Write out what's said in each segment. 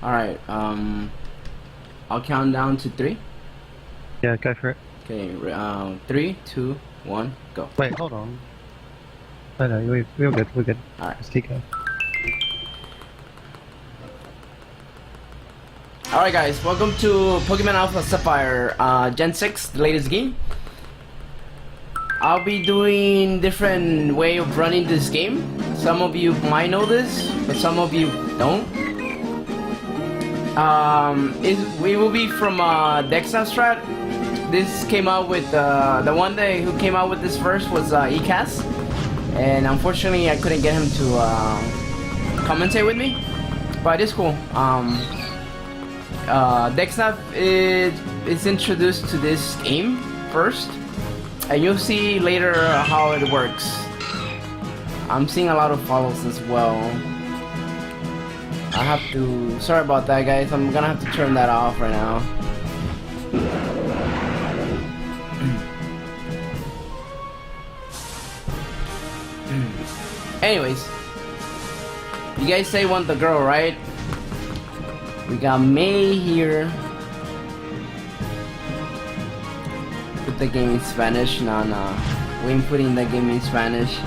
Alright, I'll count down to 3. Yeah, go for it. Okay, 3, 2, 1, go. Wait, hold on. No, we're good, we're good. Alright. Let's keep going. Alright guys, welcome to Pokemon Alpha Sapphire, Gen 6, the latest game. I'll be doing different way of running this game. Some of you might know this, but some of you don't. We will be from Dexnav strat. This came out with the one day who came out with this first was ECAS, and unfortunately I couldn't get him to commentate with me, but it's cool. Dexnav is introduced to this game first, and you'll see later how it works. I'm seeing a lot of follows as well. I have to, sorry about that guys, I'm gonna have to turn that off right now. Anyways, you guys say want the girl, right? We got May here. Put the game in Spanish. No, we ain't putting the game in Spanish.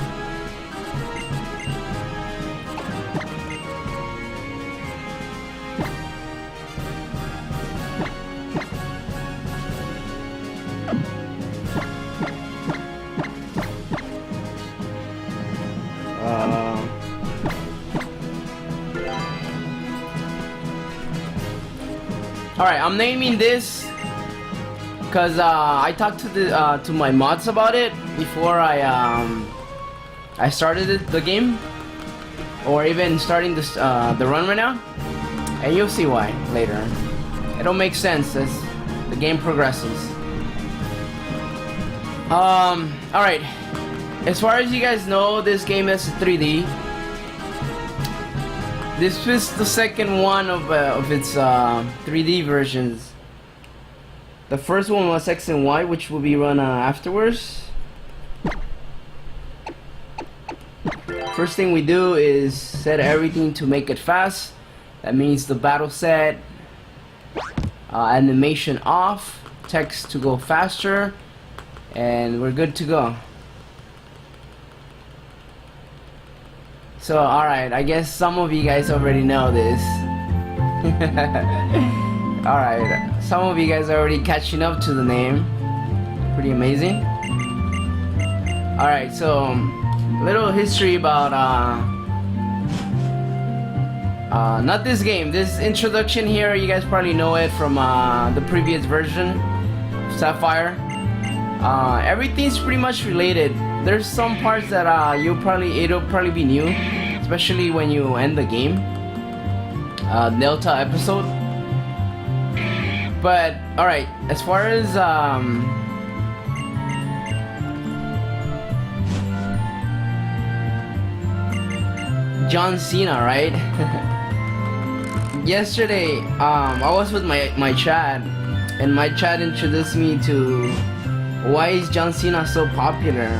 Alright, I'm naming this because I talked to my mods about it before I started the game, or even starting this the run right now, and you'll see why later. It'll make sense as the game progresses. Alright, as far as you guys know, this game is 3D. This was the second one of its 3D versions. The first one was X and Y, which will be run afterwards. First thing we do is set everything to make it fast. That means the battle set, animation off, text to go faster, and we're good to go. So, alright, I guess some of you guys already know this. Alright, some of you guys are already catching up to the name. Pretty amazing. Alright, so, a little history about, not this game, this introduction here, you guys probably know it from the previous version, Sapphire. Everything's pretty much related. There's some parts that it'll probably be new, especially when you end the game, Delta episode. But all right, as far as John Cena, right? Yesterday, I was with my chat, and my chat introduced me to why is John Cena so popular.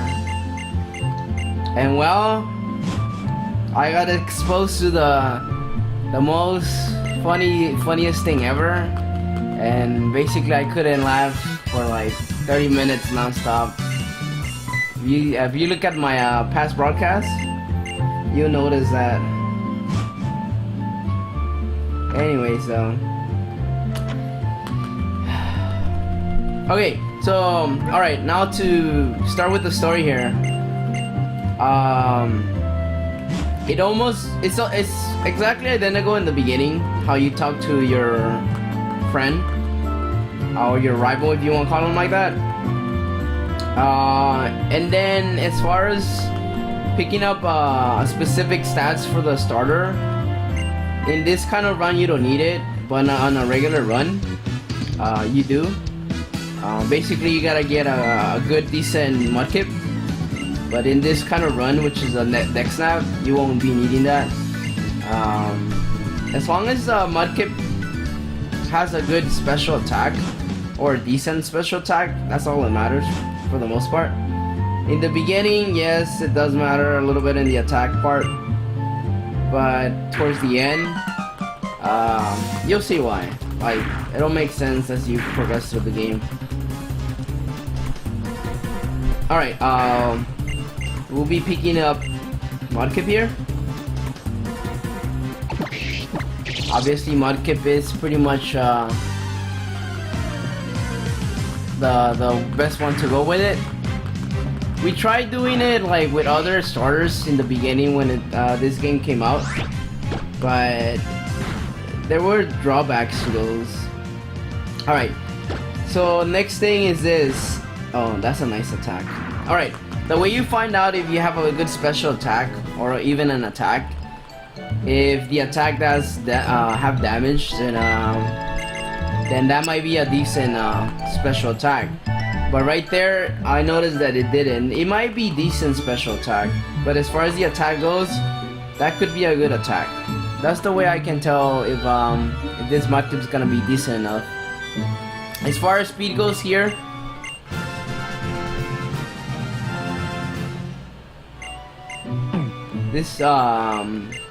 And well, I got exposed to the most funniest thing ever, and basically I couldn't laugh for like 30 minutes non-stop. If you look at my past broadcasts, you'll notice that. Anyway, so okay, so alright, now to start with the story here. It's exactly identical in the beginning, how you talk to your friend or your rival, if you want to call him like that. And then as far as picking up specific stats for the starter, in this kind of run you don't need it, but on a regular run you do. Basically you gotta get a good decent mudkip. But in this kind of run, which is a Dexnav, you won't be needing that. As long as Mudkip has a good special attack, or a decent special attack, that's all that matters for the most part. In the beginning, yes, it does matter a little bit in the attack part, but towards the end, You'll see why. Like, it'll make sense as you progress through the game. Alright, we'll be picking up Mudkip here. Obviously, Mudkip is pretty much the best one to go with it. We tried doing it like with other starters in the beginning when this game came out, but there were drawbacks to those. Alright, so next thing is this. Oh, that's a nice attack. Alright, the way you find out if you have a good special attack or even an attack, if the attack does have damage, then that might be a decent special attack. But right there, I noticed that it didn't. It might be decent special attack, but as far as the attack goes, that could be a good attack. That's the way I can tell if this Mudkip is gonna be decent enough. As far as speed goes here, this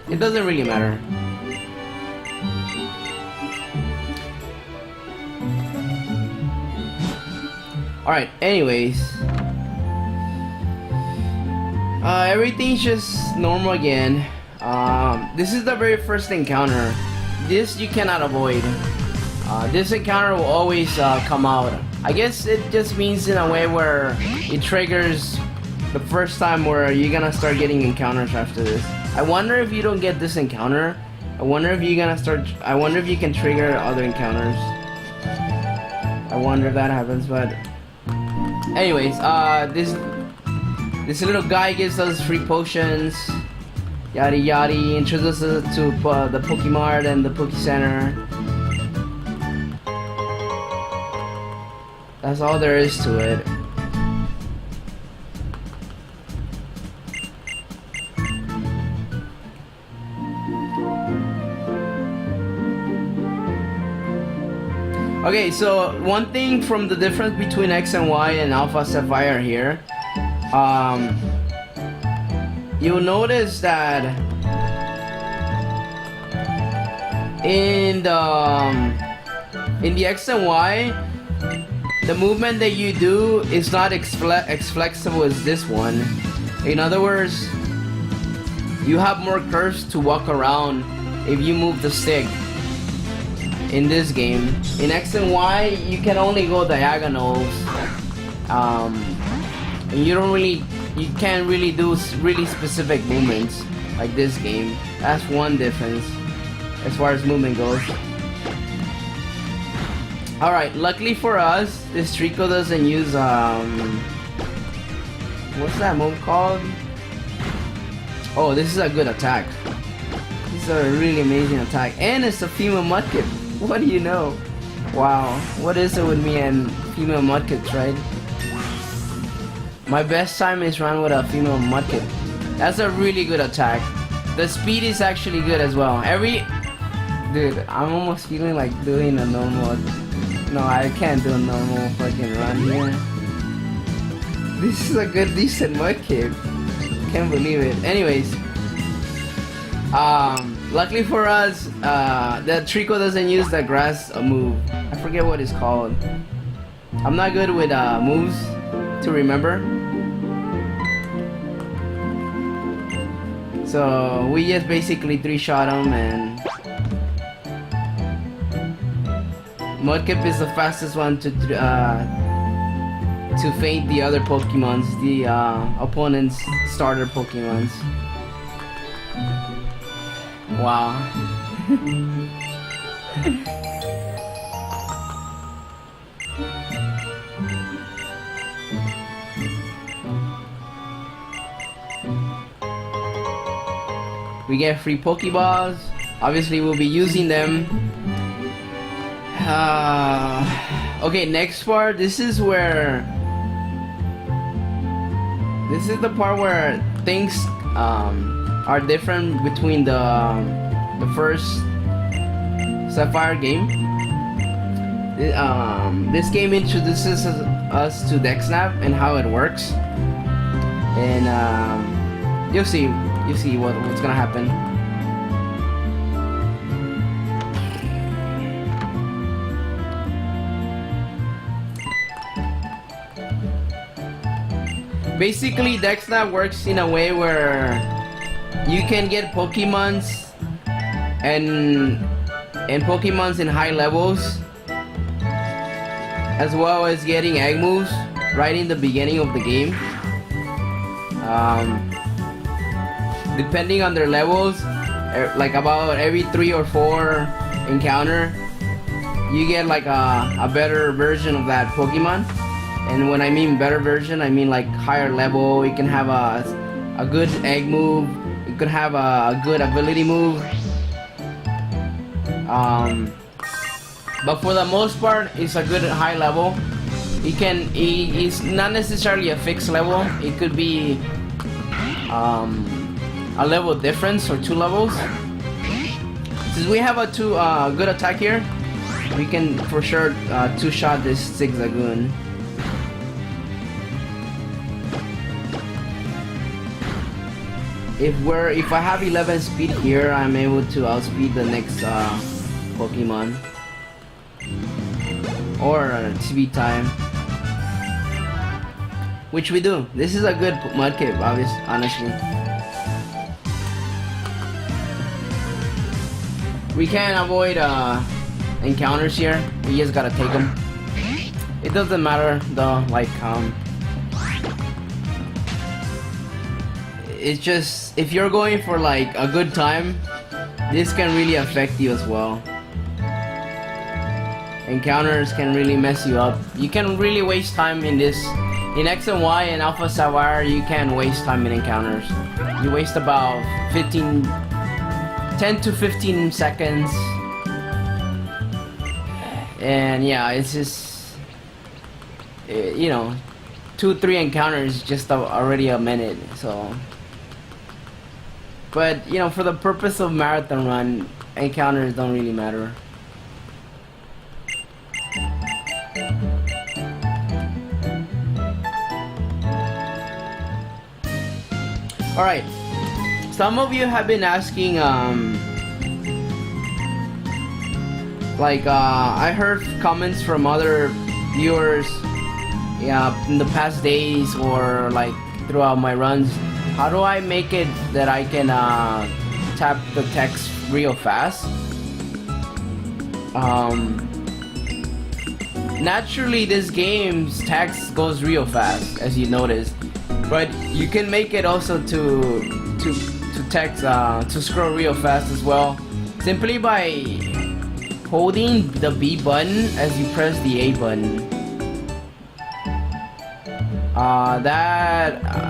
it doesn't really matter. Alright, anyways, everything's just normal again. This is the very first encounter. This you cannot avoid. This encounter will always come out. I guess it just means in a way where it triggers the first time where you're gonna start getting encounters after this. I wonder if you don't get this encounter, I wonder if you can trigger other encounters. I wonder if that happens, but anyways, this little guy gives us free potions, yada yada, introduces us to the Pokemart and the Poke Center. That's all there is to it. Okay, so one thing from the difference between X and Y and Alpha Sapphire here, you'll notice that in the X and Y, the movement that you do is not as flexible as this one. In other words, you have more curves to walk around if you move the stick. In this game, in X and Y, you can only go diagonals, and you can't really do really specific movements like this game. That's one difference as far as movement goes. Alright, luckily for us, this Trico doesn't use what's that move called? Oh, this is a good attack. This is a really amazing attack, and it's a female Mudkip. What do you know? Wow, what is it with me and female Mudkips, right? My best time is run with a female Mudkip. That's a really good attack. The speed is actually good as well. Dude, I'm almost feeling like doing a normal. No, I can't do a normal fucking run here. This is a good, decent Mudkip. Can't believe it. Anyways, luckily for us, the Trico doesn't use the grass move. I forget what it's called. I'm not good with moves to remember. So we just basically 3-shot him, and Mudkip is the fastest one to feint the other Pokemons, the opponent's starter Pokemons. Wow. We get free Pokeballs. Obviously, we'll be using them. Okay, next part. This is the part where things are different between the first Sapphire game. This game introduces us to Dexnav and how it works, and you'll see what's gonna happen. Basically, Dexnav works in a way where you can get Pokemons and Pokemons in high levels, as well as getting egg moves right in the beginning of the game. Depending on their levels, like about every 3 or 4 encounter, you get like a better version of that Pokemon. And when I mean better version, I mean like higher level. You can have a good egg move. You could have a good ability move. But for the most part, it's a good high level. It's not necessarily a fixed level. It could be a level difference or 2 levels. Since we have a good attack here, we can for sure 2-shot this Zigzagoon. If I have 11 speed here, I'm able to outspeed the next Pokemon. Or speed time. Which we do. This is a good Mudkip, honestly. We can't avoid encounters here. We just gotta take them. It doesn't matter though, like it's just if you're going for like a good time, this can really affect you as well. Encounters can really mess you up. You can really waste time in this. In X and Y and Alpha Sapphire, you can waste time in encounters. You waste about 10 to 15 seconds. And yeah, it's just, you know, 2-3 encounters just already a minute, so. But, you know, for the purpose of marathon run, encounters don't really matter. Alright, some of you have been asking, I heard comments from other viewers, in the past days or like throughout my runs, how do I make it that I can tap the text real fast? Naturally, this game's text goes real fast, as you noticed. But you can make it also to text to scroll real fast as well, simply by holding the B button as you press the A button.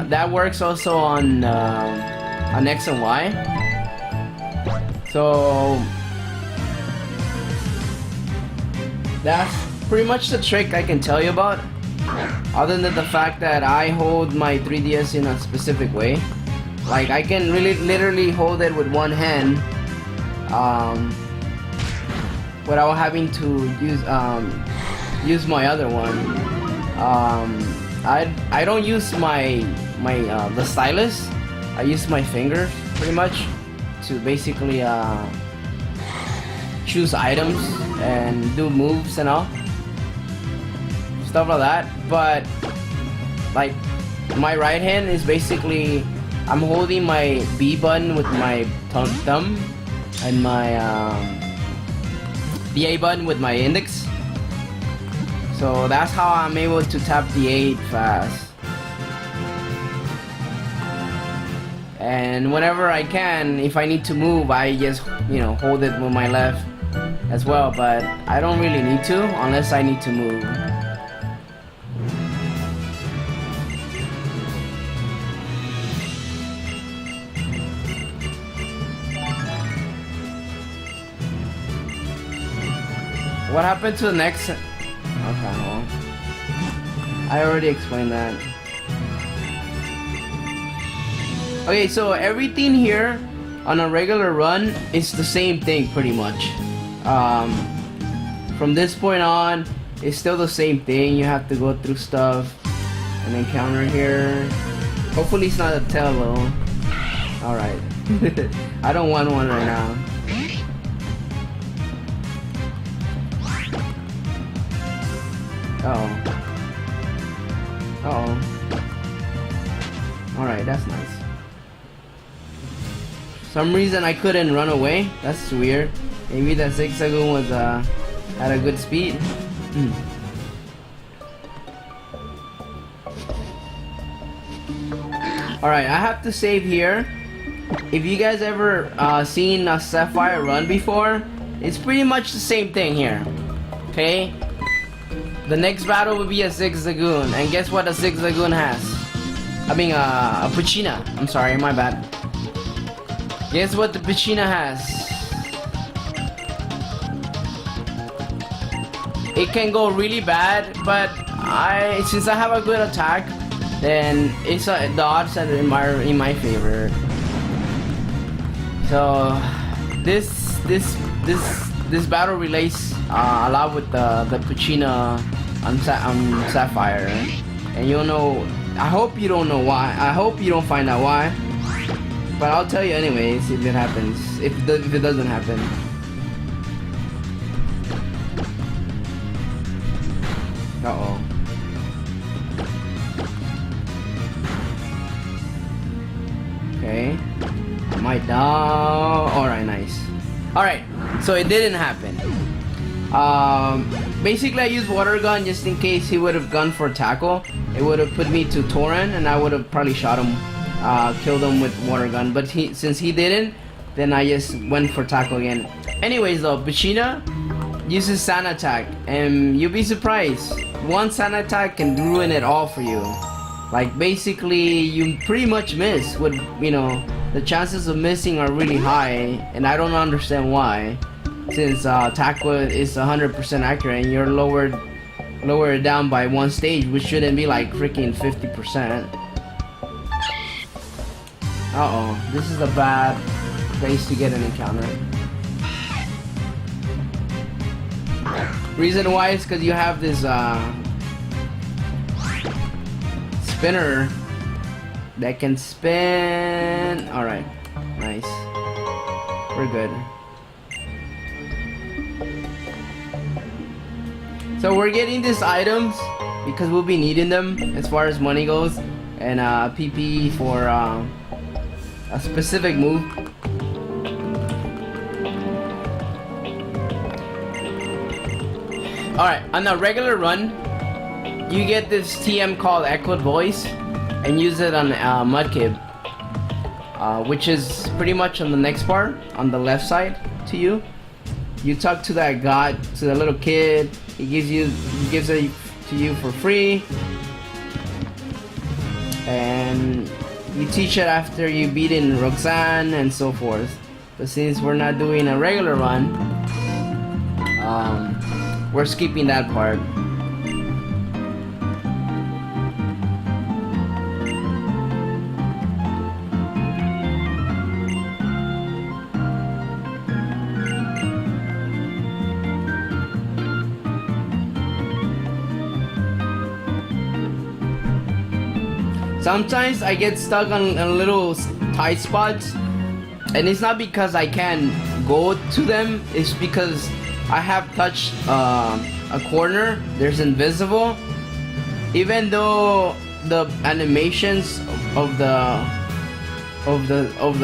That works also on X and Y. So that's pretty much the trick I can tell you about. Other than the fact that I hold my 3DS in a specific way. Like I can really literally hold it with one hand without having to use my other one. I don't use the stylus. I use my fingers pretty much to basically choose items and do moves and all. Stuff like that, but like my right hand is basically I'm holding my B button with my thumb and my the A button with my index. So that's how I'm able to tap the 8 fast. And whenever I can, if I need to move, I just hold it with my left as well. But I don't really need to unless I need to move. What happened to the next? Okay, well, I already explained that. Okay, so everything here on a regular run is the same thing pretty much. From this point on, it's still the same thing. You have to go through stuff and encounter here. Hopefully it's not a Tello. Alright. I don't want one right now. Uh-oh. Uh-oh. some reason I couldn't run away. That's weird. Maybe that Zigzagoon was at a good speed. Alright, I have to save here. If you guys ever seen a Sapphire run before, it's pretty much the same thing here. Okay? The next battle will be a Zigzagoon, and guess what a Zigzagoon has? I mean a Pochina. I'm sorry, my bad. Guess what the Pochina has? It can go really bad, but since I have a good attack, then it's the odds are in my favor. So this battle relates a lot with the Pochina on Sapphire, and you'll know. I hope you don't know why. I hope you don't find out why, but I'll tell you anyways if it happens. If it doesn't happen. Uh-oh. Okay. I might die. Alright, nice. Alright, so it didn't happen. Basically I used water gun just in case he would have gone for tackle. It would have put me to Torrent and I would have probably shot him, killed him with water gun. But since he didn't, then I just went for tackle again. Anyways though, Pochina uses sand attack, and you'll be surprised. One sand attack can ruin it all for you. Like basically you pretty much miss. With the chances of missing are really high, and I don't understand why. Since tackle is 100% accurate and you're lowered down by one stage, which shouldn't be like freaking 50%. Uh-oh, this is a bad place to get an encounter. Reason why is because you have this spinner that can spin. Alright, nice. We're good. So we're getting these items because we'll be needing them as far as money goes, and PP for a specific move. Alright, on a regular run, you get this TM called Echoed Voice and use it on Mudkip, which is pretty much on the next part, on the left side to you. You talk to that god, to the little kid. He gives it to you for free, and you teach it after you beat in Roxanne and so forth. But since we're not doing a regular run, we're skipping that part. Sometimes I get stuck on little tight spots, and it's not because I can't go to them, it's because I have touched a corner. There's invisible. Even though the animations of the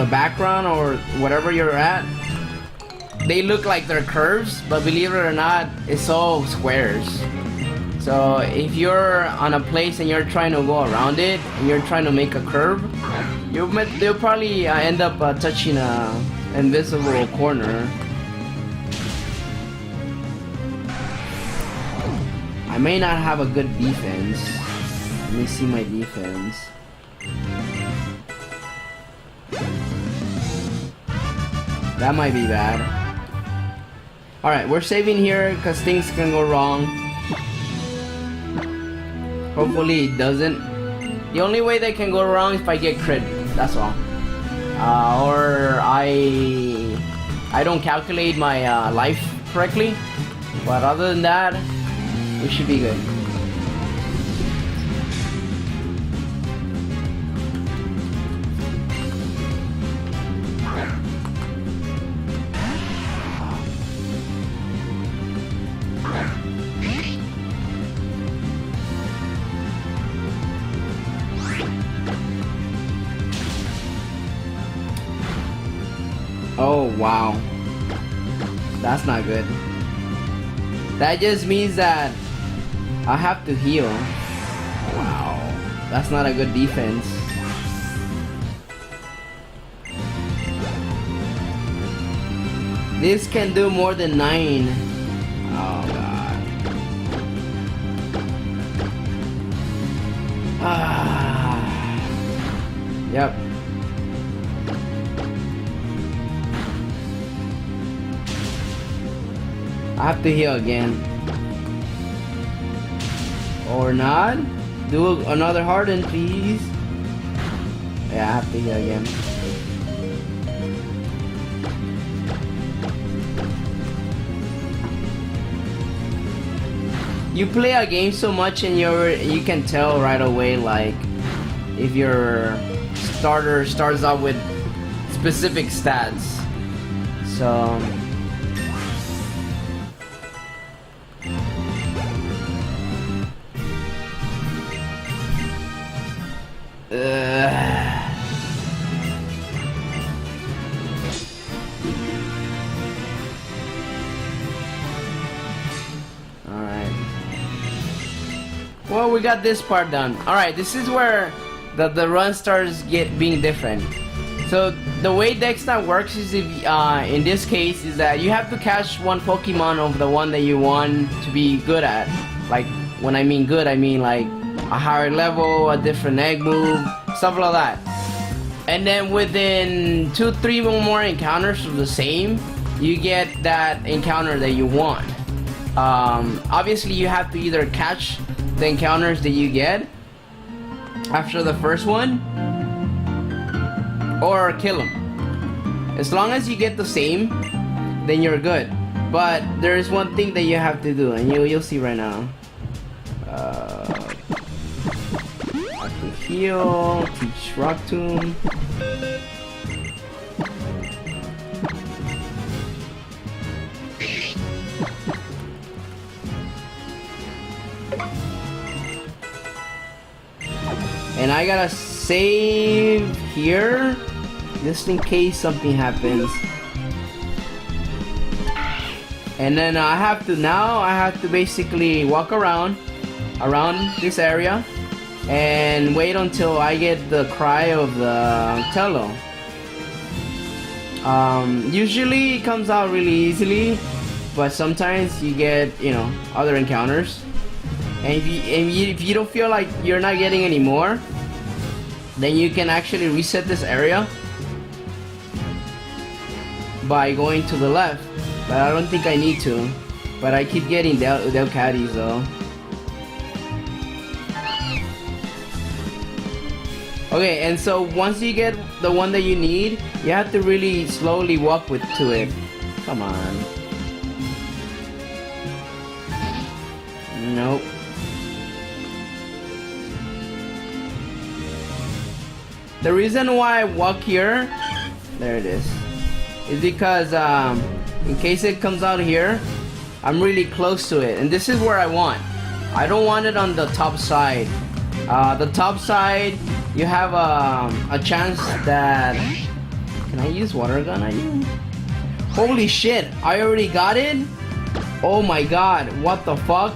background or whatever you're at, they look like they're curves, but believe it or not, it's all squares. So if you're on a place and you're trying to go around it, and you're trying to make a curve, you'll probably end up touching a invisible corner. I may not have a good defense. Let me see my defense. That might be bad. Alright, we're saving here because things can go wrong. Hopefully it doesn't. The only way they can go wrong is if I get crit. That's all. Or I don't calculate my life correctly. But other than that, we should be good. Wow. That's not good. That just means that I have to heal. Wow. That's not a good defense. This can do more than 9. Oh god. Yep. I have to heal again. Or not? Do another harden, please. Yeah, I have to heal again. You play a game so much and you can tell right away, like, if your starter starts out with specific stats. So well, we got this part done. Alright, this is where the run starts being different. So the way Dexnav works is, if in this case, is that you have to catch one Pokemon of the one that you want to be good at. Like, when I mean good, I mean like a higher level, a different egg move, stuff like that. And then within 2-3 more encounters of the same, you get that encounter that you want. Obviously you have to either catch the encounters that you get after the first one or kill them. As long as you get the same, then you're good. But there is one thing that you have to do, and you'll see right now. I can heal, teach Rock Tomb. And I gotta save here, just in case something happens. And then I have to basically walk around this area and wait until I get the cry of the Tello. Usually it comes out really easily, but sometimes you get, you know, other encounters. And if you don't feel like you're not getting any more, then you can actually reset this area by going to the left. But I don't think I need to. But I keep getting Del Caddies though. Okay, and so once you get the one that you need, you have to really slowly walk to it. Come on. Nope. The reason why I walk here, there it is because in case it comes out here, I'm really close to it, and this is where I want. I don't want it on the top side. The top side, you have a chance that... Can I use water gun on you? Holy shit, I already got it? Oh my god, what the fuck?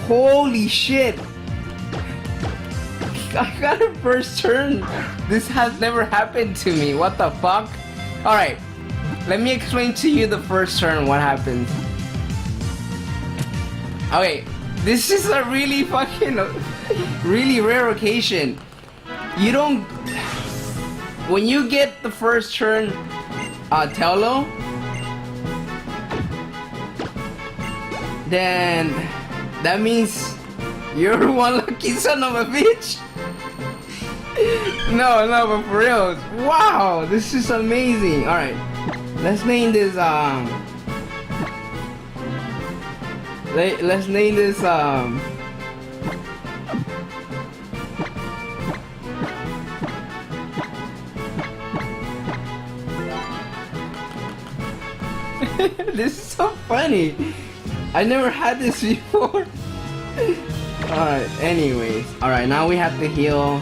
Holy shit! I got a first turn. This has never happened to me. What the fuck? Alright, let me explain to you the first turn what happens. Okay, this is a really fucking really rare occasion. You don't... When you get the first turn Tello, then that means you're one lucky son of a bitch. No, but for real. Wow, this is amazing. Alright, let's name this let's name this this is so funny. I never had this before. Alright, anyways. Alright, now we have to heal.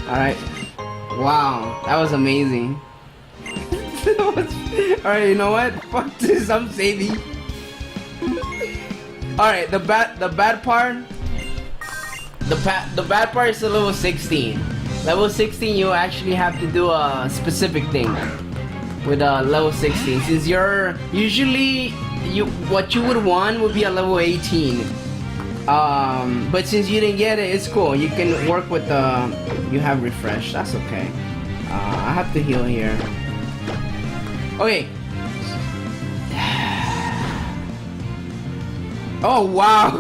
Alright. Wow, that was amazing. Alright, you know what? Fuck this, I'm saving. Alright, the bad part. The bad part is the level 16. Level 16, you actually have to do a specific thing with level 16. Since you're usually what you would want would be a level 18. But since you didn't get it, it's cool. You can work with you have refresh. That's okay. I have to heal here. Okay. Oh wow.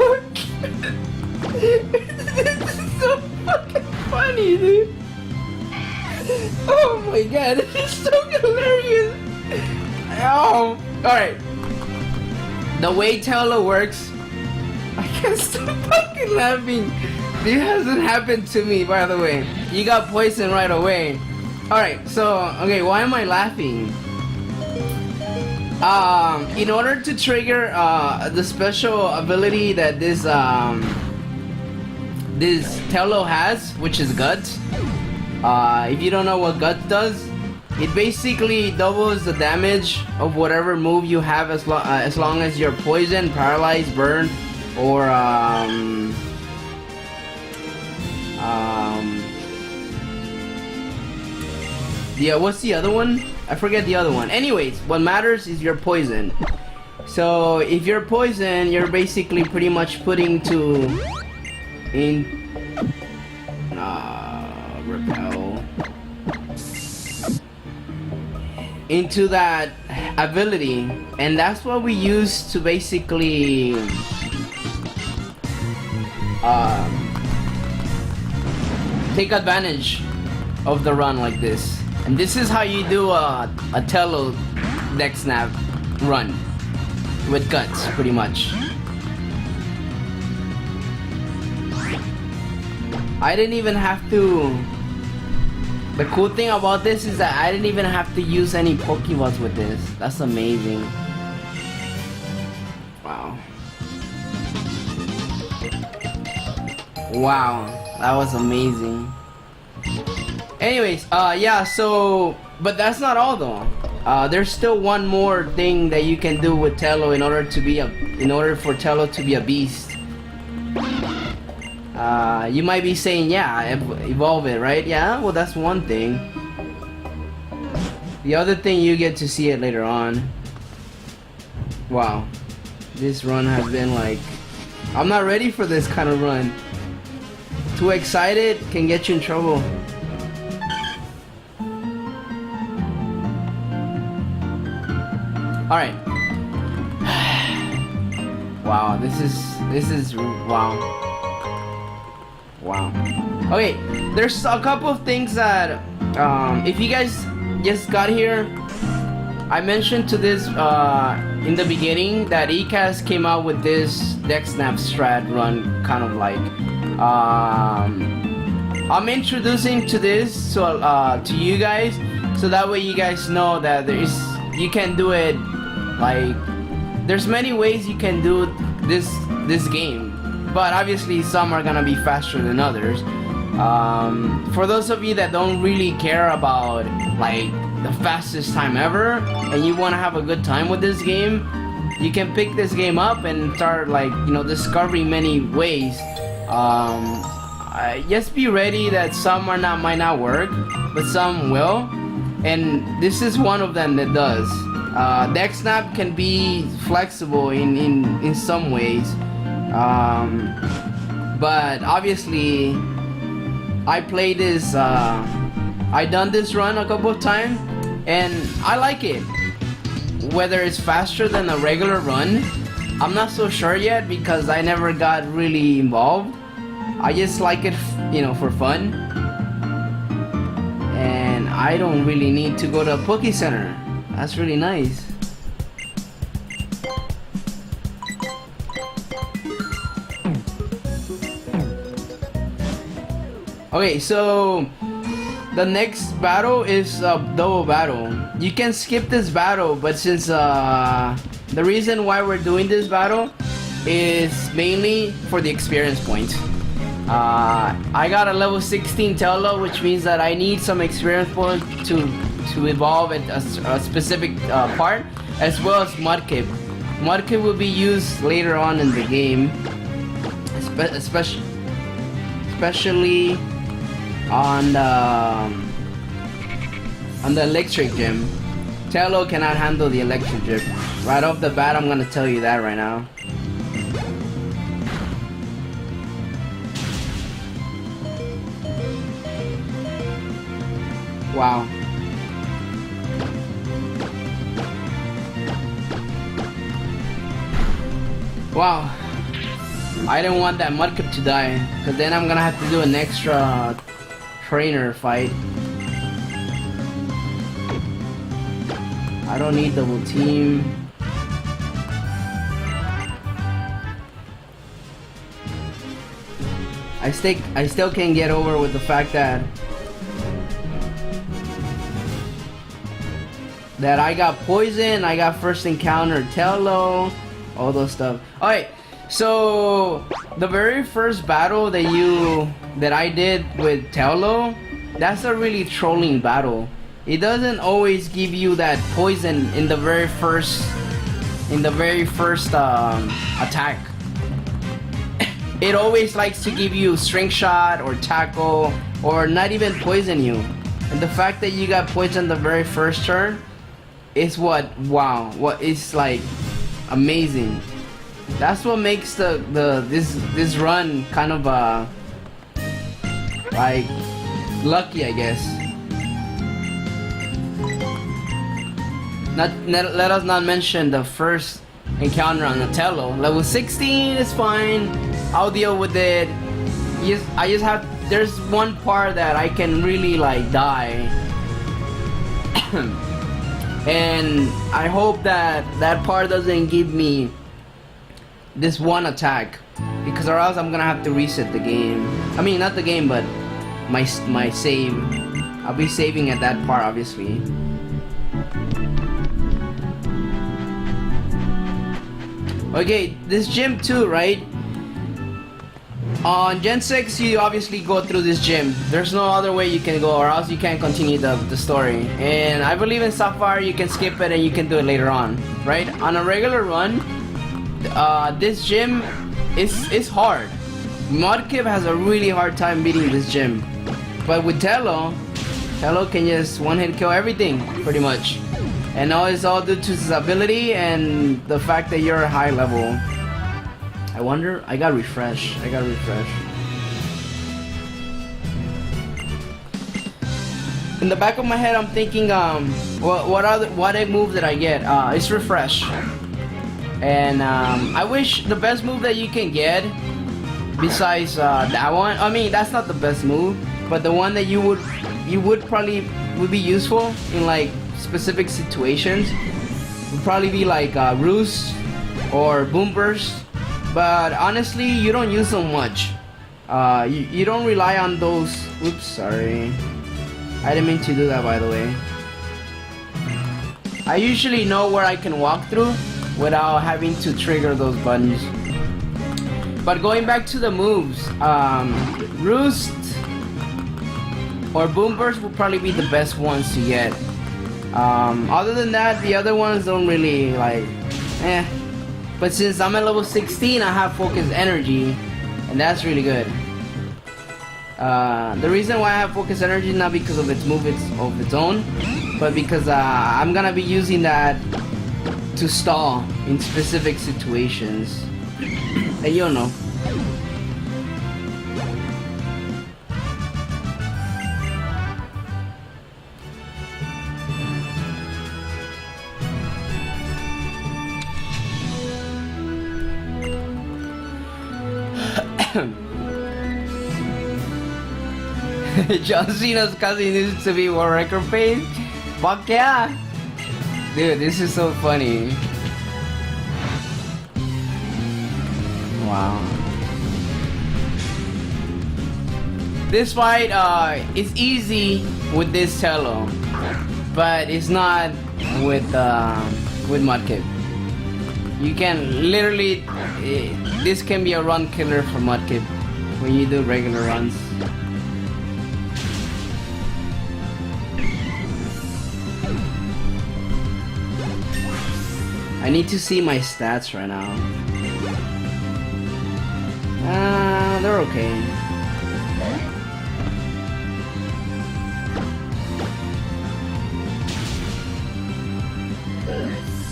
This is so fucking funny, dude. Oh my god, this is so hilarious. Oh, alright. The way Tello works, I can't stop fucking laughing. This hasn't happened to me, by the way. You got poisoned right away. Alright, so, okay, why am I laughing? In order to trigger the special ability that this Tello has, which is Guts. If you don't know what Guts does, it basically doubles the damage of whatever move you have as long as you're poisoned, paralyzed, burned, or yeah, what's the other one? I forget the other one. Anyways, what matters is you're poisoned. So if you're poisoned, you're basically pretty much putting repel into that ability, and that's what we use to basically take advantage of the run like this. And this is how you do a Tello Dexnav run with Guts, pretty much. I didn't even have to. The cool thing about this is that I didn't even have to use any Pokeballs with this. That's amazing. Wow. Wow, that was amazing. Anyways, yeah, so, but that's not all though. There's still one more thing that you can do with Tello in order for Tello to be a beast. You might be saying, yeah, evolve it, right? Yeah, well, that's one thing. The other thing, you get to see it later on. Wow, this run has been like, I'm not ready for this kind of run. Too excited can get you in trouble. Alright. Wow, this is wow. Wow. Okay, there's a couple of things that if you guys just got here, I mentioned to this in the beginning that ECAS came out with this Dexnav strat run, kind of like I'm introducing to this to you guys, so that way you guys know that you can do it. Like, there's many ways you can do this game, but obviously some are gonna be faster than others. For those of you that don't really care about like the fastest time ever and you want to have a good time with this game, you can pick this game up and start, like, you know, discovering many ways. Just be ready that some might not work, but some will, and this is one of them that does. Dexnav can be flexible in some ways, but obviously I played this, I done this run a couple of times and I like it. Whether it's faster than a regular run, I'm not so sure yet because I never got really involved. I just like it, you know, for fun, and I don't really need to go to a Poke Center. That's really nice. Okay, so the next battle is a double battle. You can skip this battle, but since the reason why we're doing this battle is mainly for the experience points. I got a level 16 Tello, which means that I need some experience points to evolve at a specific part, as well as Mudkip. Mudkip will be used later on in the game, especially on the electric gym. Tello cannot handle the electric gym. Right off the bat, I'm gonna tell you that right now. Wow. Wow. I didn't want that Mudkip to die, because then I'm gonna have to do an extra trainer fight. I don't need double team. I still can't get over with the fact that I got poison, I got first encounter Tello, all those stuff. Alright, so the very first battle that I did with Tello, that's a really trolling battle. It doesn't always give you that poison in the very first attack. It always likes to give you strength shot or tackle or not even poison you. And the fact that you got poisoned the very first turn is what is like amazing. That's what makes this run kind of like lucky, I guess. Let us not mention the first encounter on the Tello. Level 16 is fine. I'll deal with it. There's one part that I can really like die. And I hope that part doesn't give me this one attack, because or else I'm gonna have to reset the game. I mean, not the game, but my save. I'll be saving at that part, obviously. Okay, this gym too, right? On Gen 6, you obviously go through this gym. There's no other way you can go, or else you can't continue the story. And I believe in Sapphire, you can skip it and you can do it later on, right? On a regular run, this gym is hard. Mudkip has a really hard time beating this gym. But with Tello can just one-hit kill everything, pretty much. And now it's all due to his ability and the fact that you're a high level. I wonder, I got refresh. In the back of my head, I'm thinking, what move did I get? It's refresh. And I wish the best move that you can get, besides that one. I mean, that's not the best move, but the one that you would probably be useful in like specific situations would probably be like Roost or Boom Burst. But honestly, you don't use them much. You don't rely on those. Oops, sorry. I didn't mean to do that, by the way. I usually know where I can walk through without having to trigger those buttons. But going back to the moves, Roost or Boom Burst will probably be the best ones to get. Other than that, the other ones don't really like, But since I'm at level 16, I have Focus Energy, and that's really good. The reason why I have Focus Energy is not because of its move of its own, but because I'm gonna be using that to stall in specific situations. And you don't know. John Cena's cousin needs to be world record page. Fuck yeah! Dude, this is so funny. Wow. This fight is easy with this Tello, but it's not with Mudkip. You can literally, this can be a run killer for Mudkip. when you do regular runs. I need to see my stats right now. They're okay.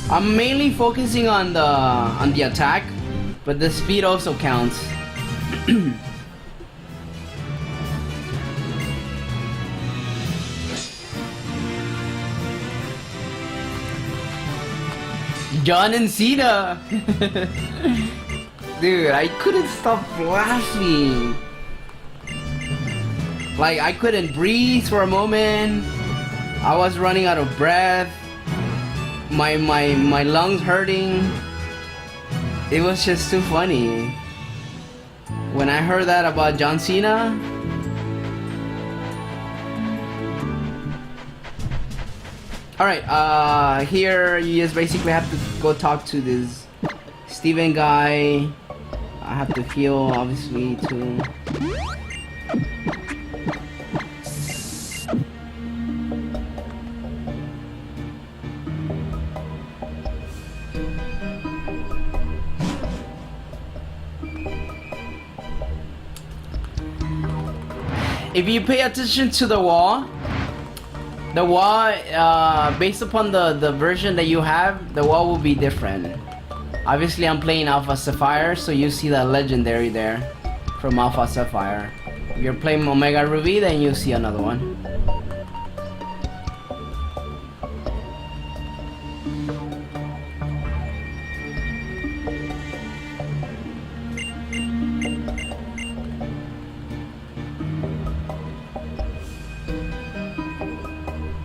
I'm mainly focusing on the attack, but the speed also counts. John and Cena. Dude, I couldn't stop laughing. Like, I couldn't breathe for a moment. I was running out of breath. My lungs hurting. It was just too funny. When I heard that about John Cena. Alright, here you just basically have to go talk to this Steven guy. I have to heal, obviously, too. If you pay attention to the wall, based upon the version that you have, the wall will be different. Obviously, I'm playing Alpha Sapphire, so you see that legendary there from Alpha Sapphire. If you're playing Omega Ruby, then you see another one.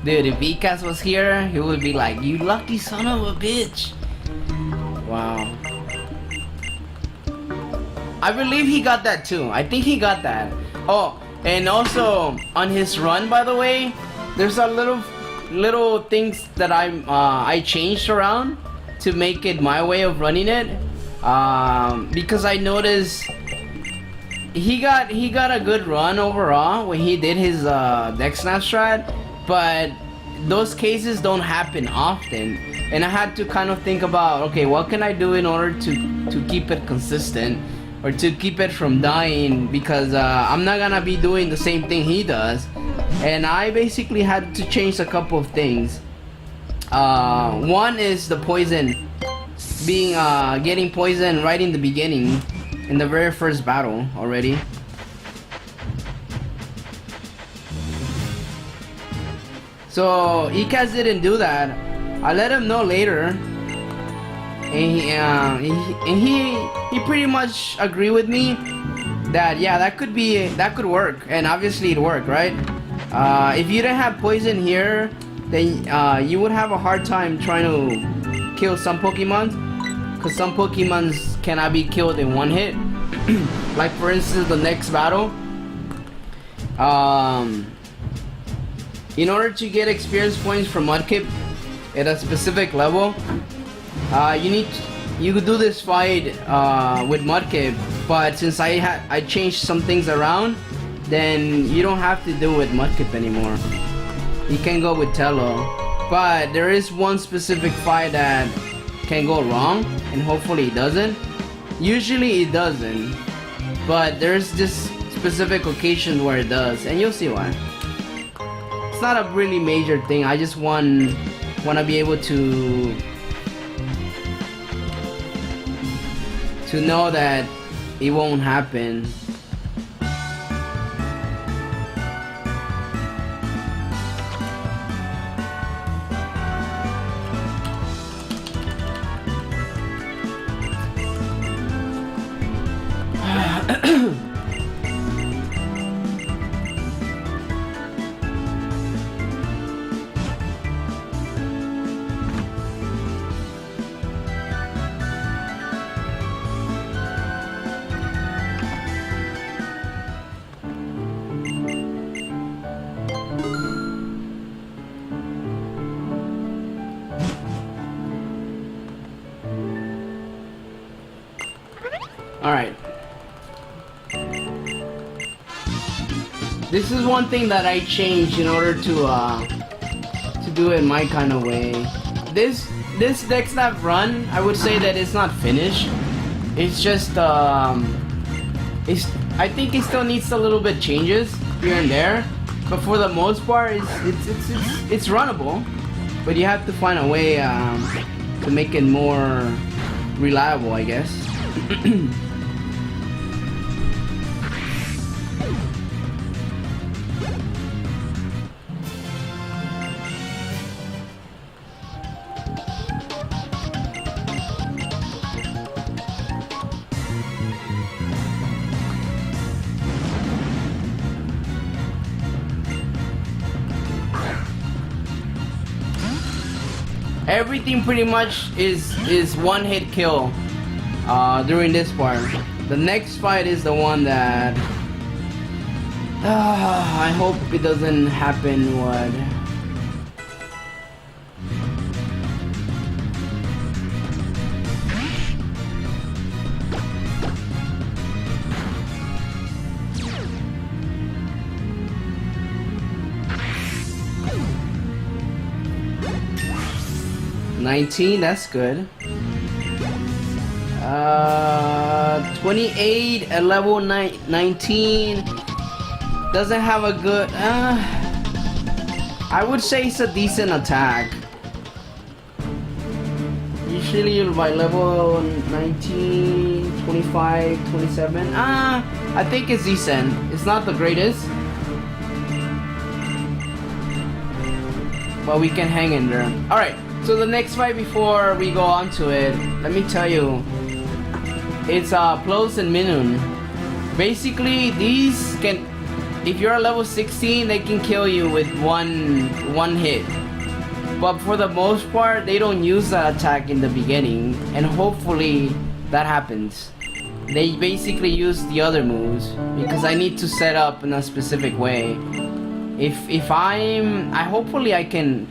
Dude, if Vikas was here, he would be like, "You lucky son of a bitch." Wow. I believe he got that too. I think he got that. Oh, and also on his run, by the way, there's a little things that I changed around to make it my way of running it. Because I noticed he got a good run overall when he did his Dexnav strat, but those cases don't happen often. And I had to kind of think about, okay, what can I do in order to keep it consistent or to keep it from dying, because I'm not gonna be doing the same thing he does. And I basically had to change a couple of things. One is the poison, getting poison right in the beginning, in the very first battle already. So Ikaz didn't do that. I let him know later, and he pretty much agreed with me that yeah, that could work, and obviously it worked, right? If you didn't have poison here, then you would have a hard time trying to kill some Pokemon, because some Pokemons cannot be killed in one hit. Like for instance, the next battle. In order to get experience points from Mudkip at a specific level, you could do this fight with Mudkip, but since I changed some things around, then you don't have to do it with Mudkip anymore. You can go with Tello, but there is one specific fight that can go wrong, and hopefully it doesn't. Usually it doesn't, but there's this specific occasion where it does, and you'll see why. It's not a really major thing. I just want to be able to know that it won't happen. Alright. This is one thing that I changed in order to do it my kind of way. This Dexnav run, I would say that it's not finished. It's just I think it still needs a little bit changes here and there, but for the most part, it's runnable. But you have to find a way to make it more reliable, I guess. Everything pretty much is one hit kill during this part. The next fight is the one that I hope it doesn't happen. What? $19, that's good. 28 at level 19 doesn't have a good. I would say it's a decent attack. Usually by level 19, 25, 27. I think it's decent. It's not the greatest, but we can hang in there. All right. So the next fight before we go on to it, let me tell you, it's Plos and Minun. Basically, these can, if you're a level 16, they can kill you with one hit. But for the most part, they don't use that attack in the beginning, and hopefully that happens. They basically use the other moves because I need to set up in a specific way. Hopefully I can.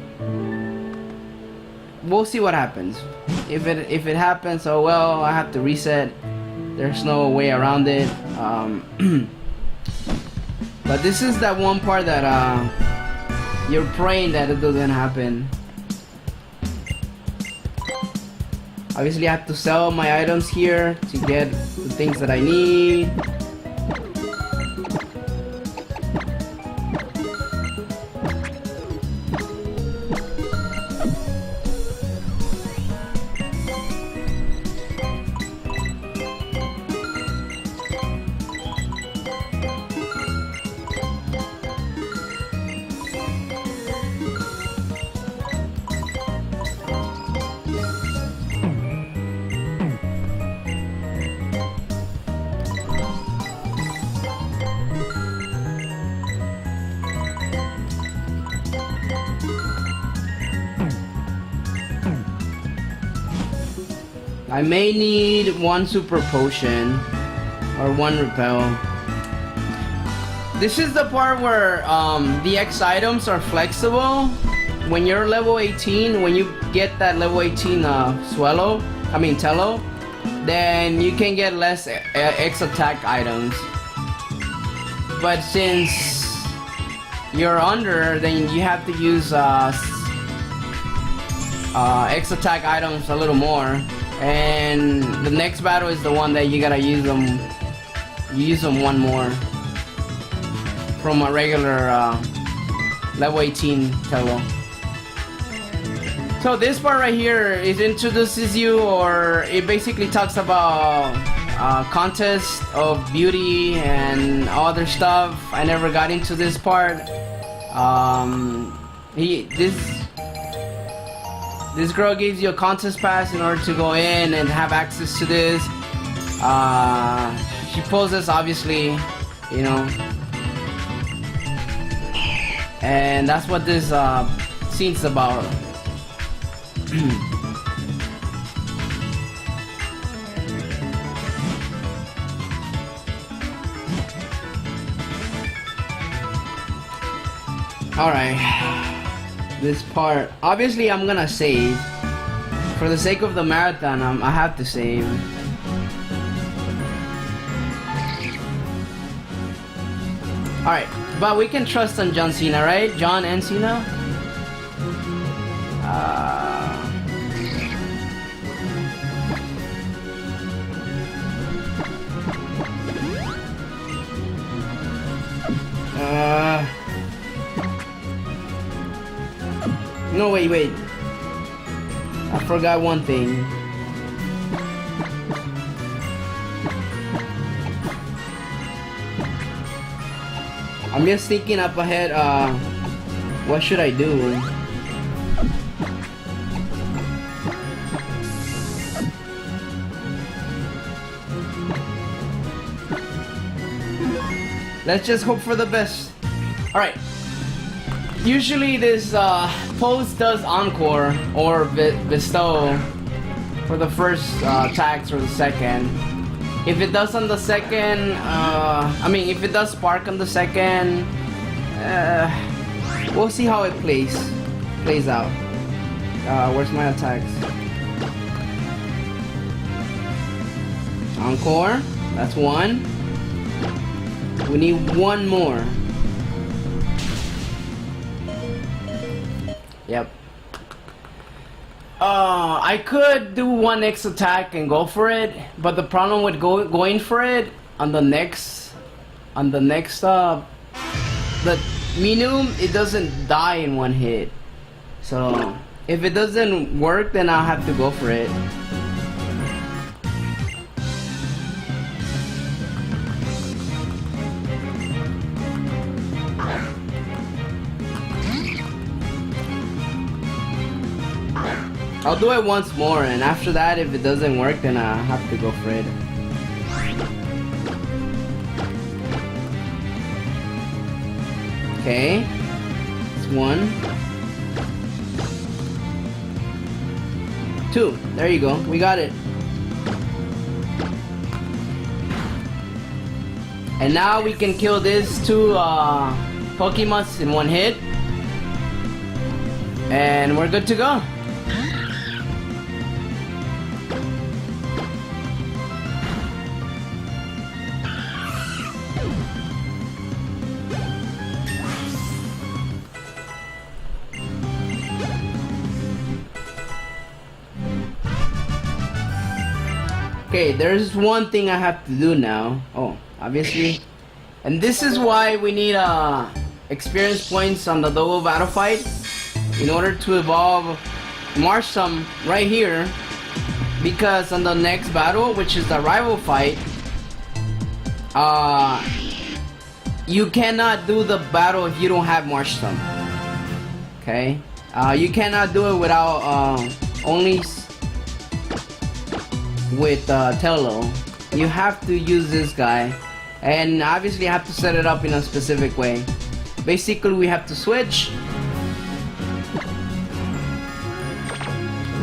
We'll see what happens. If it happens, oh well, I have to reset. There's no way around it. But this is that one part that you're praying that it doesn't happen. Obviously, I have to sell my items here to get the things that I need. I may need one super potion or one repel. This is the part where the X items are flexible. When you're level 18, when you get that level 18 Tello, then you can get less X attack items. But since you're under, then you have to use X attack items a little more. And the next battle is the one that you gotta use them. You use them one more from a regular level 18 Tello. So this part right here, it introduces you, or it basically talks about contest of beauty and other stuff. I never got into this part. This girl gives you a contest pass in order to go in and have access to this. She poses, obviously, you know. And that's what this scene's about. Alright. This part, obviously I'm gonna save for the sake of the marathon. I have to save. All right, But we can trust on John Cena, right? John and Cena? No, wait. I forgot one thing. I'm just thinking up ahead, what should I do? Let's just hope for the best. Alright. Usually this pose does encore or bestow for the first tags or the second. If it does on the second, if it does spark on the second, we'll see how it plays out. Where's my attacks? Encore, that's one. We need one more. Yep. I could do 1x attack and go for it, but the problem with going for it on the next the Minum, it doesn't die in one hit. So if it doesn't work, then I'll have to go for it. I'll do it once more, and after that, if it doesn't work, then I'll have to go for it. Okay. It's 1. 2. There you go. We got it. And now we can kill these 2 Pokemons in one hit. And we're good to go. Okay, there's one thing I have to do now. Oh, obviously. And this is why we need experience points on the double battle fight in order to evolve Marsham right here. Because on the next battle, which is the rival fight, you cannot do the battle if you don't have Marsham. Okay? You cannot do it without only with Tello. You have to use this guy, and obviously you have to set it up in a specific way. Basically we have to switch,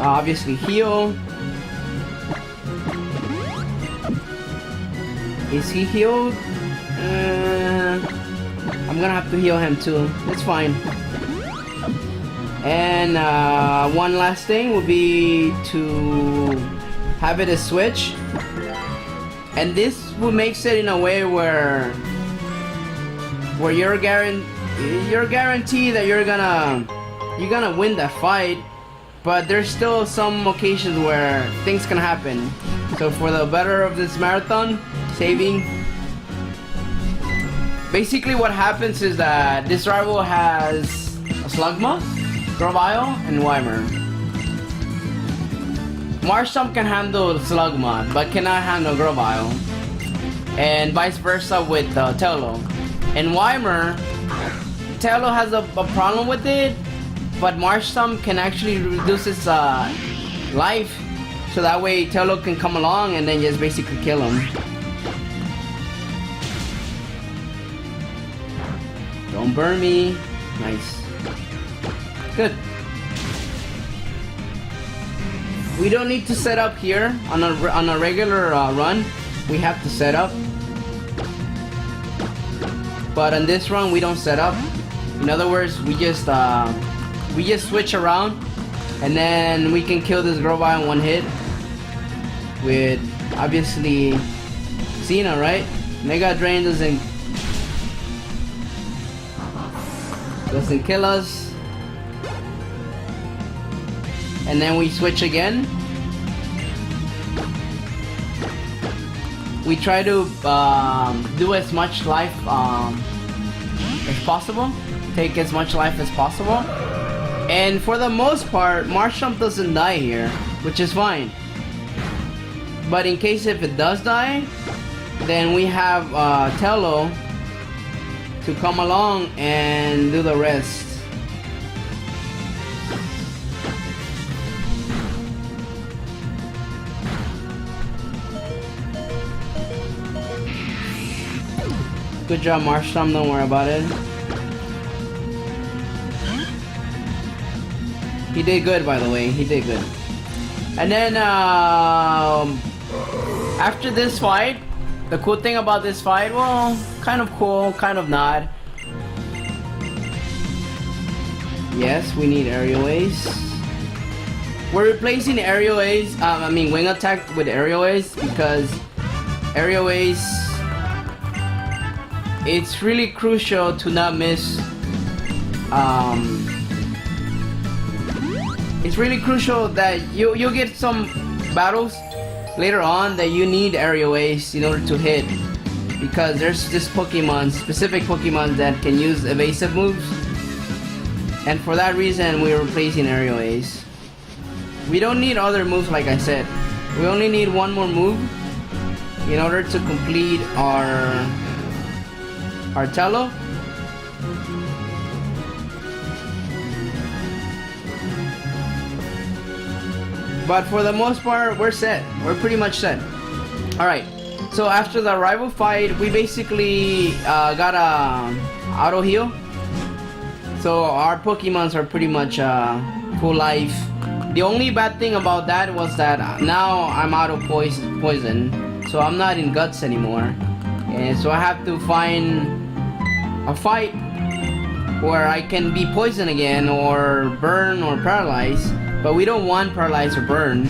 obviously heal. Is he healed? I'm gonna have to heal him too. It's fine. And one last thing would be to have it a switch, and this will makes it in a way where you're guaranteed that you're gonna win that fight, but there's still some occasions where things can happen. So for the better of this marathon, saving. Basically what happens is that this rival has a Slugma, Grovyle, and Weimer. Marsham can handle Slugma, but cannot handle Grovyle. And vice versa with Tello. And Weimer, Tello has a problem with it, but Marsham can actually reduce its life, so that way Tello can come along and then just basically kill him. Don't burn me. Nice. Good. We don't need to set up here on a regular run. We have to set up, but on this run we don't set up. In other words, we just switch around, and then we can kill this Grovyle in one hit with obviously Cena, right? Mega Drain doesn't. Doesn't kill us. And then we switch again. We try to do as much life as possible. Take as much life as possible. And for the most part, Marshmallow doesn't die here, which is fine. But in case if it does die, then we have Tello to come along and do the rest. Good job, Marshmallow, don't worry about it. He did good, by the way, he did good. And then after this fight, the cool thing about this fight, well, kind of cool, kind of not. Yes, we need aerial ace. We're replacing aerial ace, wing attack with aerial ace because aerial ace, it's really crucial to not miss. It's really crucial that you'll get some battles later on that you need aerial ace in order to hit, because there's this Pokemon, specific Pokemon that can use evasive moves, and for that reason we're replacing aerial ace. We don't need other moves, like I said. We only need one more move in order to complete our Tello. But for the most part, we're set. We're pretty much set. Alright, so after the rival fight, we basically got a auto heal. So our Pokemons are pretty much full life. The only bad thing about that was that now I'm out of poison. So I'm not in guts anymore. And so I have to find a fight where I can be poisoned again, or burn, or paralyzed. But we don't want paralyzed or burn.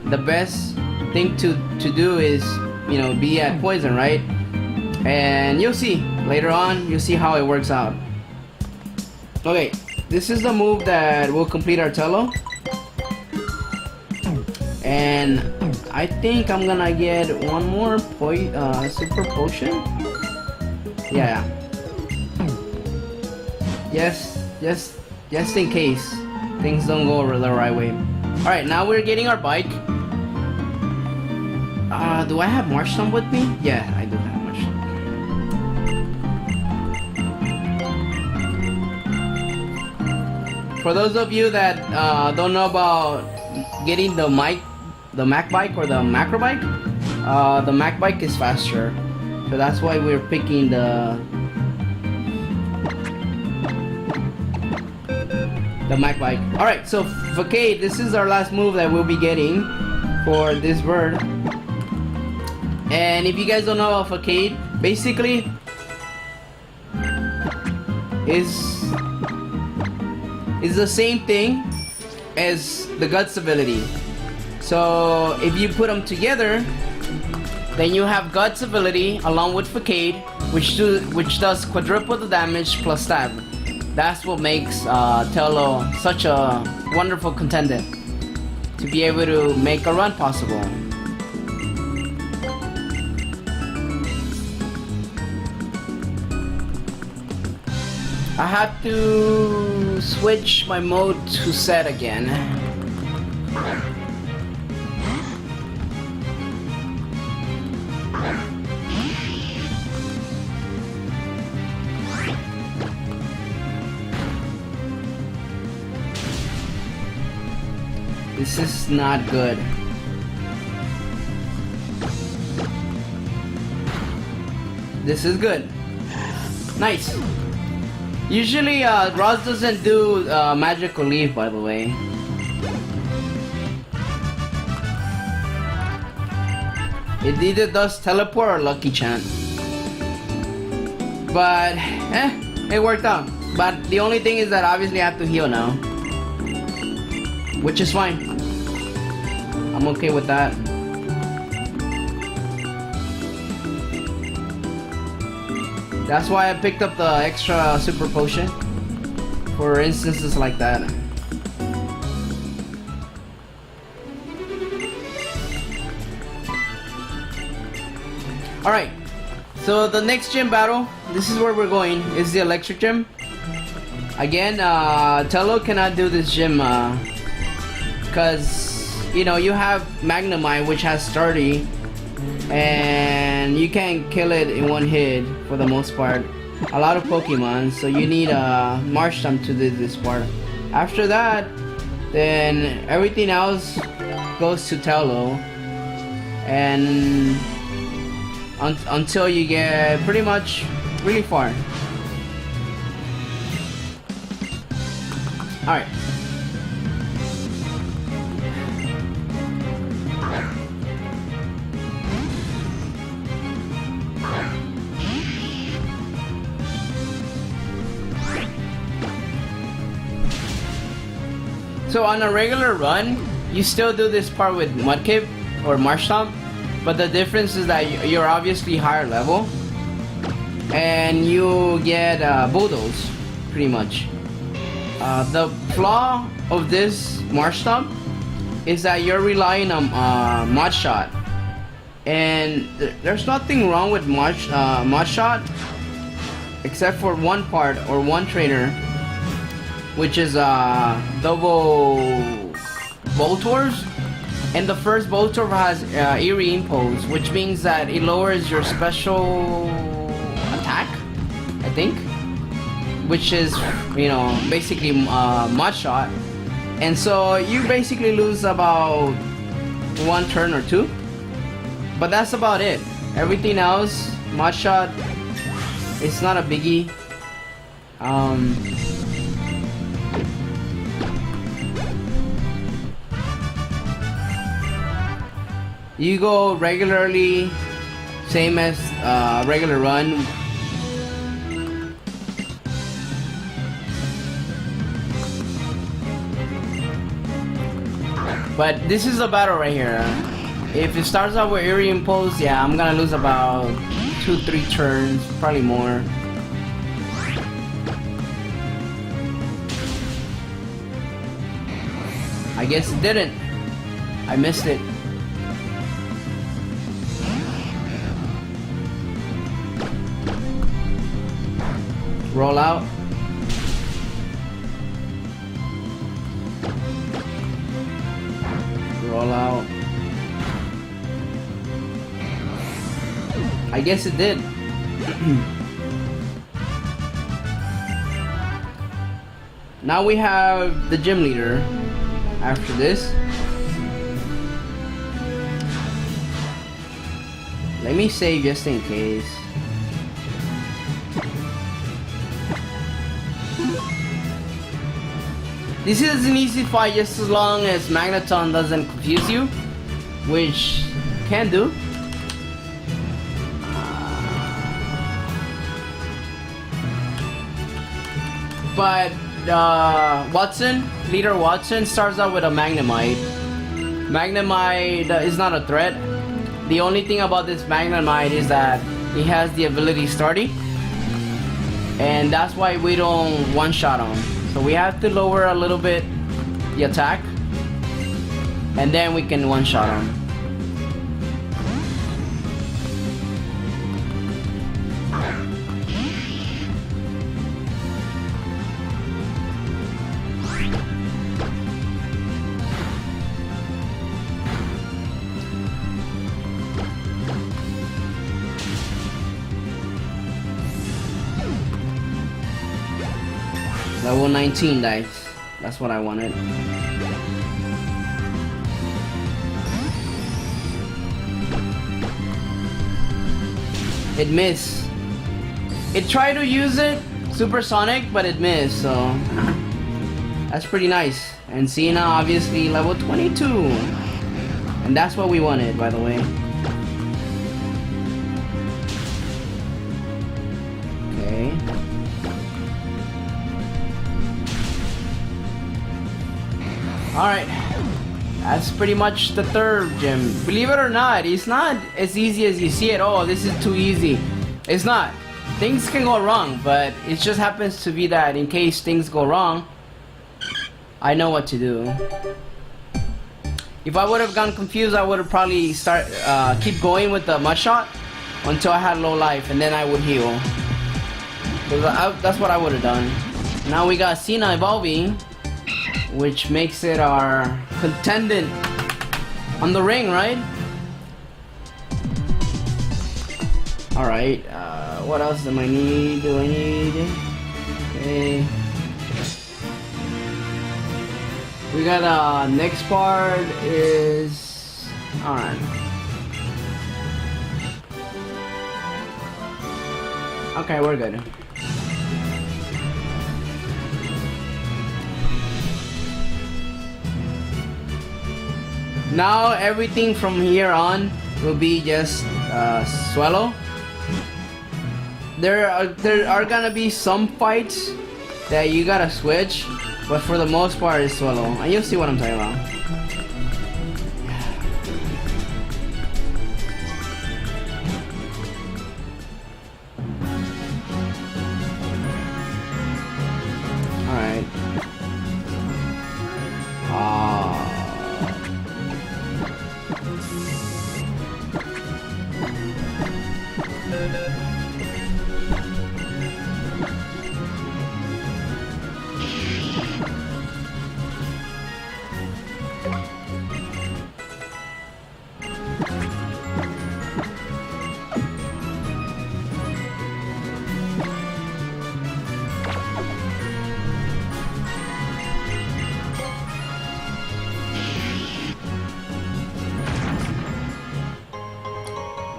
The best thing to do is, you know, be at poison, right? And you'll see later on, you'll see how it works out. Okay, this is the move that will complete our Tello. And I think I'm gonna get one more super potion. Yeah. Yes, just in case things don't go the right way. Alright, now we're getting our bike. Do I have Marshmallow with me? Yeah, I do have Marshmallow. For those of you that don't know about getting the Mac bike or the macro bike, the Mac bike is faster. So that's why we're picking the Mac bike. Alright, so Facade, this is our last move that we'll be getting for this bird. And if you guys don't know about Facade, basically is the same thing as the Guts ability. So if you put them together, then you have Guts ability along with Facade, which does quadruple the damage plus stab. That's what makes Tello such a wonderful contender to be able to make a run possible. I have to switch my mode to set again. This is not good. This is good. Nice. Usually, Roz doesn't do magical leaf, by the way. It either does teleport or lucky chant. But, it worked out. But the only thing is that obviously I have to heal now. Which is fine. I'm okay with that. That's why I picked up the extra super potion. for instances like that. Alright, so the next gym battle, this is where we're going, is the electric gym. Again, Tello cannot do this gym because, you know, you have Magnemite, which has 30, and you can't kill it in one hit for the most part. A lot of Pokemon, so you need a Marshtomp to do this part. After that, then everything else goes to Tello, and until you get pretty much really far. Alright. So on a regular run, you still do this part with Mudkip or Marshtomp, but the difference is that you're obviously higher level, and you get Bulldoze, pretty much. The flaw of this Marshtomp is that you're relying on Mod Shot, and there's nothing wrong with Mod Shot, except for one part or one trainer, which is double Voltors. And the first Voltorb has Eerie Impulse, which means that it lowers your special attack, I think, which is, you know, basically Mod Shot. And so you basically lose about one turn or two, but that's about it. Everything else, Mod Shot, it's not a biggie. You go regularly, same as regular run. But this is the battle right here. If it starts out with Eerie Impulse, yeah, I'm gonna lose about 2-3 turns, probably more. I guess it didn't. I missed it. Roll out. Roll out. I guess it did. Now we have the gym leader after this. Let me save just in case. This is an easy fight just as long as Magneton doesn't confuse you, which can do. But Leader Watson starts out with a Magnemite. Magnemite is not a threat. The only thing about this Magnemite is that he has the ability Starty, and that's why we don't one-shot him. So we have to lower a little bit the attack, and then we can one-shot him. Level 19 dice. That's what I wanted. It missed. It tried to use it, Supersonic, but it missed, so that's pretty nice. And Cena obviously level 22. And that's what we wanted, by the way. Okay. Alright, that's pretty much the third gym. Believe it or not, it's not as easy as you see it. Oh, this is too easy. It's not. things can go wrong, but it just happens to be that in case things go wrong, I know what to do. If I would have gone confused, I would have probably keep going with the mud shot until I had low life, and then I would heal. That's what I would have done. Now we got Cena evolving, which makes it our contendant on the ring, right? Alright, what else do I need? Okay. We got, next part is... Alright. Okay, we're good. Now everything from here on will be just swallow. There are gonna be some fights that you gotta switch, but for the most part it's swallow, and you'll see what I'm talking about. Alright.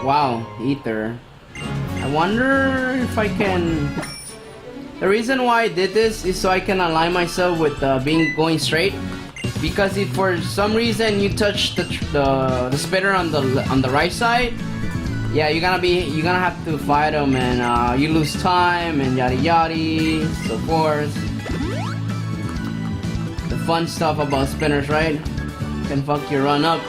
Wow, ether. I wonder if I can... The reason why I did this is so I can align myself with going straight. Because if for some reason you touch the spinner on the right side, yeah, you're gonna have to fight them, and you lose time and yada yada, so forth. The fun stuff about spinners, right? Can fuck your run up.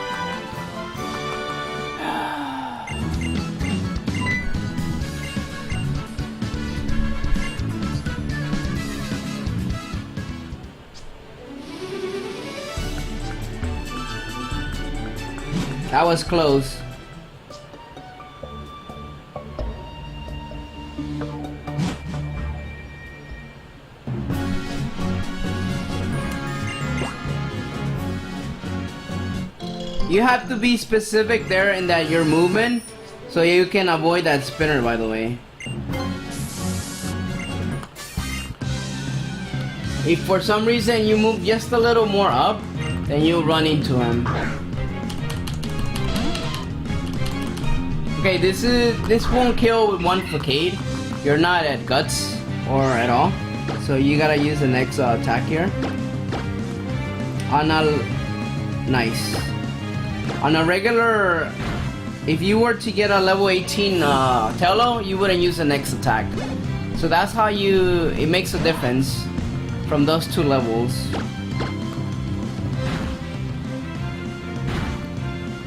That was close. You have to be specific there in that your movement, so you can avoid that spinner, by the way. If for some reason you move just a little more up, then you run into him. Okay, this won't kill with one facade. You're not at guts or at all, so you gotta use the next attack here. Nice. On a regular, if you were to get a level 18 Tello, you wouldn't use the next attack. So that's how it makes a difference from those two levels.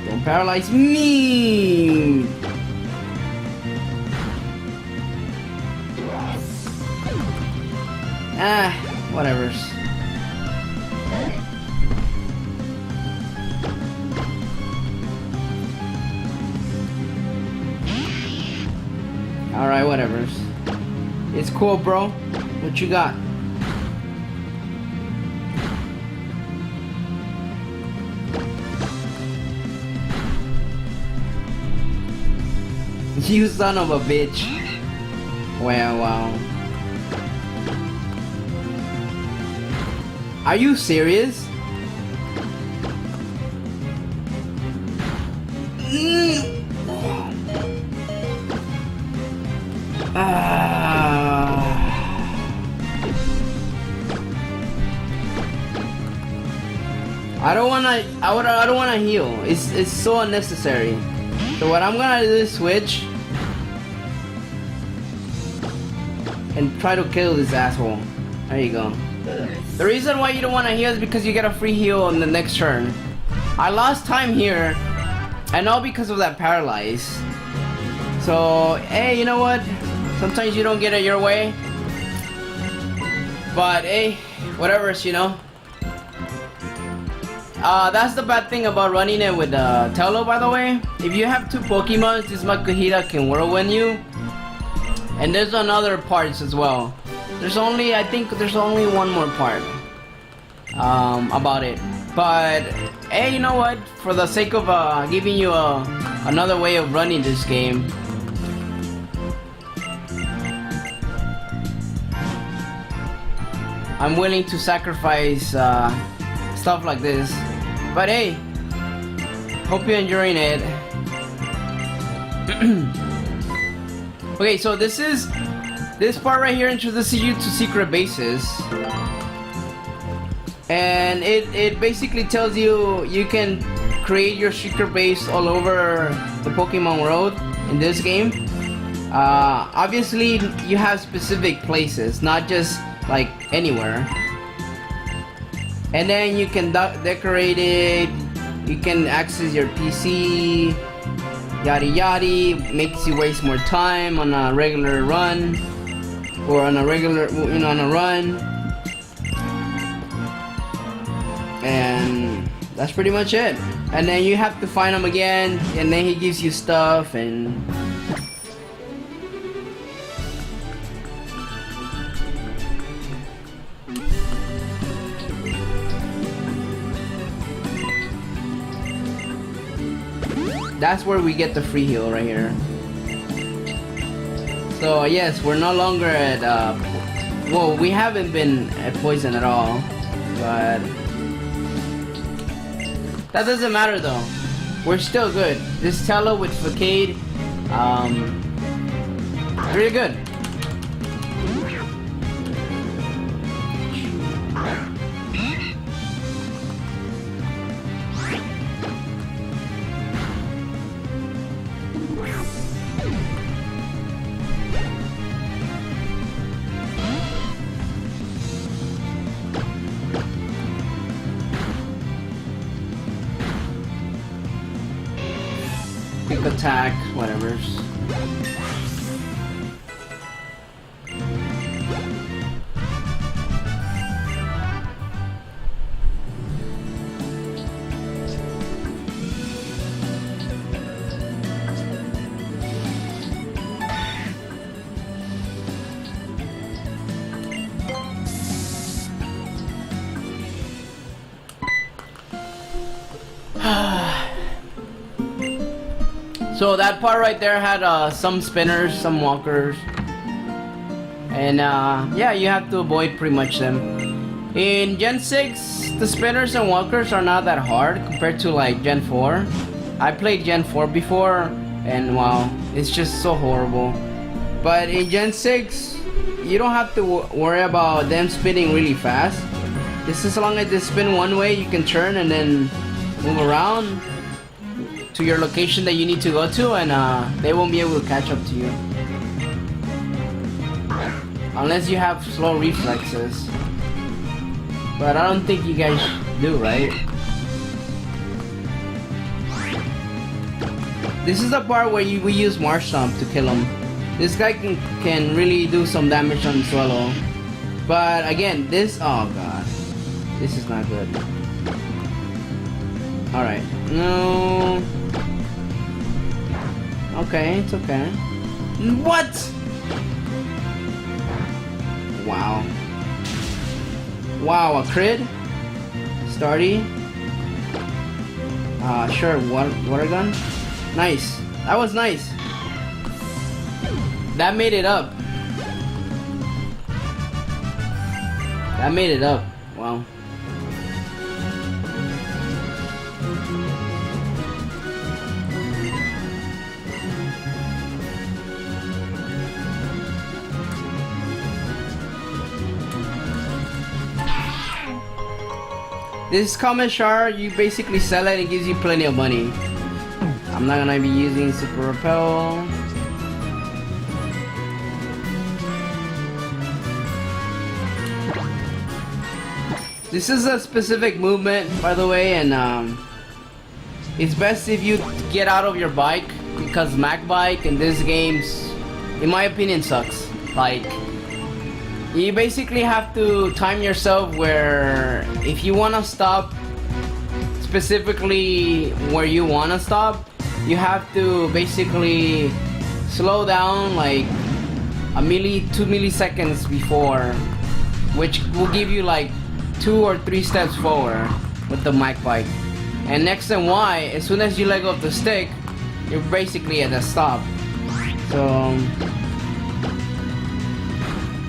Don't paralyze me! Whatevers. Alright, whatevers. It's cool, bro. What you got? You son of a bitch. Wow. Are you serious? I don't wanna heal. It's so unnecessary. So what I'm gonna do is switch and try to kill this asshole. There you go. The reason why you don't want to heal is because you get a free heal on the next turn. I lost time here, and all because of that paralyze. So, hey, you know what? Sometimes you don't get it your way. But hey, whatever's, you know. That's the bad thing about running it with Tello, by the way. If you have 2 Pokemon, this Makuhita can whirlwind you. And there's another parts as well. I think there's only one more part about it. But hey, you know what? For the sake of giving you another way of running this game, I'm willing to sacrifice stuff like this. But hey, hope you're enjoying it. Okay, so this part right here introduces you to secret bases. And it basically tells you you can create your secret base all over the Pokemon world in this game. Obviously, you have specific places, not just like anywhere. And then you can decorate it. You can access your PC. Yada yada. Makes you waste more time on a regular run, or on a regular, you know, on a run. And that's pretty much it. And then you have to find him again, and then he gives you stuff. And that's where we get the free heal right here. So yes, we're no longer at well, we haven't been at poison at all, but that doesn't matter though. We're still good. This Tello with Facade, really good. Quick attack, whatever's. So that part right there had some spinners, some walkers, and yeah, you have to avoid pretty much them. In Gen 6, the spinners and walkers are not that hard compared to like Gen 4. I played Gen 4 before, and wow, it's just so horrible. But in Gen 6, you don't have to worry about them spinning really fast. Just as long as they spin one way, you can turn and then move around to your location that you need to go to, and they won't be able to catch up to you unless you have slow reflexes, but I don't think you guys do, right? This is the part where we use Marshtomp to kill him. This guy can really do some damage on Swallow, but again, this, oh god, this is not good. Alright, no. Okay, it's okay. What? Wow. Wow, a crit? Starty? Sure, water gun? Nice. That was nice. That made it up. That made it up. Wow. This common shard, you basically sell it and it gives you plenty of money. I'm not gonna be using Super Repel. This is a specific movement, by the way, and it's best if you get out of your bike, because Mac Bike in this game's in my opinion, sucks. Like, you basically have to time yourself where if you want to stop specifically where you want to stop, you have to basically slow down like 2 milliseconds before, which will give you like 2 or 3 steps forward with the mic bike. And X and Y, as soon as you let go of the stick, you're basically at a stop. So,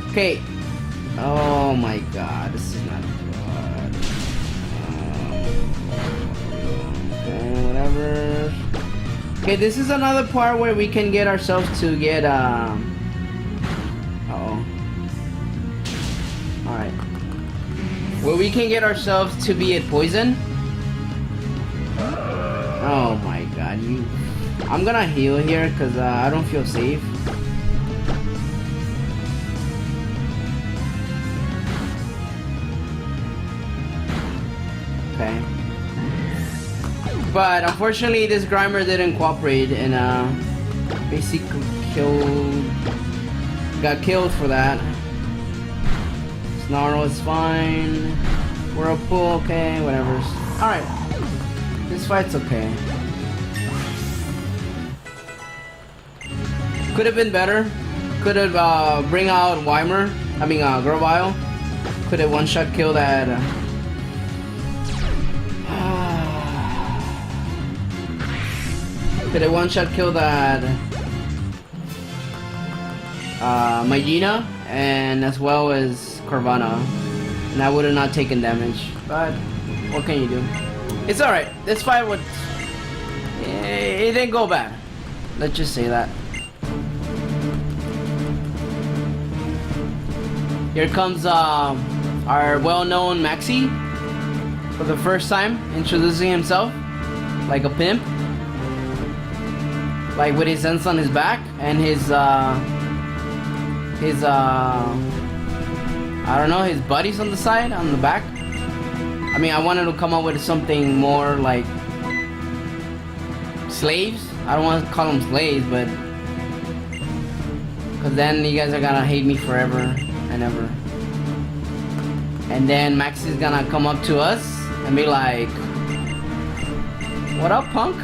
okay. Oh my god, this is not good. Okay, whatever. Okay, this is another part where we can get ourselves to get uh-oh. Alright. Where we can get ourselves to be at poison. Oh my god, I'm gonna heal here because I don't feel safe. Okay. But unfortunately this Grimer didn't cooperate and basically got killed for that. Snarl is fine. Whirlpool, okay, whatever. Alright. This fight's okay. Could have been better. Could have bring out Weimer. I mean Grovile. Could have one-shot killed that. Could have one-shot killed that Magina and as well as Carvana, and I would have not taken damage. But what can you do? It's alright. This fight would. It didn't go bad. Let's just say that. Here comes our well-known Maxi for the first time, introducing himself like a pimp, like with his hands on his back and his I don't know, his buddies on the side, on the back. I mean, I wanted to come up with something more like slaves. I don't want to call them slaves, but because then you guys are gonna hate me forever and ever. And then Max is gonna come up to us and be like, "What up, punk?"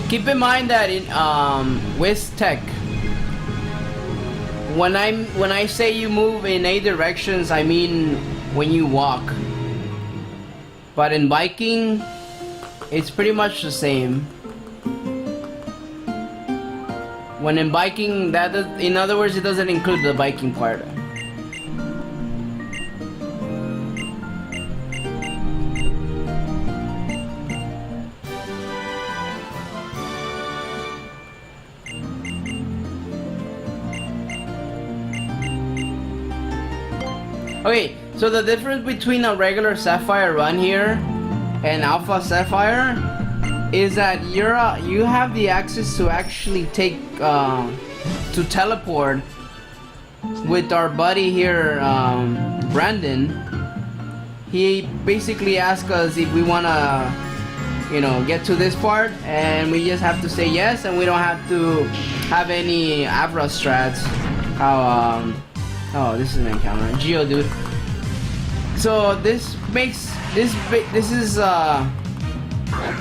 Keep in mind that in Wiz Tech, when I say you move in 8 directions, I mean when you walk. But in biking, it's pretty much the same. When in biking, in other words, it doesn't include the biking part. Okay, so the difference between a regular Sapphire run here and Alpha Sapphire is that you have the access to actually take to teleport with our buddy here, Brandon. He basically asked us if we wanna, you know, get to this part, and we just have to say yes, and we don't have to have any Abra strats. How oh, this is an encounter. Geodude. So this makes this is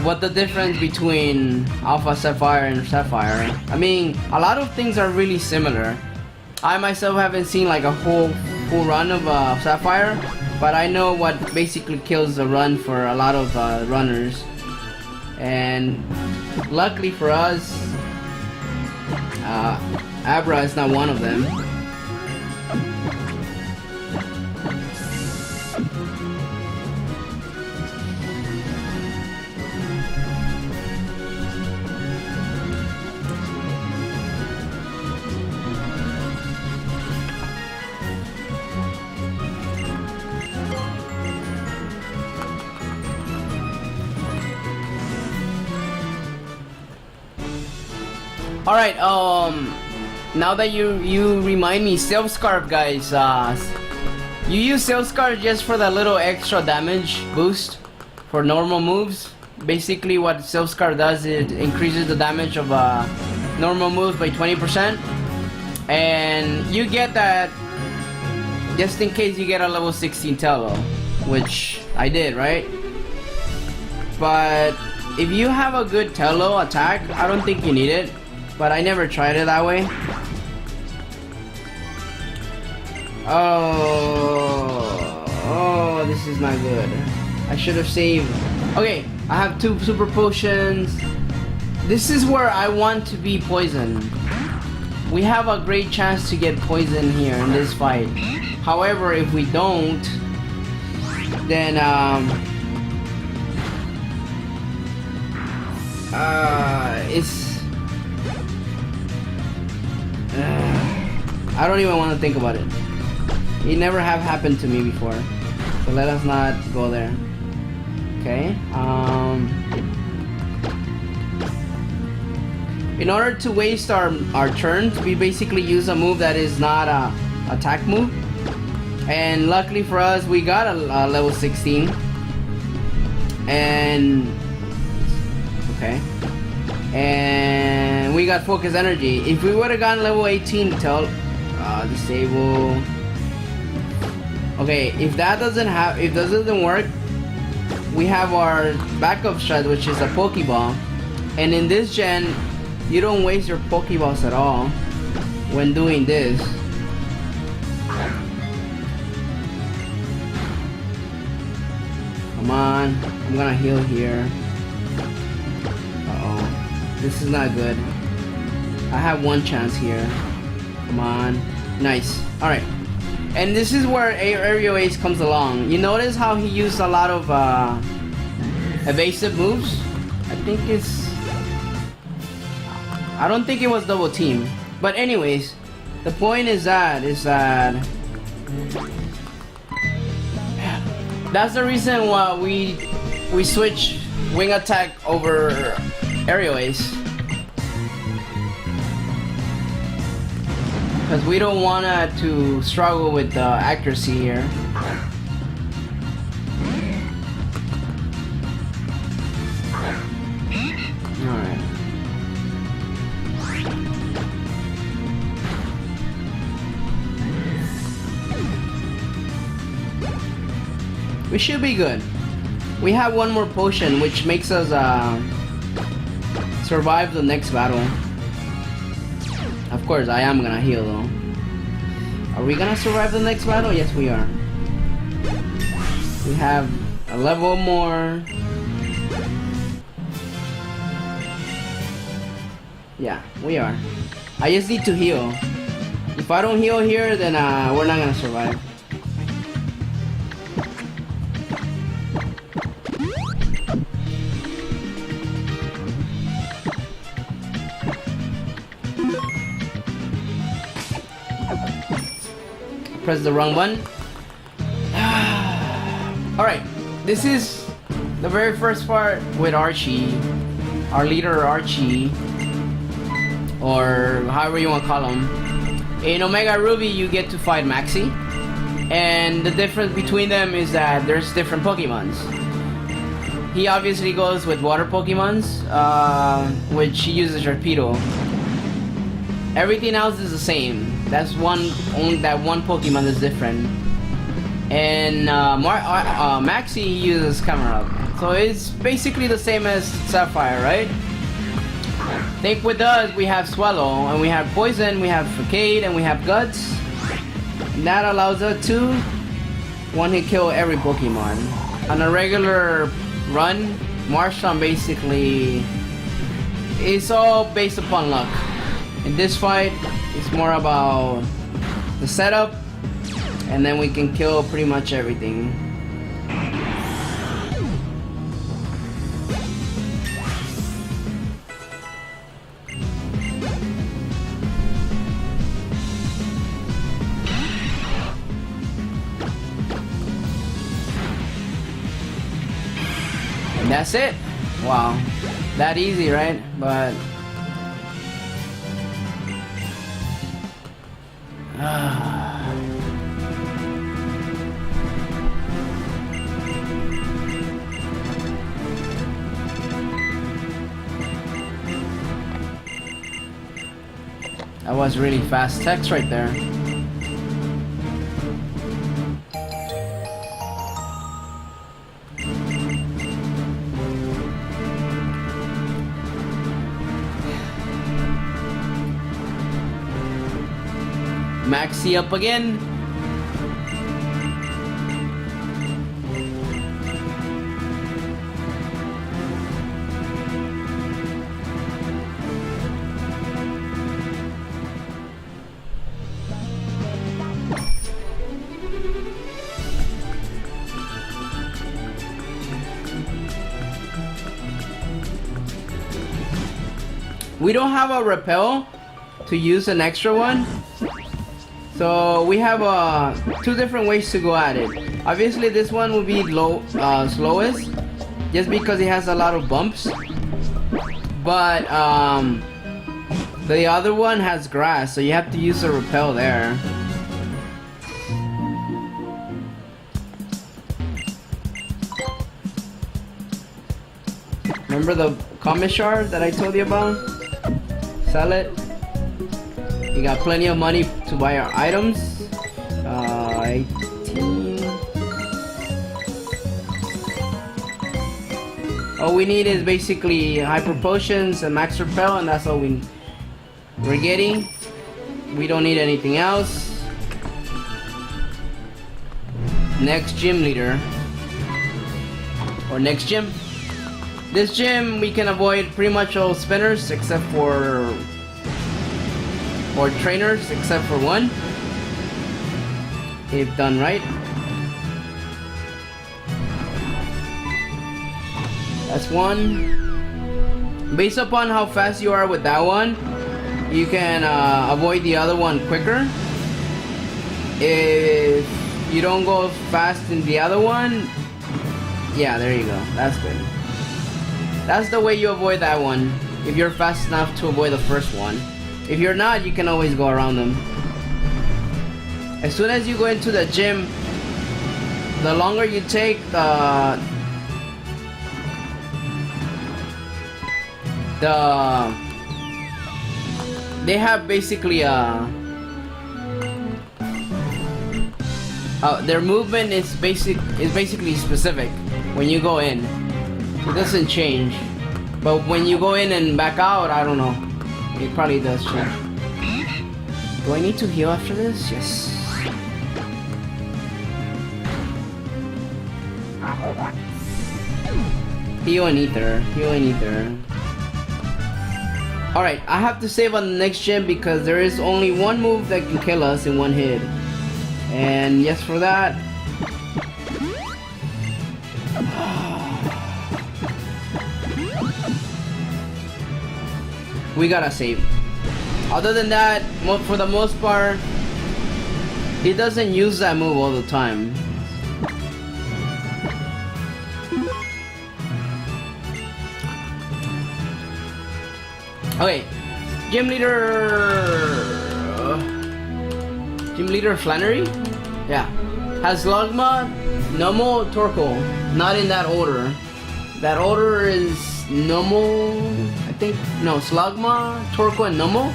what the difference between Alpha Sapphire and Sapphire. I mean, a lot of things are really similar. I myself haven't seen like a full run of Sapphire, but I know what basically kills the run for a lot of runners. And luckily for us, Abra is not one of them. Alright, now that you remind me, Silph Scarf, guys. You use Silph Scarf just for the little extra damage boost for normal moves. Basically, what Silph Scarf does, it increases the damage of normal moves by 20%, and you get that just in case you get a level 16 Tello, which I did, right? But if you have a good Tello attack, I don't think you need it, but I never tried it that way. Oh, this is not good. I should have saved. Okay, I have 2 super potions. This is where I want to be poisoned. We have a great chance to get poisoned here in this fight. However, if we don't, then it's I don't even want to think about it. It never have happened to me before, so let us not go there. Okay. In order to waste our turns, we basically use a move that is not a attack move. And luckily for us, we got a level 16. And okay. And we got focus energy. If we would have gotten level 18, disable. Okay, if that doesn't work, we have our backup strat, which is a Pokeball. And in this gen, you don't waste your Pokeballs at all when doing this. Come on, I'm gonna heal here. Uh-oh, this is not good. I have 1 chance here. Come on, nice. All right, and this is where Aerial Ace comes along. You notice how he used a lot of evasive moves? I don't think it was double team. But anyways, the point is that that's the reason why we switch wing attack over aerial ace, because we don't want to struggle with the accuracy here. Alright. We should be good. We have 1 more potion, which makes us survive the next battle. Of course, I am gonna heal though. Are we gonna survive the next battle? Yes, we are. We have a level more. Yeah, we are. I just need to heal. If I don't heal here, then we're not gonna survive. Press the wrong button. Alright, this is the very first part with Archie. Our leader Archie, or however you want to call him. In Omega Ruby you get to fight Maxi, and the difference between them is that there's different Pokemons. He obviously goes with water Pokemons, which he uses Torpedo. Everything else is the same. That's only that one Pokemon is different. And Maxi uses Camera Up. So it's basically the same as Sapphire, right? I think with us we have Swallow, and we have Poison, we have Facade, and we have Guts. And that allows us to one-hit kill every Pokemon. On a regular run, Marshtomp basically is all based upon luck. In this fight, it's more about the setup, and then we can kill pretty much everything. And that's it. Wow, that easy, right? But That was really fast text right there. Maxi up again. We don't have a rappel to use an extra one, so we have two different ways to go at it. Obviously this one will be slowest just because it has a lot of bumps, but the other one has grass, so you have to use a rappel there. Remember the comet shard that I told you about? Sell it. We got plenty of money to buy our items. 18. All we need is basically hyper potions and max repel, and that's all we're getting. We don't need anything else. Next gym leader. Or next gym. This gym we can avoid pretty much all spinners except for, or trainers except for one, if done right. That's one. Based upon how fast you are with that one, you can avoid the other one quicker. If you don't go fast in the other one, yeah, there you go. That's good. That's the way you avoid that one, if you're fast enough to avoid the first one. If you're not, you can always go around them. As soon as you go into the gym, the longer you take, they have basically their movement is basically specific when you go in. It doesn't change, but when you go in and back out, I don't know. It probably does change. Do I need to heal after this? Yes. Heal and ether. Heal and ether. Alright, I have to save on the next gym because there is only one move that can kill us in one hit. And yes, for that. We gotta save. Other than that, for the most part, it doesn't use that move all the time. Okay, gym leader Flannery, yeah, has Logma, Nomo, Torkoal. Not in that order. That order is Nomo, I think, no, Slugma, Torkoal, and Nomo.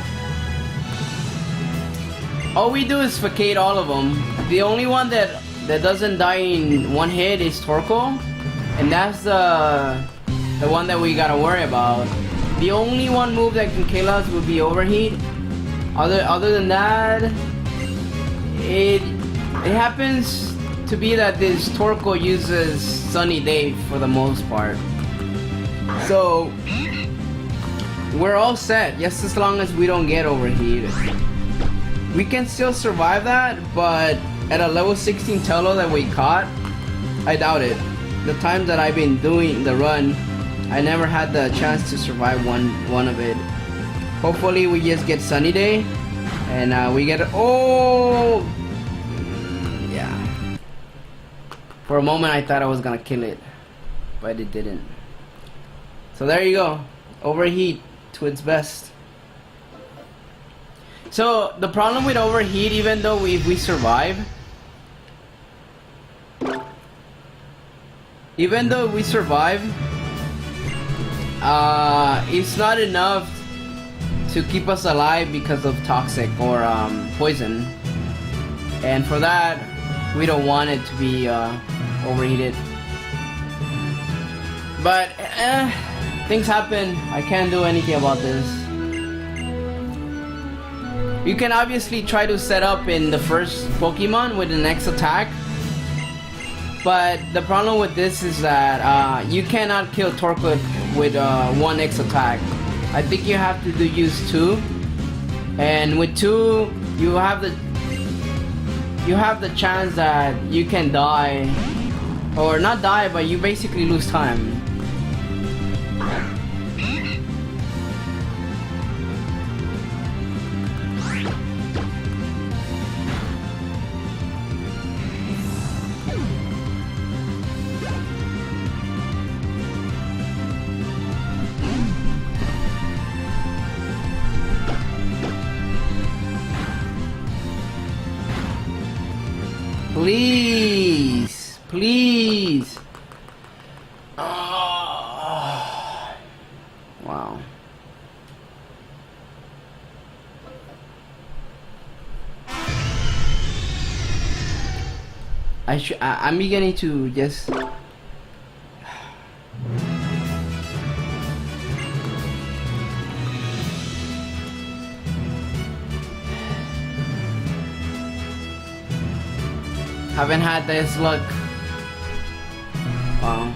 All we do is facade all of them. The only one that doesn't die in one hit is Torkoal, and that's the one that we gotta worry about. The only one move that can kill us would be overheat. Other than that, it happens to be that this Torkoal uses Sunny Day for the most part. So we're all set, just as long as we don't get overheated. We can still survive that, but at a level 16 Tello that we caught, I doubt it. The times that I've been doing the run, I never had the chance to survive one of it. Hopefully we just get Sunny Day, and we get, oh, yeah. For a moment I thought I was gonna kill it, but it didn't. So there you go, overheat to its best. So the problem with overheat, even though if we survive, it's not enough to keep us alive because of toxic or poison, and for that we don't want it to be overheated. But things happen. I can't do anything about this. You can obviously try to set up in the first Pokemon with the next attack, but the problem with this is that you cannot kill Torkoal with 1x attack. I think you have to use 2, and with 2 you have the chance that you can die, or not die, but you basically lose time. Please, please. Oh. Wow. I'm beginning to just. Haven't had this luck. Wow.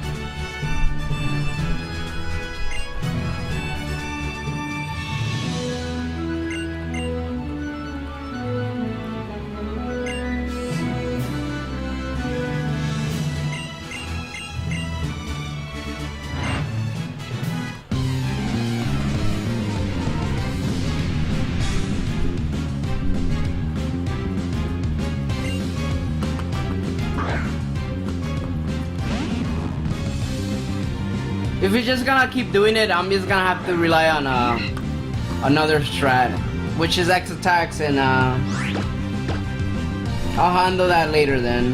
If we're just gonna keep doing it, I'm just gonna have to rely on another strat, which is X attacks, and I'll handle that later then.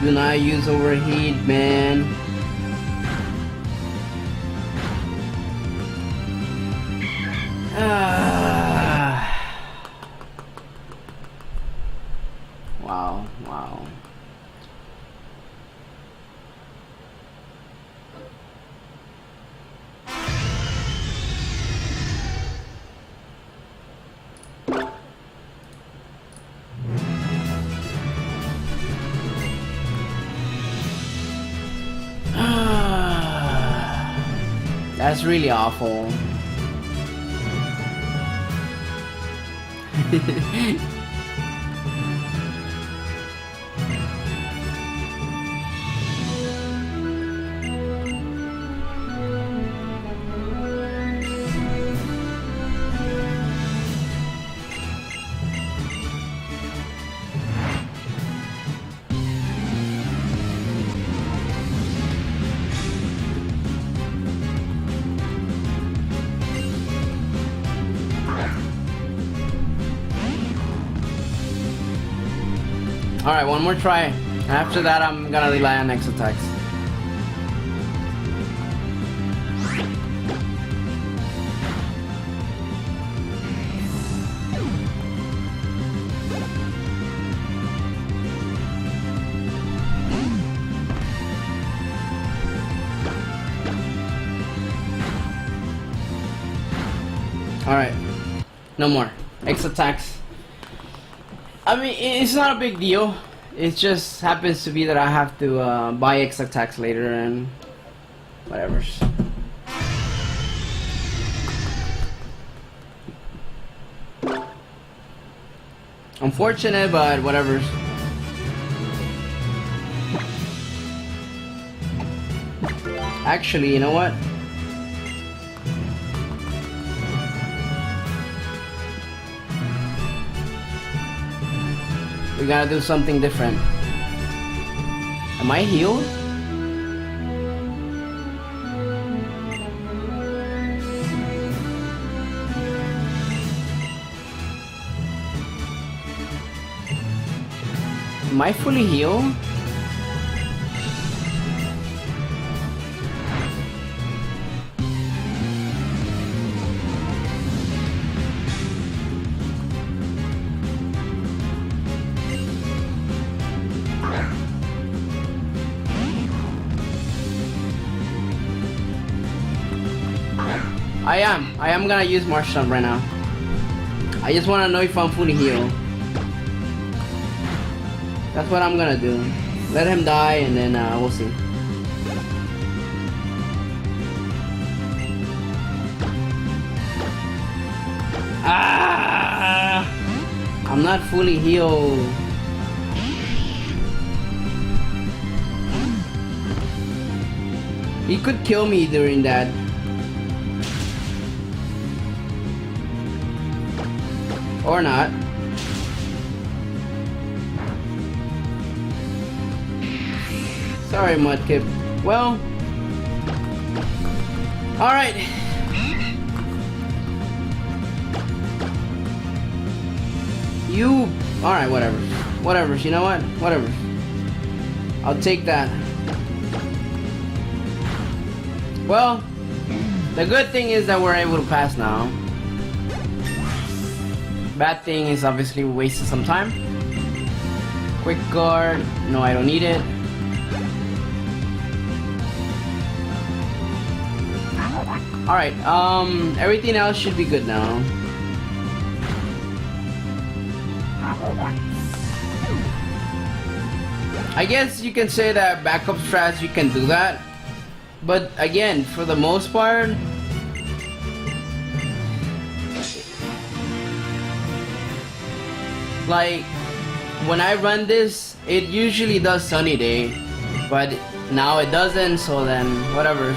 Do not use overheat, man. Wow, wow. That's really awful. Alright, one more try. After that, I'm gonna rely on X attacks. Alright, no more. X attacks. I mean, it's not a big deal. It just happens to be that I have to buy X attacks later and whatever. Unfortunate, but whatever. Actually, you know what? We gotta do something different. Am I healed? Am I fully healed? I am gonna use Marshtomp right now. I just wanna know if I'm fully healed. That's what I'm gonna do. Let him die and then we'll see. Ah! I'm not fully healed. He could kill me during that. Or not. Sorry, Mudkip. Well. Alright. You. Alright, whatever. Whatever, you know what? Whatever. I'll take that. Well, the good thing is that we're able to pass now. Bad thing is obviously we wasted some time. Quick guard. No, I don't need it. Alright, everything else should be good now. I guess you can say that backup strats you can do that. But again, for the most part, like, when I run this, it usually does sunny day, but now it doesn't, so then whatever.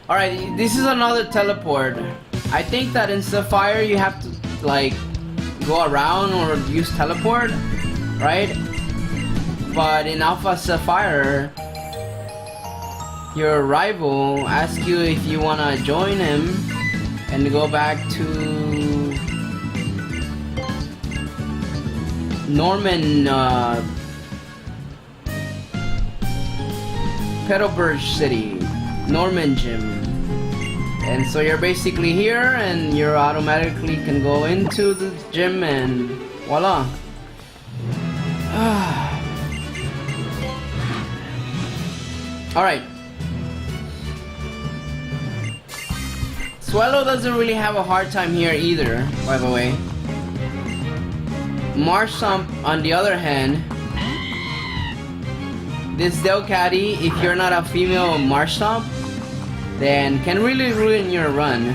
Alright, this is another teleport. I think that in Sapphire you have to, like, go around or use teleport, right? But in Alpha Sapphire, your rival asks you if you wanna join him and go back to Norman, Petalburg City, Norman Gym. And so you're basically here and you automatically can go into the gym and voila. Alright. Swallow doesn't really have a hard time here either, by the way. Marshtomp, on the other hand, this Delcatty, if you're not a female Marshtomp, then can really ruin your run.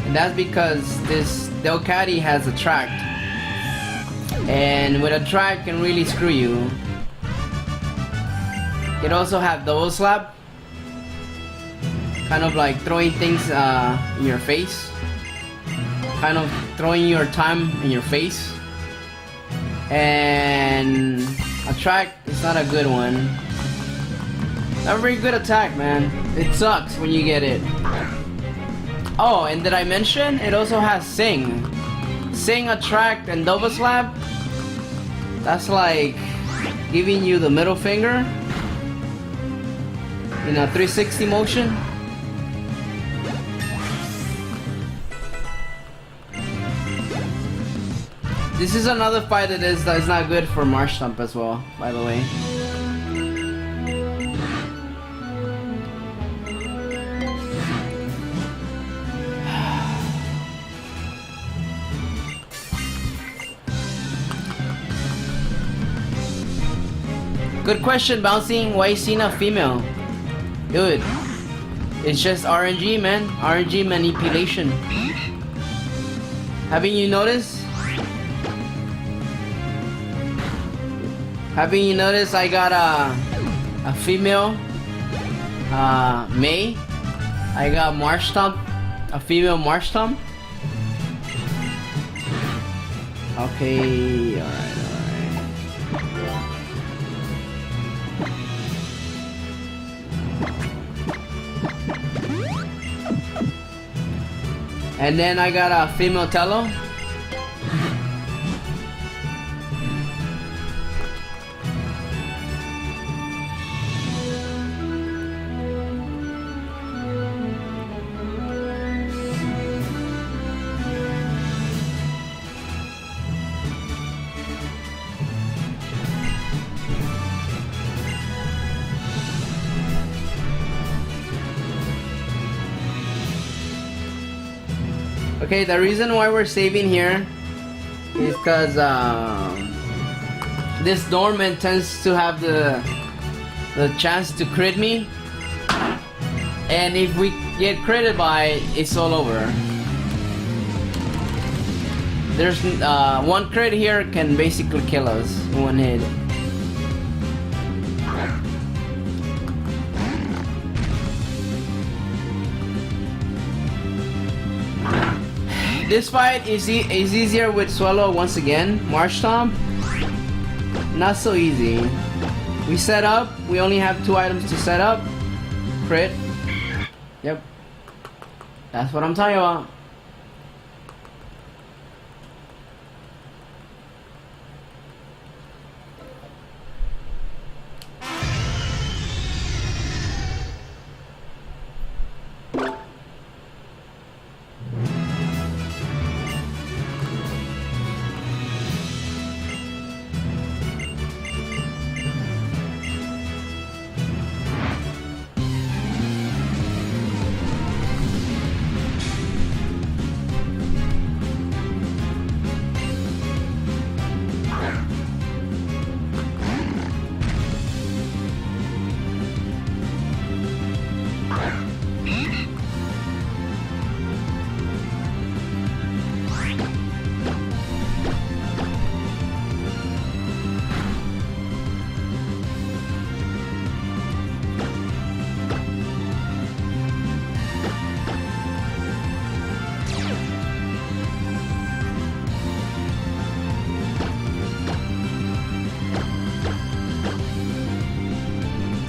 And that's because this Delcatty has Attract. And with Attract can really screw you. It also have Double Slap, kind of like throwing things in your face, kind of throwing your time in your face. And Attract is not a good one. Not a very good attack, man. It sucks when you get it. Oh, and did I mention it also has Sing? Sing, Attract, and Double Slap. That's like giving you the middle finger in a 360 motion. This is another fight that is not good for Marshtomp as well, by the way. Good question, Bouncing. Why is Cena female? Dude, it's just RNG, man. RNG manipulation. Haven't you noticed? Haven't you noticed I got a female May? I got Marshtomp, a female Marshtomp. Okay, alright. And then I got a female Tello. Okay, the reason why we're saving here is because this Norman tends to have the chance to crit me, and if we get critted by, it's all over. There's one crit here can basically kill us in one hit. This fight is easier with Swallow once again. March Stomp, not so easy. We set up, we only have 2 items to set up. Crit. Yep. That's what I'm talking about.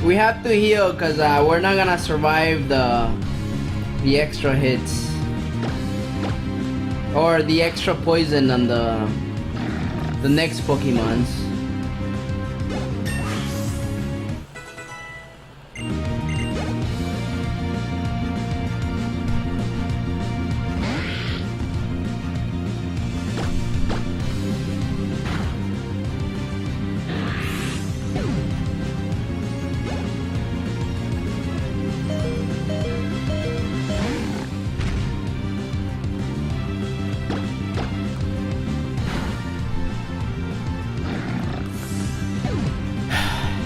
We have to heal because we're not gonna survive the extra hits or the extra poison on the next Pokemons.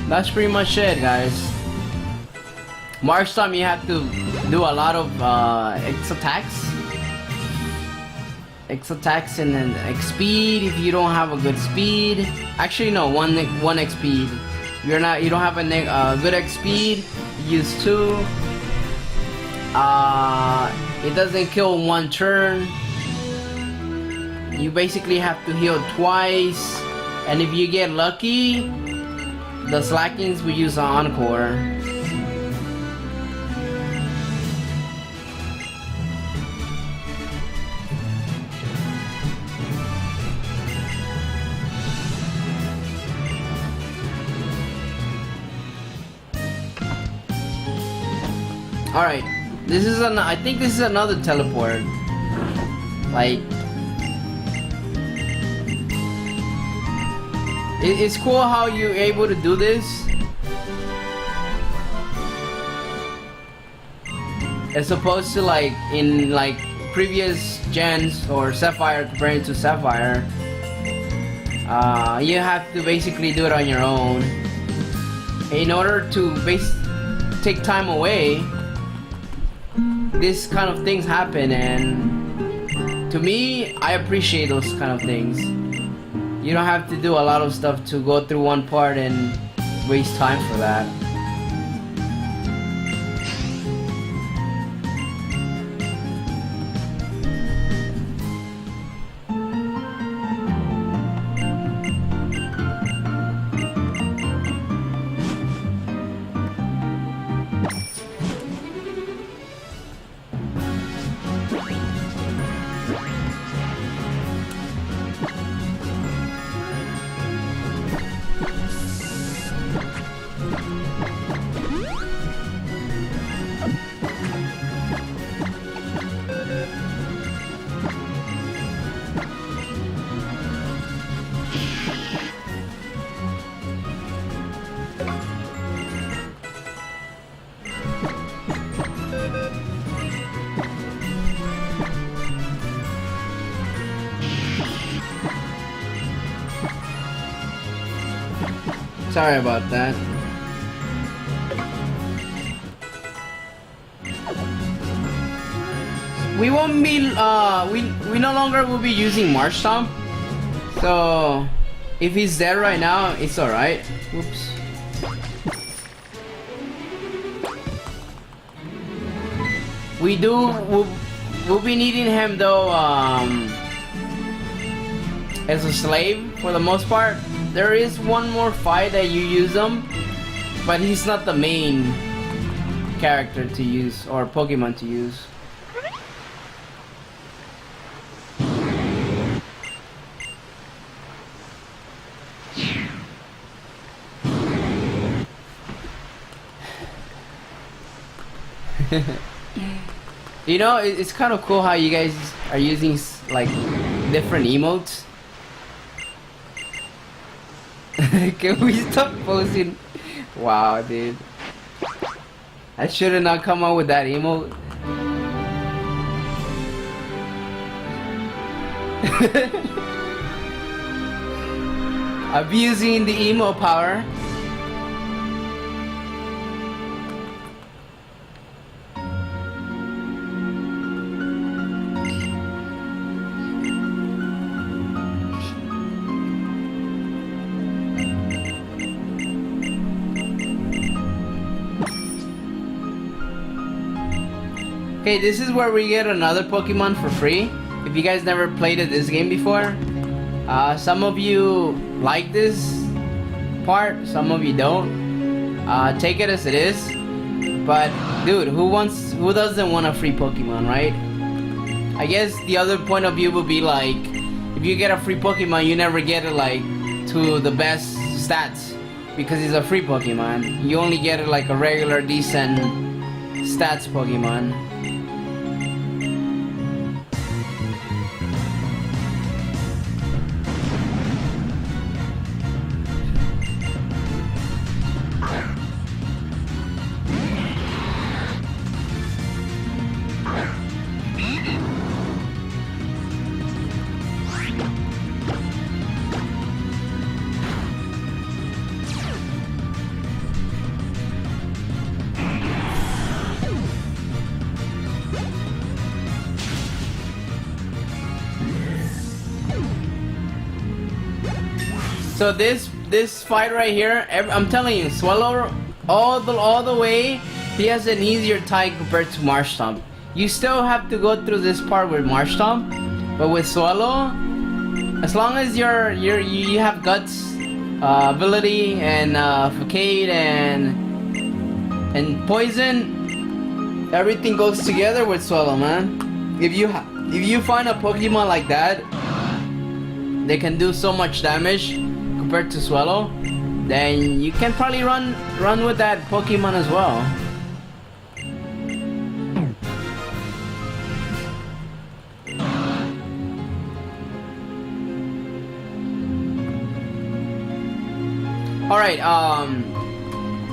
That's pretty much it, guys. March time you have to do a lot of X attacks. X attacks and then X speed if you don't have a good speed. Actually no, one X speed. You don't have a good X speed, use 2. It doesn't kill in 1 turn. You basically have to heal twice, and if you get lucky, the Slackings we use on Encore. All right, I think this is another teleport. Like, it's cool how you're able to do this. As opposed to like in like previous gens or Sapphire compared to Sapphire, you have to basically do it on your own. In order to take time away, this kind of things happen, and to me, I appreciate those kind of things. You don't have to do a lot of stuff to go through one part and waste time for that. Sorry about that. We won't be, we no longer will be using March Stomp. So, if he's dead right now, it's alright. Whoops. We'll be needing him though, as a slave for the most part. There is one more fight that you use him, but he's not the main character to use or Pokemon to use. You know, it's kind of cool how you guys are using like different emotes. Can we stop posting? Wow, dude. I should have not come up with that emote. Abusing the emo power. Okay, this is where we get another Pokemon for free. If you guys never played this game before, some of you like this part, some of you don't. Take it as it is. But dude, who doesn't want a free Pokemon, right? I guess the other point of view would be like, if you get a free Pokemon, you never get it like to the best stats because it's a free Pokemon. You only get it like a regular decent stats Pokemon. So this fight right here, I'm telling you, Swallow all the way, he has an easier type compared to Marshtomp. You still have to go through this part with Marshtomp, but with Swallow, as long as you have guts, ability, and facade and poison, everything goes together with Swallow, man. If you find a Pokemon like that, they can do so much damage compared to Swallow, then you can probably run with that Pokemon as well. Alright,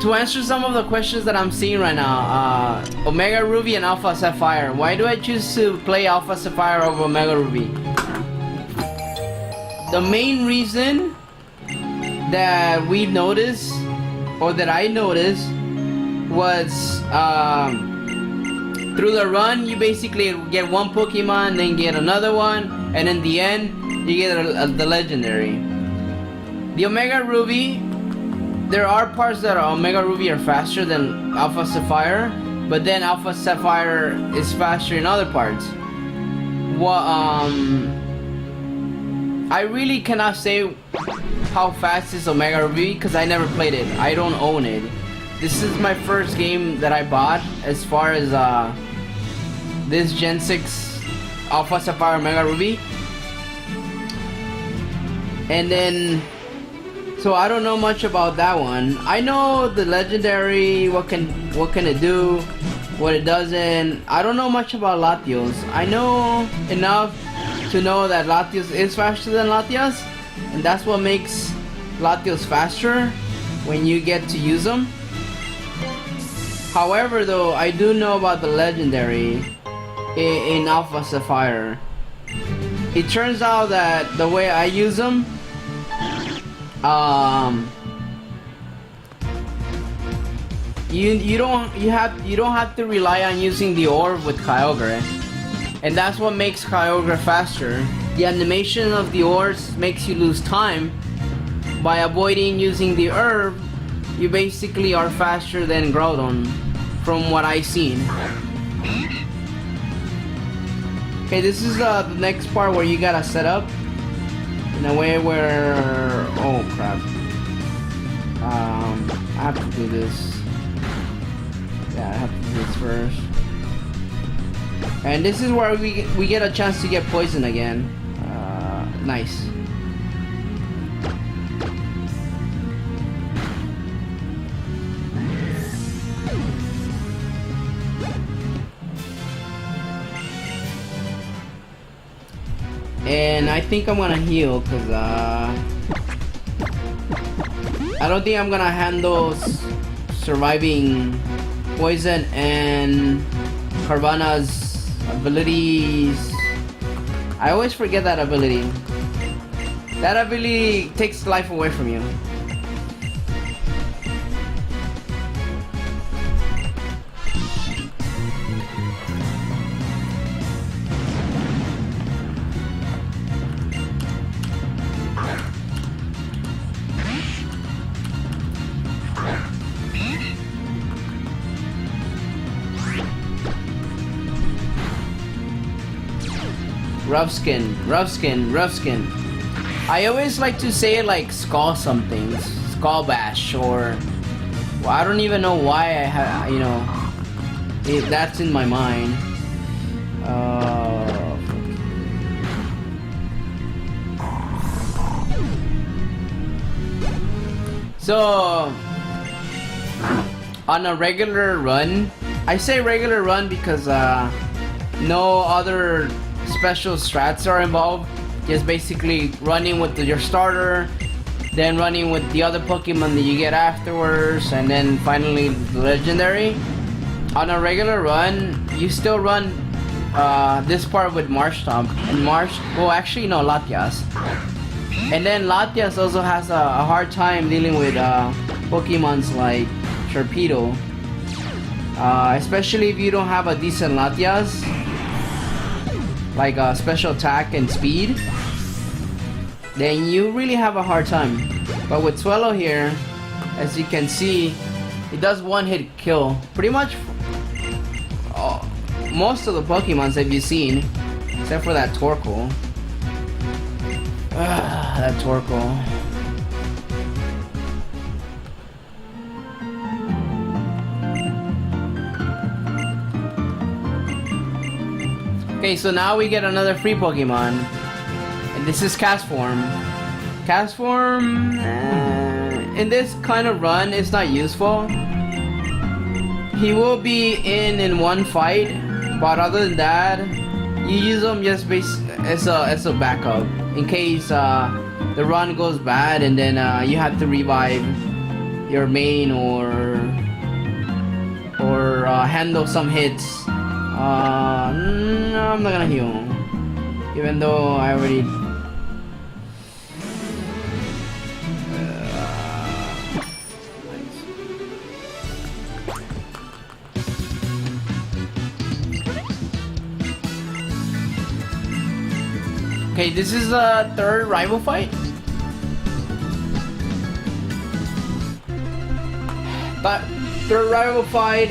to answer some of the questions that I'm seeing right now, Omega Ruby and Alpha Sapphire. Why do I choose to play Alpha Sapphire over Omega Ruby? The main reason that we noticed, or that I noticed, was through the run you basically get one Pokemon, then get another one, and in the end you get the legendary. The Omega Ruby, there are parts that Omega Ruby are faster than Alpha Sapphire, but then Alpha Sapphire is faster in other parts. I really cannot say how fast is Omega Ruby because I never played it. I don't own it. This is my first game that I bought as far as this Gen 6 Alpha Sapphire Omega Ruby. And then, so I don't know much about that one. I know the legendary, what can it do, what it doesn't. I don't know much about Latios. I know enough to know that Latios is faster than Latias, and that's what makes Latios faster when you get to use them. However though, I do know about the legendary in Alpha Sapphire. It turns out that the way I use them, you don't have to rely on using the orb with Kyogre, and that's what makes Kyogre faster. The animation of the orbs makes you lose time. By avoiding using the herb, you basically are faster than Groudon, from what I've seen. Okay, this is the next part where you gotta set up in a way where, oh crap, I have to do this. Yeah, I have to do this first. And this is where we get a chance to get poison again. Nice. And I think I'm gonna heal because I don't think I'm gonna handle surviving poison and Carvana's abilities. I always forget that ability. That ability takes life away from you. Rough skin. I always like to say it like skull something, skull bash, or well, I don't even know why I have, you know, that's in my mind. So on a regular run, I say regular run because no other special strats are involved. Just basically running with your starter, then running with the other Pokemon that you get afterwards, and then finally the legendary. On a regular run, you still run this part with Marshtomp and well actually no, Latias. And then Latias also has a hard time dealing with Pokemons like Sharpedo. Especially if you don't have a decent Latias, like special attack and speed, then you really have a hard time. But with Swellow here, as you can see, it does one-hit kill. Pretty much most of the Pokemons that you've seen, except for that Torkoal. That Torkoal. Okay, so now we get another free Pokemon, and this is Castform. Castform, in this kind of run, is not useful. He will be in one fight, but other than that, you use him just as a backup in case the run goes bad, and then you have to revive your main or handle some hits. No, I'm not gonna heal, even though I already. Okay, this is the third rival fight. But third rival fight,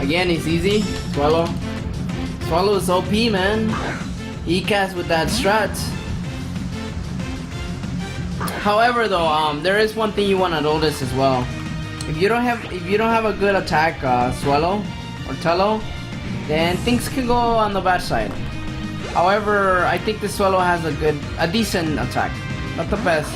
again, it's easy. Swellow is OP, man. E-cast with that strat. However, though, there is one thing you want to notice as well. If you don't have a good attack, Swellow or Tello, then things can go on the bad side. However, I think the Swellow has a decent attack, not the best.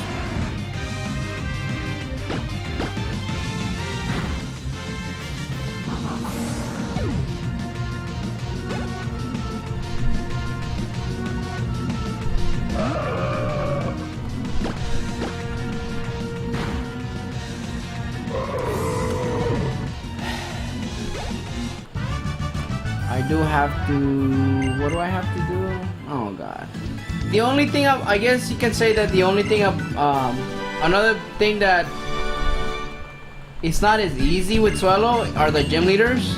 I do have to... What do I have to do? Oh god. The only thing I guess you can say that the only thing another thing that it's not as easy with Swallow are the gym leaders.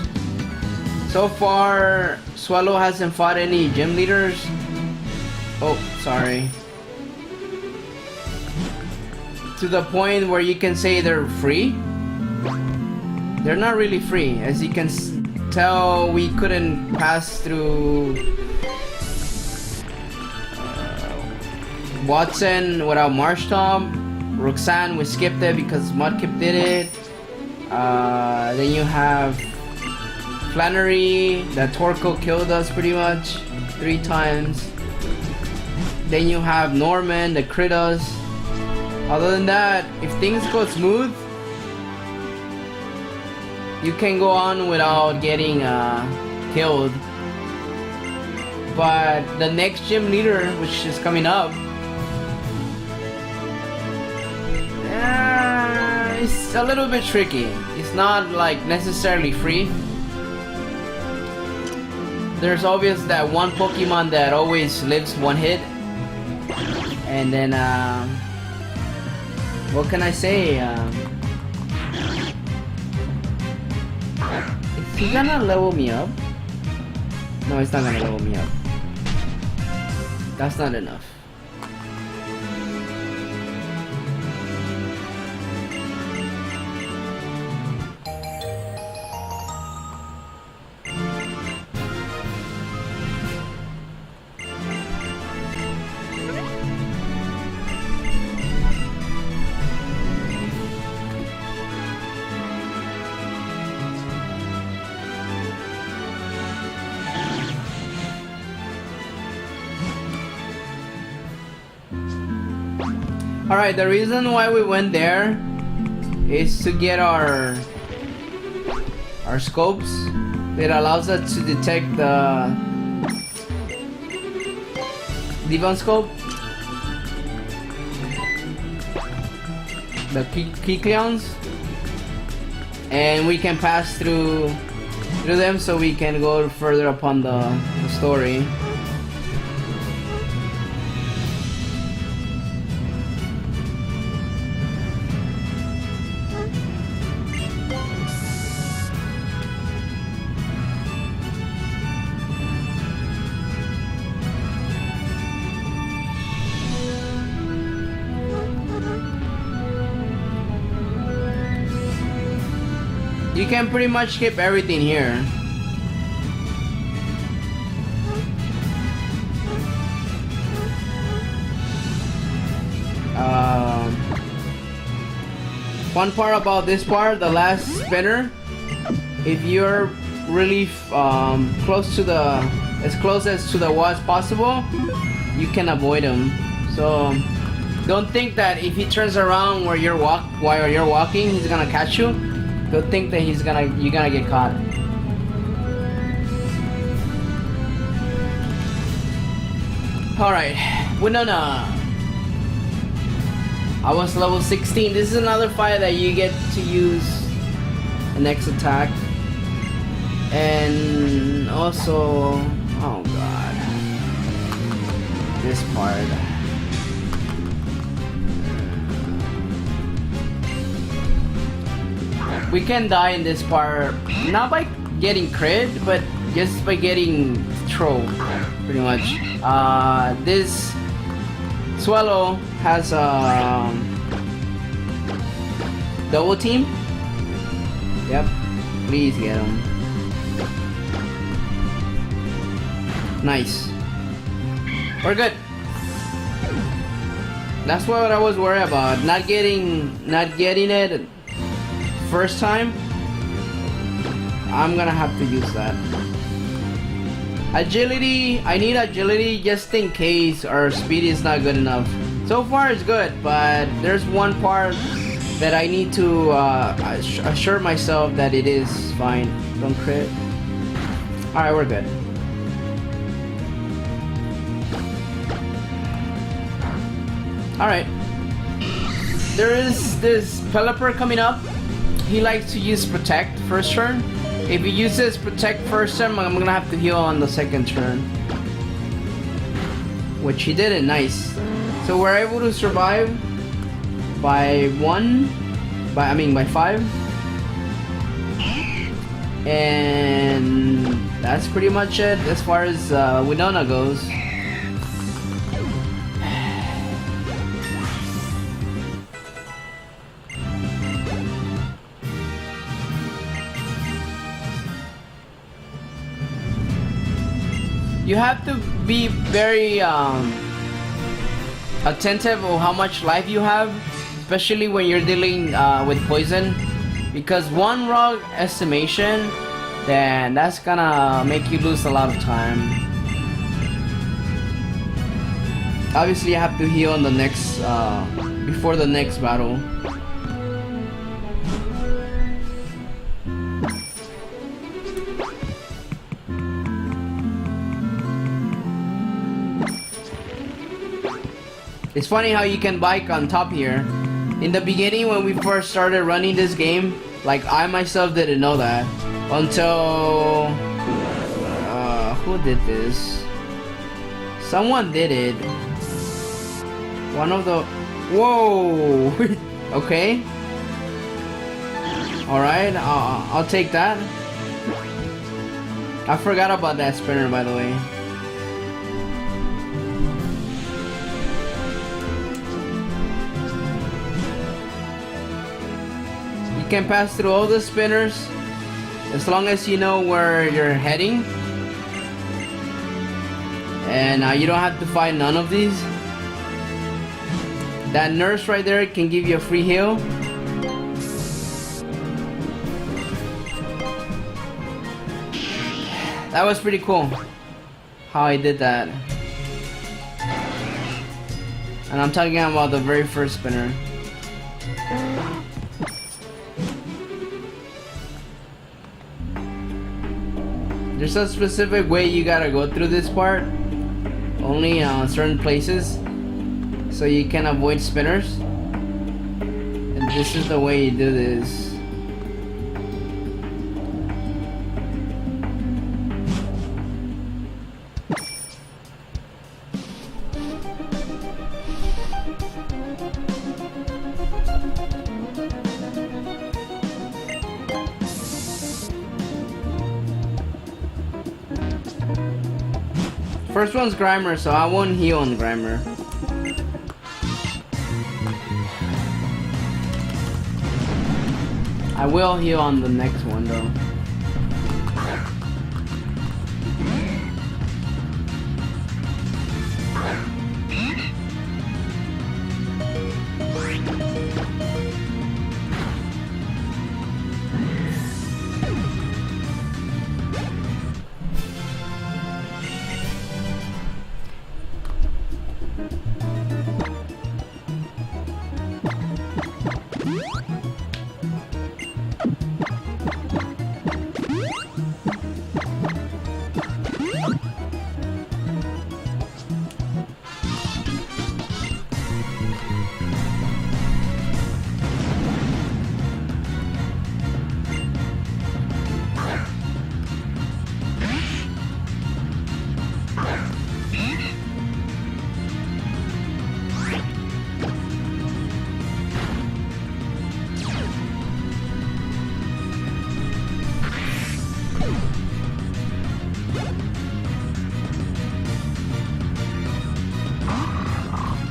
So far, Swallow hasn't fought any gym leaders. Oh, sorry. To the point where you can say they're free. They're not really free. As you can tell, we couldn't pass through Watson without Marshtomp. Roxanne, we skipped it because Mudkip did it. Then you have Flannery, that Torkoal killed us pretty much 3 times. Then you have Norman, that crit us. Other than that, if things go smooth, you can go on without getting killed. But the next gym leader, which is coming up, it's a little bit tricky. It's not like necessarily free. There's always that one Pokemon that always lives 1 hit. And then what can I say? Is he gonna level me up? No, he's not gonna level me up. That's not enough. Alright, the reason why we went there is to get our scopes. It allows us to detect the Devon scope, the Keycleons, and we can pass through them so we can go further upon the story. You can pretty much skip everything here. Fun part about this part, the last spinner, if you're really close to the, as close as to the wall as possible, you can avoid him. So don't think that if he turns around while you're walking, he's gonna catch you. Don't think that you're gonna get caught. Alright, Winona. I was level 16. This is another fight that you get to use an X attack. And also, oh god, this part. We can die in this part, not by getting crit, but just by getting trolled, pretty much. This Swallow has a double team. Yep, please get him. Nice. We're good. That's what I was worried about. Not getting it first time. I'm gonna have to use that. Agility, I need agility just in case our speed is not good enough. So far it's good, but there's one part that I need to assure myself that it is fine. Don't crit. Alright, we're good. Alright. There is this Pelipper coming up. He likes to use Protect first turn. If he uses Protect first turn, I'm gonna have to heal on the second turn. Which he did it, nice. So we're able to survive by 5. And that's pretty much it as far as Winona goes. You have to be very attentive of how much life you have, especially when you're dealing with poison, because one wrong estimation, then that's gonna make you lose a lot of time. Obviously, you have to heal on the next before the next battle. It's funny how you can bike on top here. In the beginning, when we first started running this game, like I myself didn't know that until who did this? Someone did it. One of the whoa. Okay. All right, I'll take that. I forgot about that spinner, by the way. You can pass through all the spinners as long as you know where you're heading, and you don't have to fight none of these. That nurse right there can give you a free heal. That was pretty cool how I did that. And I'm talking about the very first spinner. There's a specific way you gotta go through this part, only certain places, so you can avoid spinners. And this is the way you do this. First one's Grimer, so I won't heal on Grimer. I will heal on the next one though.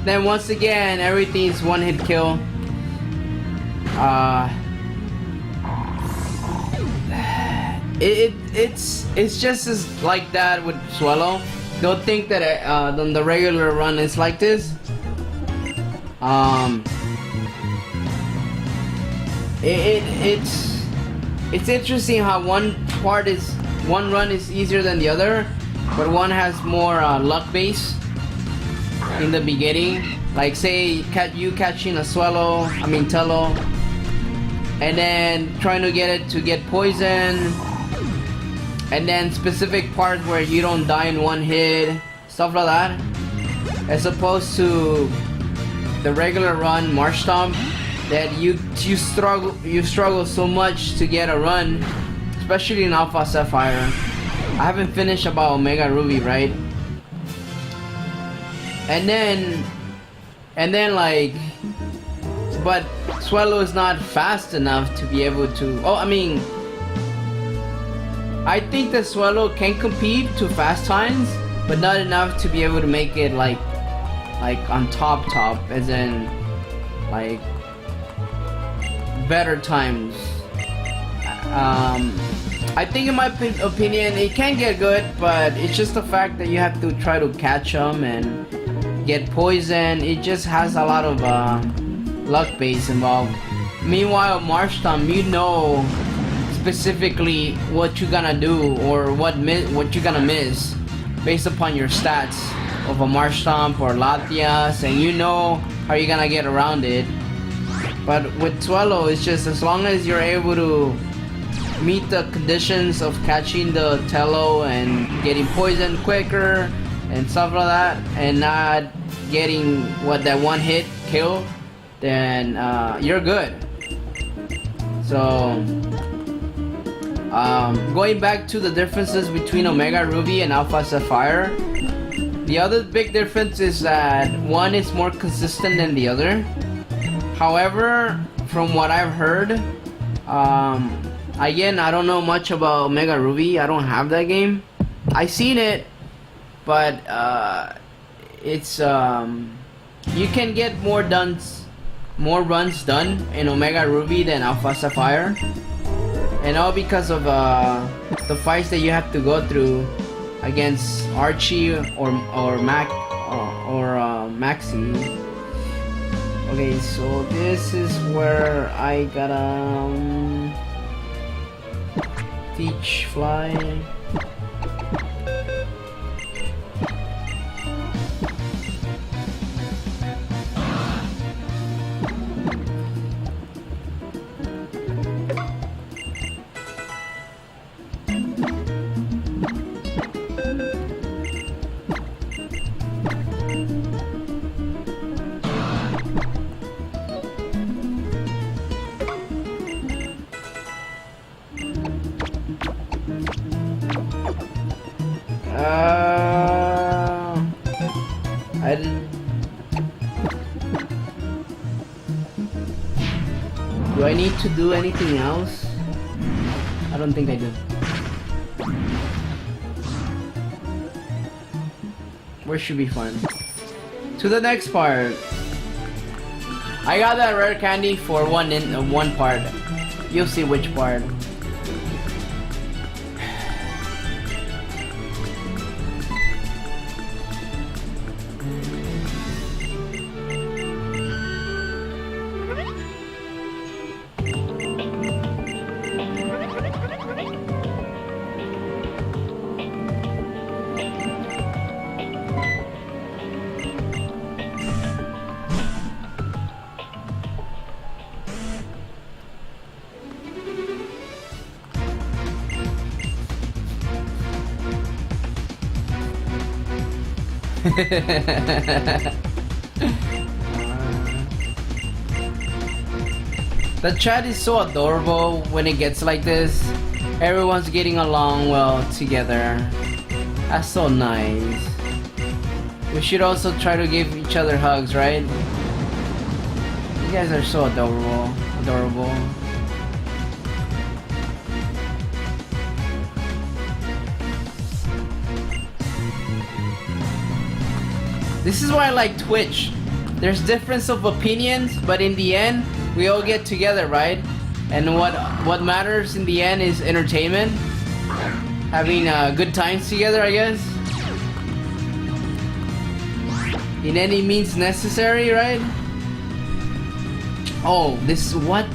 Then once again, everything's one hit kill. It's just as like that with Swallow. Don't think that on the regular run it's like this. It's interesting how one run is easier than the other, but one has more luck base in the beginning. Like say you catching a Tello, and then trying to get it to get poison, and then specific parts where you don't die in one hit, stuff like that, as opposed to the regular run March Stomp that you struggle so much to get a run, especially in Alpha Sapphire. I haven't finished about Omega Ruby, right? And then like, but Swallow is not fast enough to be able to. Oh, I mean, I think the Swallow can compete to fast times, but not enough to be able to make it like on top, as in like better times. I think in my opinion it can get good, but it's just the fact that you have to try to catch them and get poison. It just has a lot of luck base involved. Meanwhile, Marshtomp, you know specifically what you're gonna do or what you're gonna miss based upon your stats of a Marshtomp or Latias, and you know how you're gonna get around it. But with Swallow, it's just as long as you're able to meet the conditions of catching the Tello and getting poisoned quicker and stuff like that, and not getting that one hit kill, then you're good. So going back to the differences between Omega Ruby and Alpha Sapphire, the other big difference is that one is more consistent than the other. However, from what I've heard, again, I don't know much about Omega Ruby. I don't have that game. I seen it, but it's you can get more runs done in Omega Ruby than Alpha Sapphire, and all because of the fights that you have to go through against Archie or Maxi. Okay, so this is where I gotta teach fly. Do I need to do anything else? I don't think I do. Where should be fun? To the next part. I got that rare candy for one part. You'll see which part. The chat is so adorable when it gets like this. Everyone's getting along well together. That's so nice. We should also try to give each other hugs, right? You guys are so adorable. This is why I like Twitch. There's difference of opinions, but in the end, we all get together, right? And what matters in the end is entertainment. Having good times together, I guess. In any means necessary, right? Oh, this what?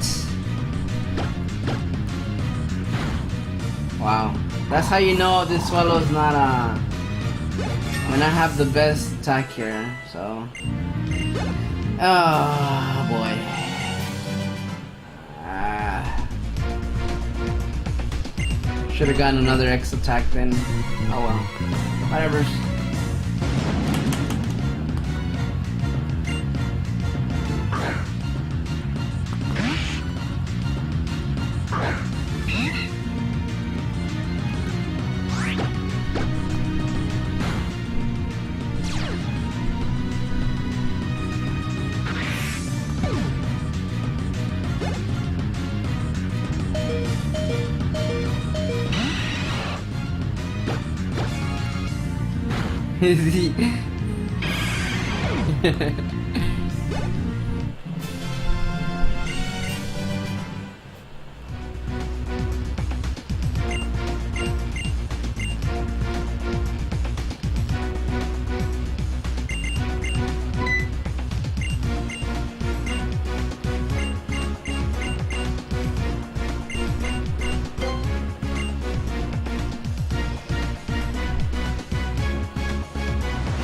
Wow. That's how you know this Swallow's not when I have the best attack here, so. Oh boy. Should have gotten another X attack then. Oh well. Whatever.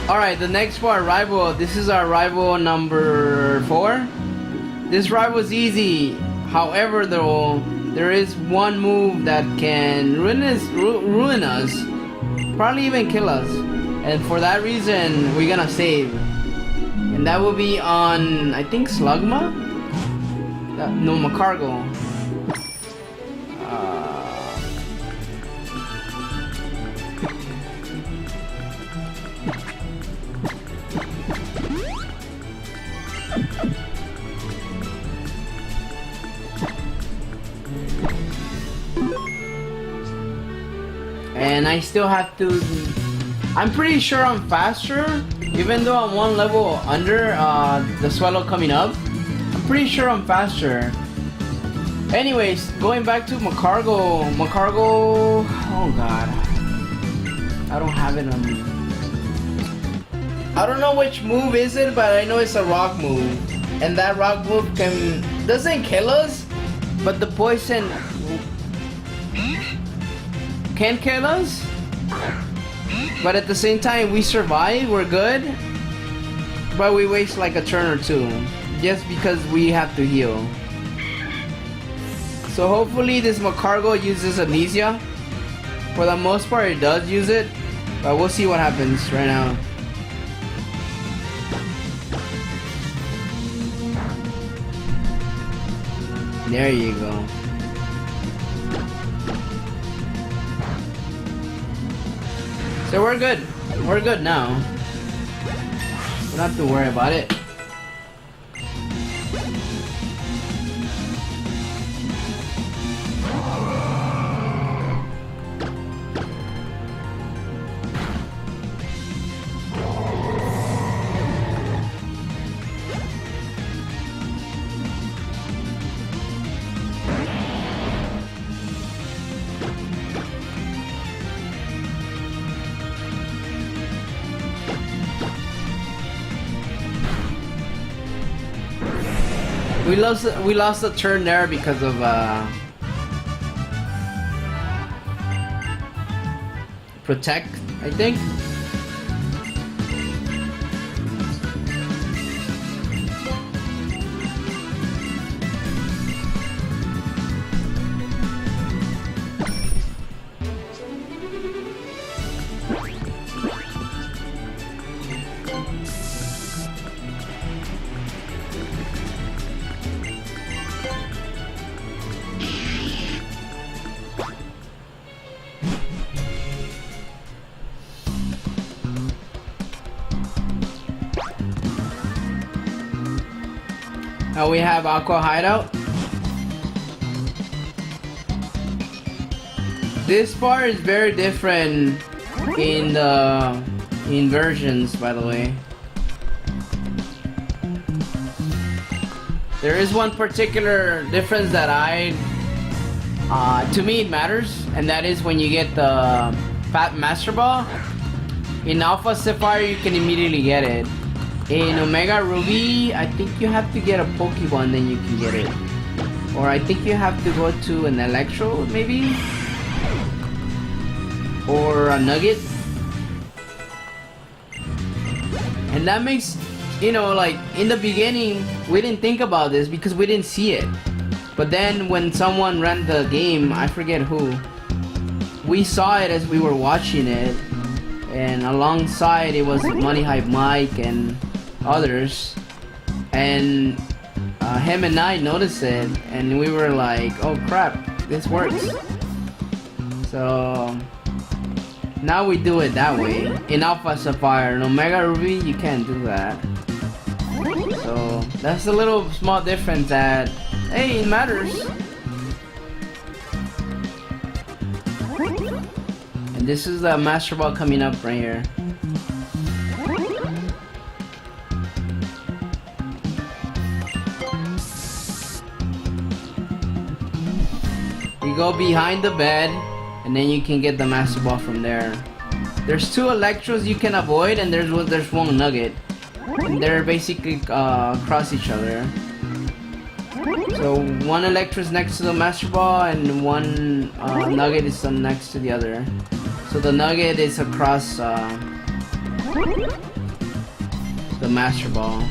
Alright, the next for our rival. This is our rival number 4. This rival is easy. However, though, there is one move that can ruin us. Probably even kill us. And for that reason, we're gonna save. And that will be on, I think, Slugma? No, Macargo. And I still have to... I'm pretty sure I'm faster, even though I'm one level under the Swallow coming up. I'm pretty sure I'm faster. Anyways, going back to Macargo. Oh god. I don't have it on me. I don't know which move is it, but I know it's a rock move. And that rock move doesn't kill us, but the poison can kill us. But at the same time, we survive, we're good. But we waste like a turn or two, just because we have to heal. So hopefully this Macargo uses Amnesia. For the most part it does use it, but we'll see what happens right now. There you go. So we're good. We're good now. We don't have to worry about it. We lost a turn there because of Protect, I think. Now we have Aqua Hideout. This part is very different in the versions, by the way. There is one particular difference that to me it matters, and that is when you get the Fat Master Ball. In Alpha Sapphire you can immediately get it. In Omega Ruby, I think you have to get a Pokemon, then you can get it. Or I think you have to go to an Electro, maybe? Or a Nugget? And that makes, you know, like, in the beginning, we didn't think about this because we didn't see it. But then when someone ran the game, I forget who, we saw it as we were watching it. And alongside it was Money Hype Mike and others, and him and I noticed it, and we were like, oh crap, this works. So now we do it that way. In Alpha Sapphire and Omega Ruby you can't do that. So that's a little small difference that, hey, it matters. And this is the Master Ball coming up right here. You go behind the bed, and then you can get the Master Ball from there. There's 2 Electros you can avoid, and there's one Nugget. And they're basically cross each other. So 1 Electro is next to the Master Ball, and 1 Nugget is next to the other. So the Nugget is across the Master Ball.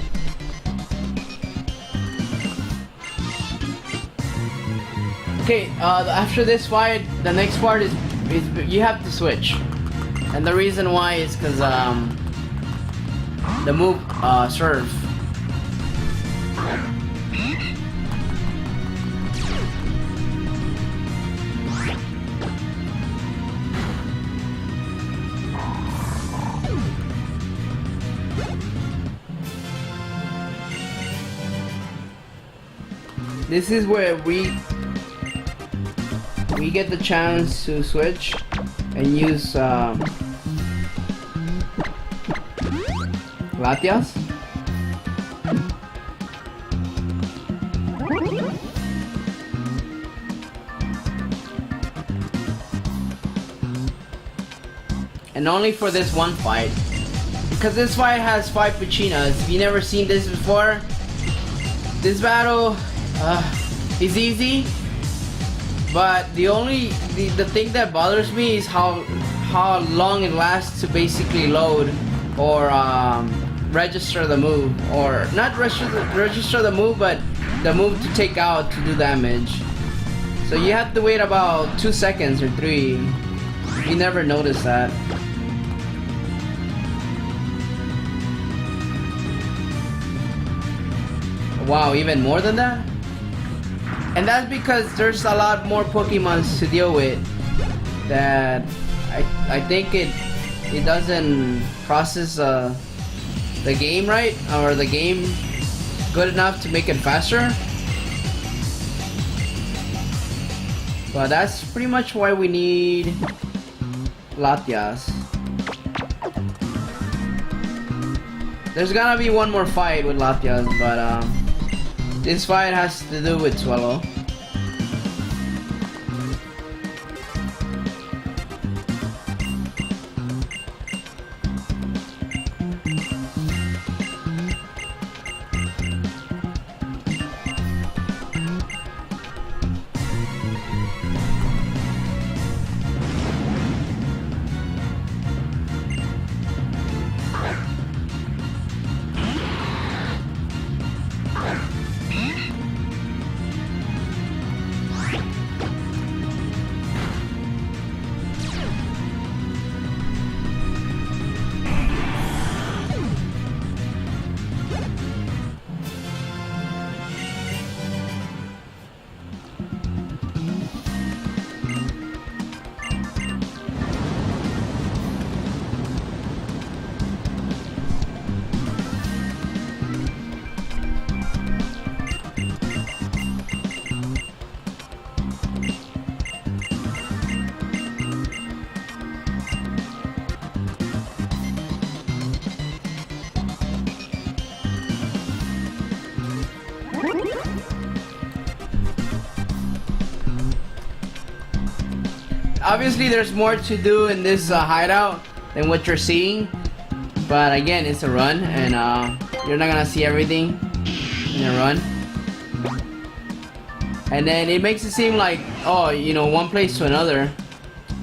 Okay, after this fight, the next part is you have to switch. And the reason why is because the move Surf. This is where we get the chance to switch and use Latias. And only for this one fight. Because this fight has 5 Puchinas. If you've never seen this before, this battle is easy. But the thing that bothers me is how long it lasts to basically load or register the move, or not register the move, but the move to take out to do damage. So you have to wait about 2 seconds or 3. You never notice that. Wow, even more than that? And that's because there's a lot more Pokemons to deal with that I think it doesn't process the game right, or the game good enough to make it faster. But that's pretty much why we need Latias. There's gonna be one more fight with Latias, but this fight has to do with Swallow. Obviously there's more to do in this hideout than what you're seeing, but again, it's a run, and you're not gonna see everything in a run. And then it makes it seem like, oh, you know, one place to another,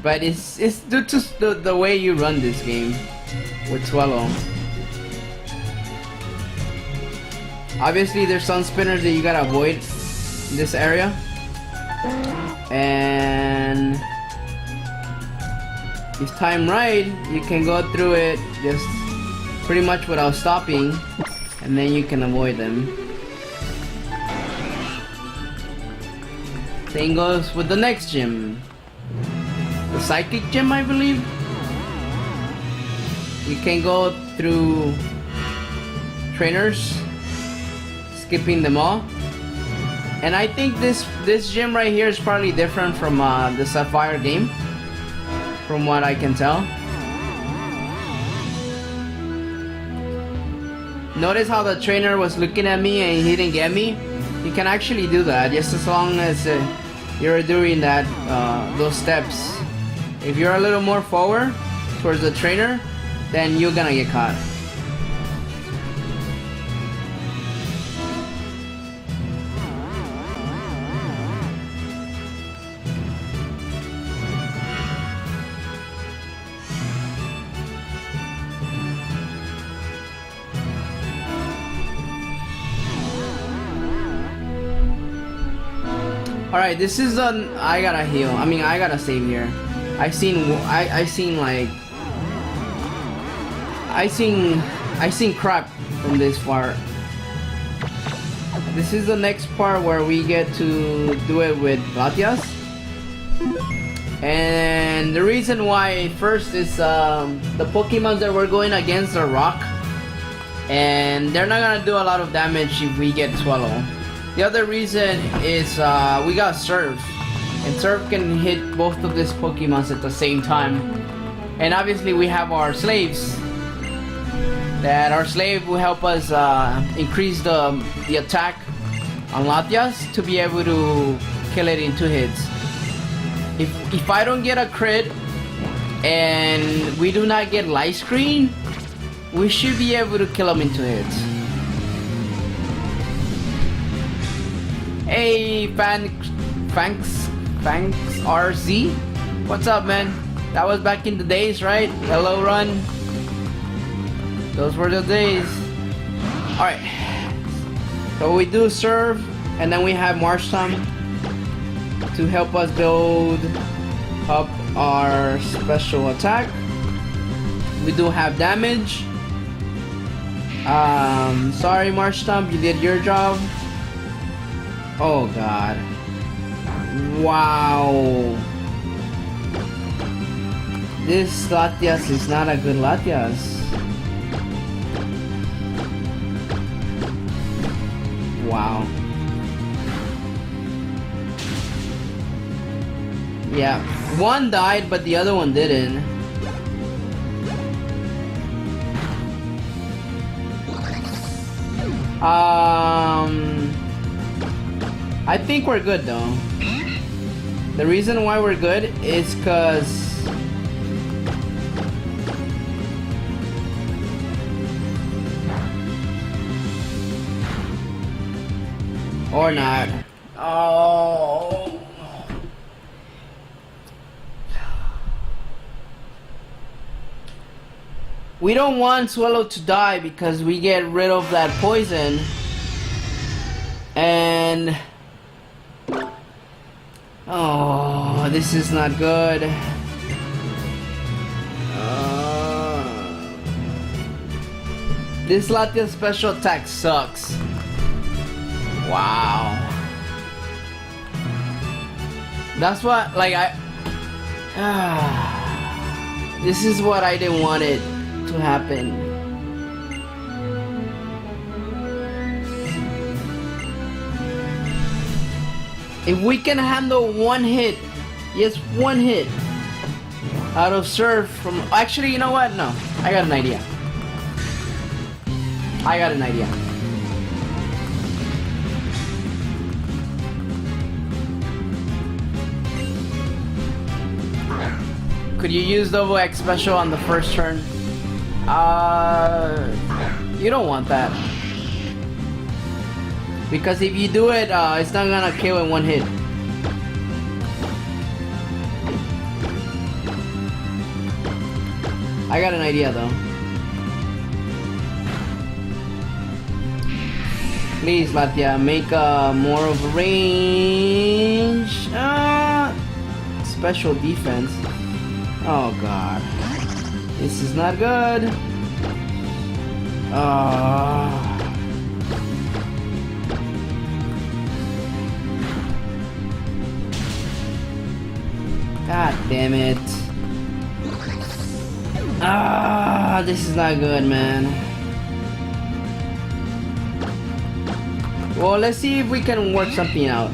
but it's due to the way you run this game with Swallow. Obviously there's some spinners that you gotta avoid in this area, and if timed right, you can go through it just pretty much without stopping, and then you can avoid them. Same goes with the next gym, the Psychic Gym, I believe. You can go through trainers, skipping them all. And I think this gym right here is probably different from the Sapphire game, from what I can tell. Notice how the trainer was looking at me and he didn't get me? You can actually do that, just as long as you're doing that, those steps. If you're a little more forward towards the trainer, then you're gonna get caught. Alright, this is I gotta heal. I mean, I gotta save here. I seen crap from this part. This is the next part where we get to do it with Latias. And the reason why first is the Pokemon that we're going against are rock. And they're not gonna do a lot of damage if we get Swallow. The other reason is we got Surf, and Surf can hit both of these Pokemons at the same time. And obviously we have our slaves. That our slave will help us increase the attack on Latias to be able to kill it in 2 hits. If I don't get a crit and we do not get light screen, we should be able to kill him in 2 hits. Hey, Fanks RZ, what's up, man? That was back in the days, right? Hello, Run. Those were the days. All right. So we do serve, and then we have March Time to help us build up our special attack. We do have damage. Sorry, March Stump, you did your job. Oh god. Wow. This Latias is not a good Latias. Wow. Yeah, one died, but the other one didn't. I think we're good though. The reason why we're good is cause or not. Oh. We don't want Swallow to die because we get rid of that poison. And oh, this is not good. This Latias special attack sucks. Wow. That's what, like, this is what I didn't want it to happen. If we can handle one hit, yes, one hit out of Surf from, actually, you know what? No, I got an idea. I got an idea. Could you use Double X special on the first turn? You don't want that. Because if you do it, it's not gonna kill in one hit. I got an idea though. Please, Latia, make more of a range. Special defense. Oh god. This is not good. God damn it. This is not good, man. Well, let's see if we can work something out.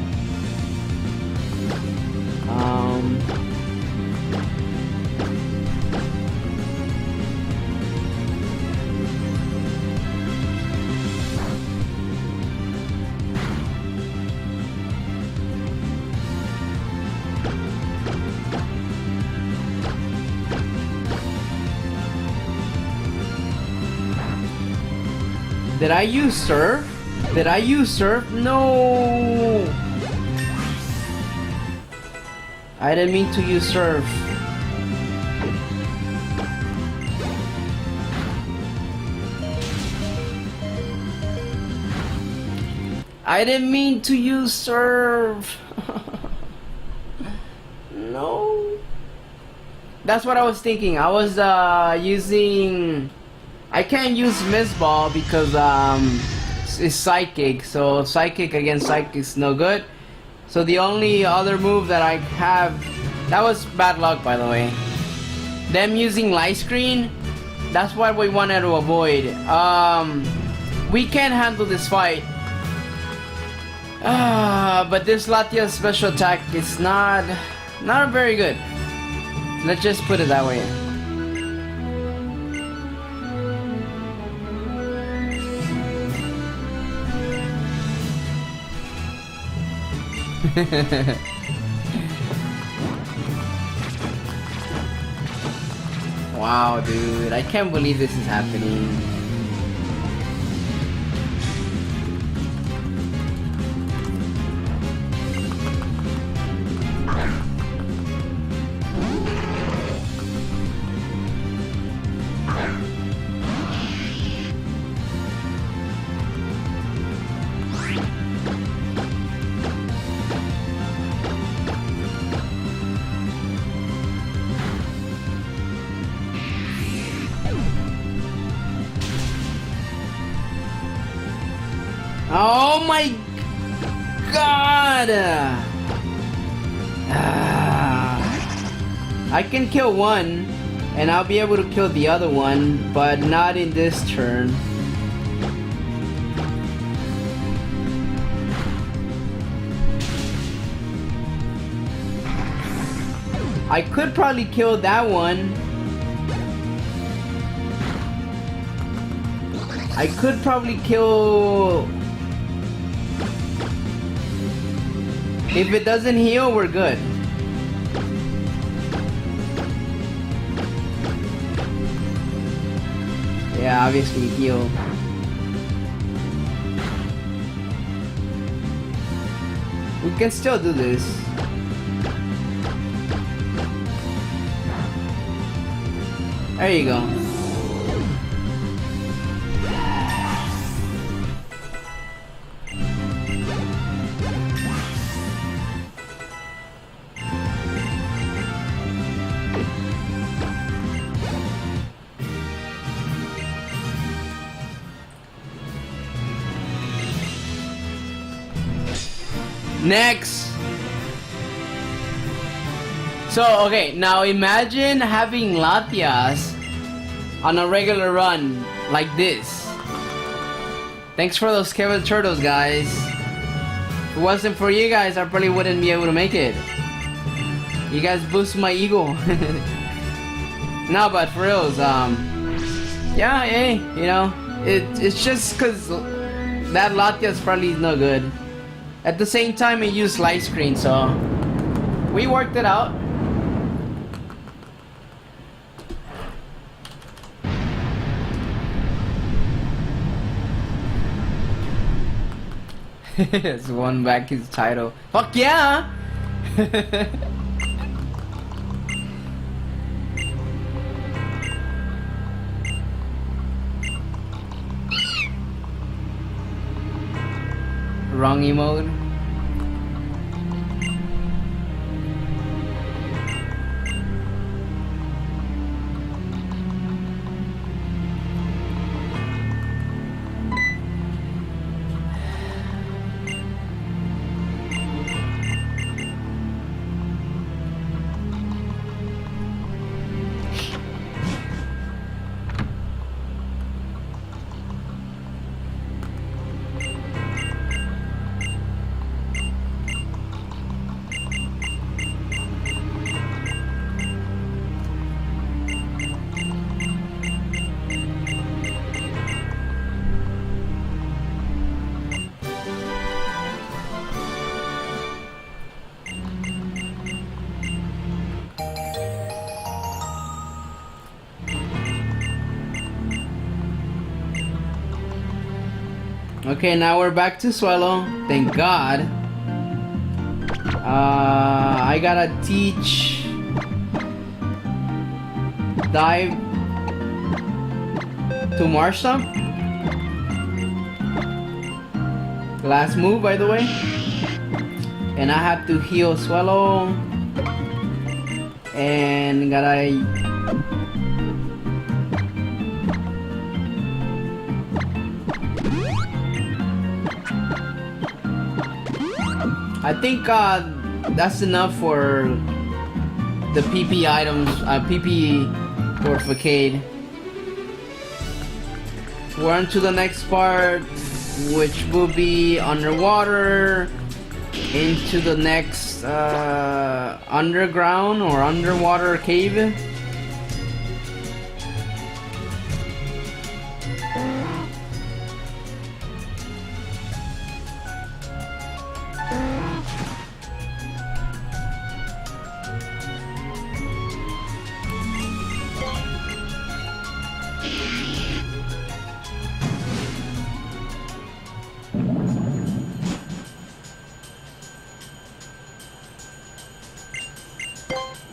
Did I use surf? Did I use surf? No! I didn't mean to use surf. I didn't mean to use surf. No. That's what I was thinking. I was using. I can't use Miss Ball because it's psychic. So psychic against psychic is no good. So the only other move that I have, that was bad luck, by the way. Them using light screen. That's what we wanted to avoid. We can handle this fight. But this Latia's special attack is not very good. Let's just put it that way. Wow, dude, I can't believe this is happening. Oh my god! I can kill one, and I'll be able to kill the other one, but not in this turn. I could probably kill that one. I could probably kill... If it doesn't heal, we're good. Yeah, obviously heal. We can still do this. There you go. Next. So, okay, now imagine having Latias on a regular run like this. Thanks for those Kevin Turtles, guys. If it wasn't for you guys, I probably wouldn't be able to make it. You guys boost my ego. No, but for reals, yeah, hey, you know, it's just cause that Latias probably is no good. At the same time, it used light screen, so we worked it out. It's won back his title. Fuck yeah! Wrong emote. Okay, now we're back to Swallow. Thank God. I gotta teach dive to Marshtomp. Last move, by the way. And I have to heal Swallow. And gotta... I think that's enough for the PP items, PP for Facade. We're on to the next part, which will be underwater, into the next underground or underwater cave.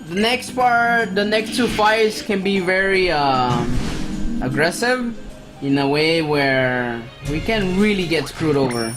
The next part, the next two fights can be very aggressive in a way where we can really get screwed over.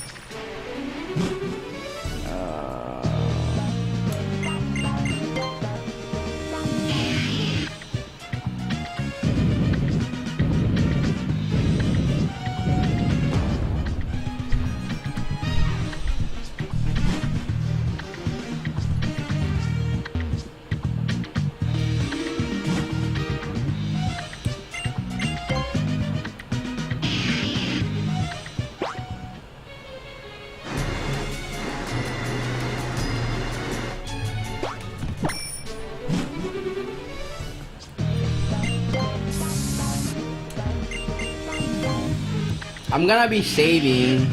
I'm gonna be saving.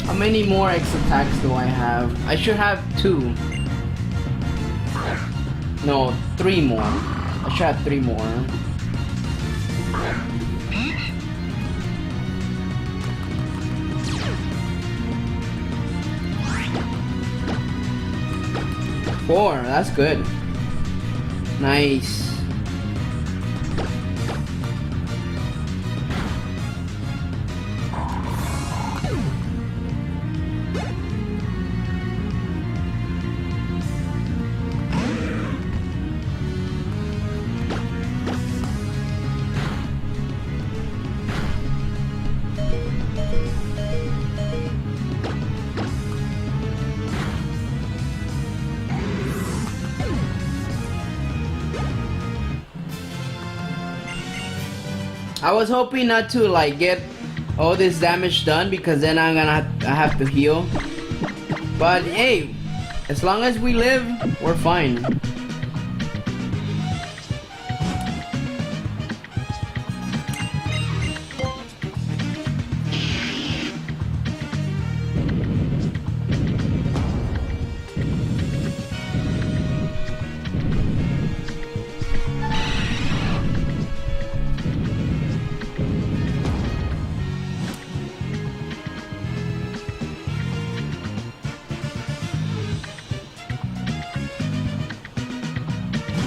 How many more X attacks do I have? I should have 2. No, 3 more. I should have 3 more. Four, that's good. Nice. I was hoping not to like get all this damage done because then I have to heal. But hey, as long as we live, we're fine.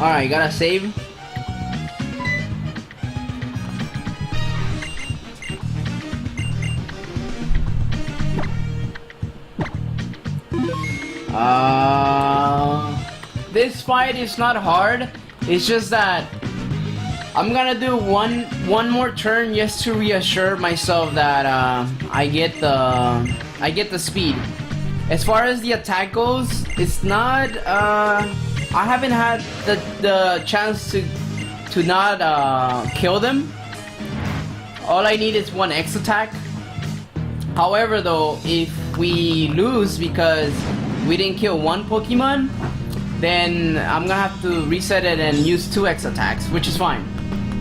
Alright, gotta save. This fight is not hard. It's just that I'm gonna do one more turn just to reassure myself that I get the speed. As far as the attack goes, it's not I haven't had the chance to not kill them. All I need is 1 X attack. However though, if we lose because we didn't kill 1 Pokemon, then I'm gonna have to reset it and use 2 X attacks, which is fine.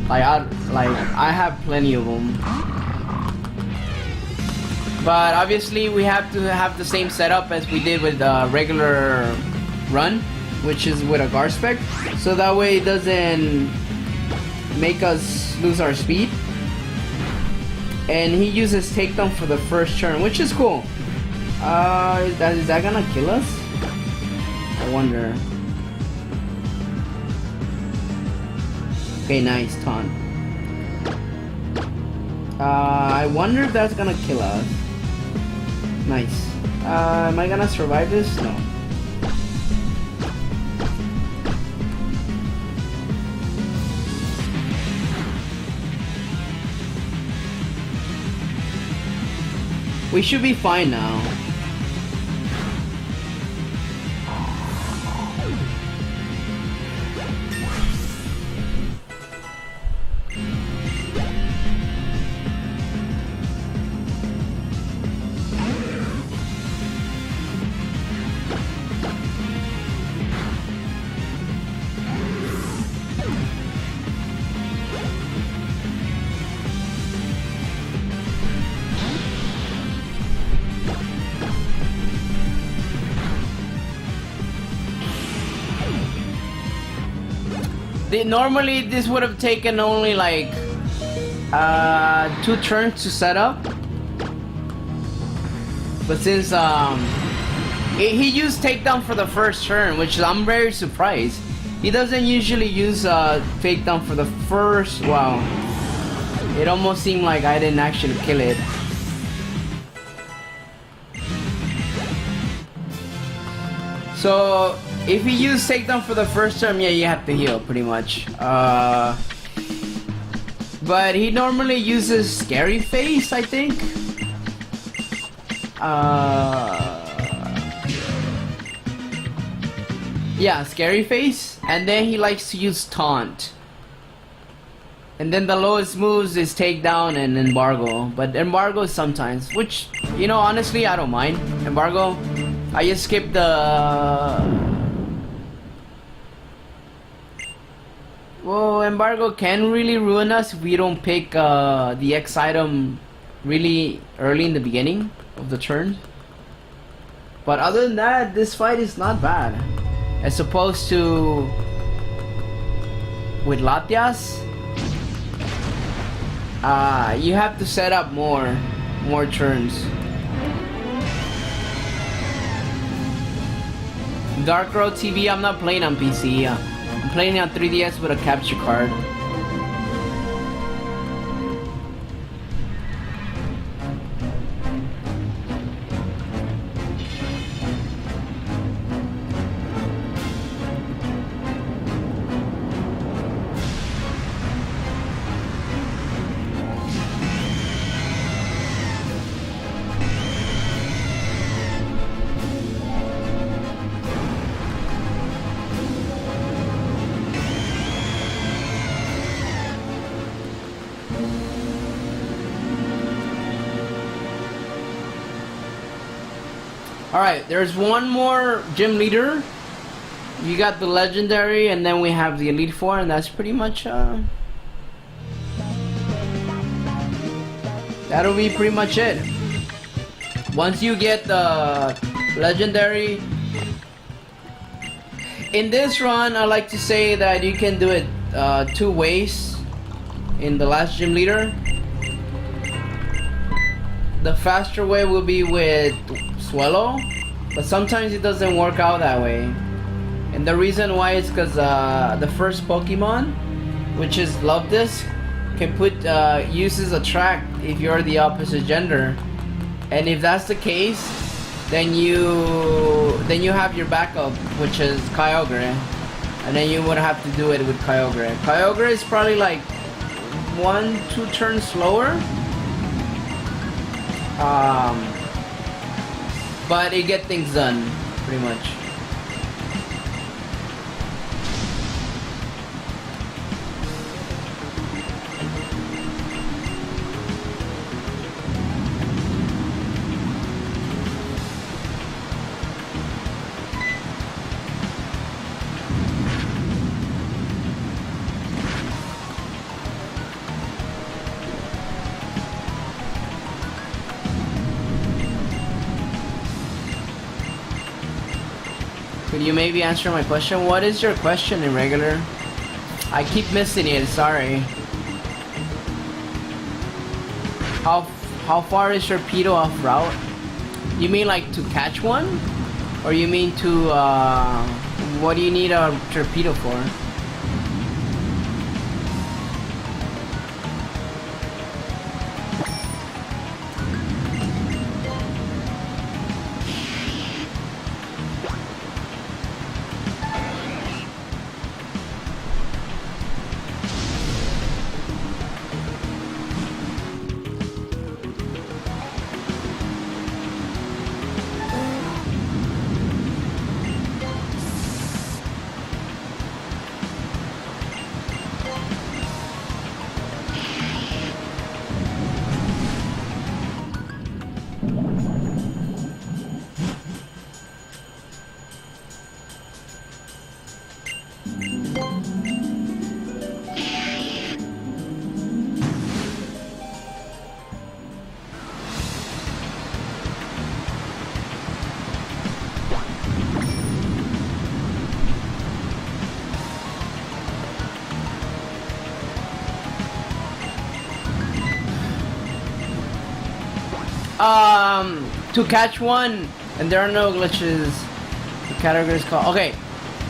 I have plenty of them. But obviously we have to have the same setup as we did with the regular run, which is with a guard spec, so that way it doesn't make us lose our speed. And he uses takedown for the first turn, which is cool. Is that gonna kill us? I wonder. Okay, nice taunt. I wonder if that's gonna kill us. Nice. Am I gonna survive this? No. We should be fine now. Normally this would have taken only like 2 turns to set up, but since he used takedown for the first turn, which I'm very surprised. He doesn't usually use takedown for the first. Wow, it almost seemed like I didn't actually kill it. So if he used takedown for the first turn, yeah, you have to heal pretty much. But he normally uses Scary Face, I think. Yeah, Scary Face, and then he likes to use Taunt. And then the lowest moves is Takedown and Embargo. But Embargo sometimes, which, you know, honestly, I don't mind. Embargo, I just skip the... Well, Embargo can really ruin us if we don't pick the X item really early in the beginning of the turn. But other than that, this fight is not bad. As opposed to with Latias, you have to set up more turns. Dark Road TV, I'm not playing on PC. I'm playing on 3DS with a capture card. Alright, there's one more gym leader. You got the legendary, and then we have the Elite Four, and that's pretty much that'll be pretty much it. Once you get the legendary, in this run, I like to say that you can do it 2 ways. In the last gym leader, the faster way will be with Swellow, but sometimes it doesn't work out that way. And the reason why is because the first Pokemon, which is Love Disc, can put uses attract if you're the opposite gender. And if that's the case, then you have your backup, which is Kyogre, and then you would have to do it with Kyogre. Kyogre is probably like 1-2 turns slower. But it gets things done, pretty much. could you maybe answer my question? What is your question, irregular? I keep missing it, sorry. How far is your pedo off route? You mean like to catch one? Or you mean to, what do you need a torpedo for? To catch one, and there are no glitches. The category is called. Okay,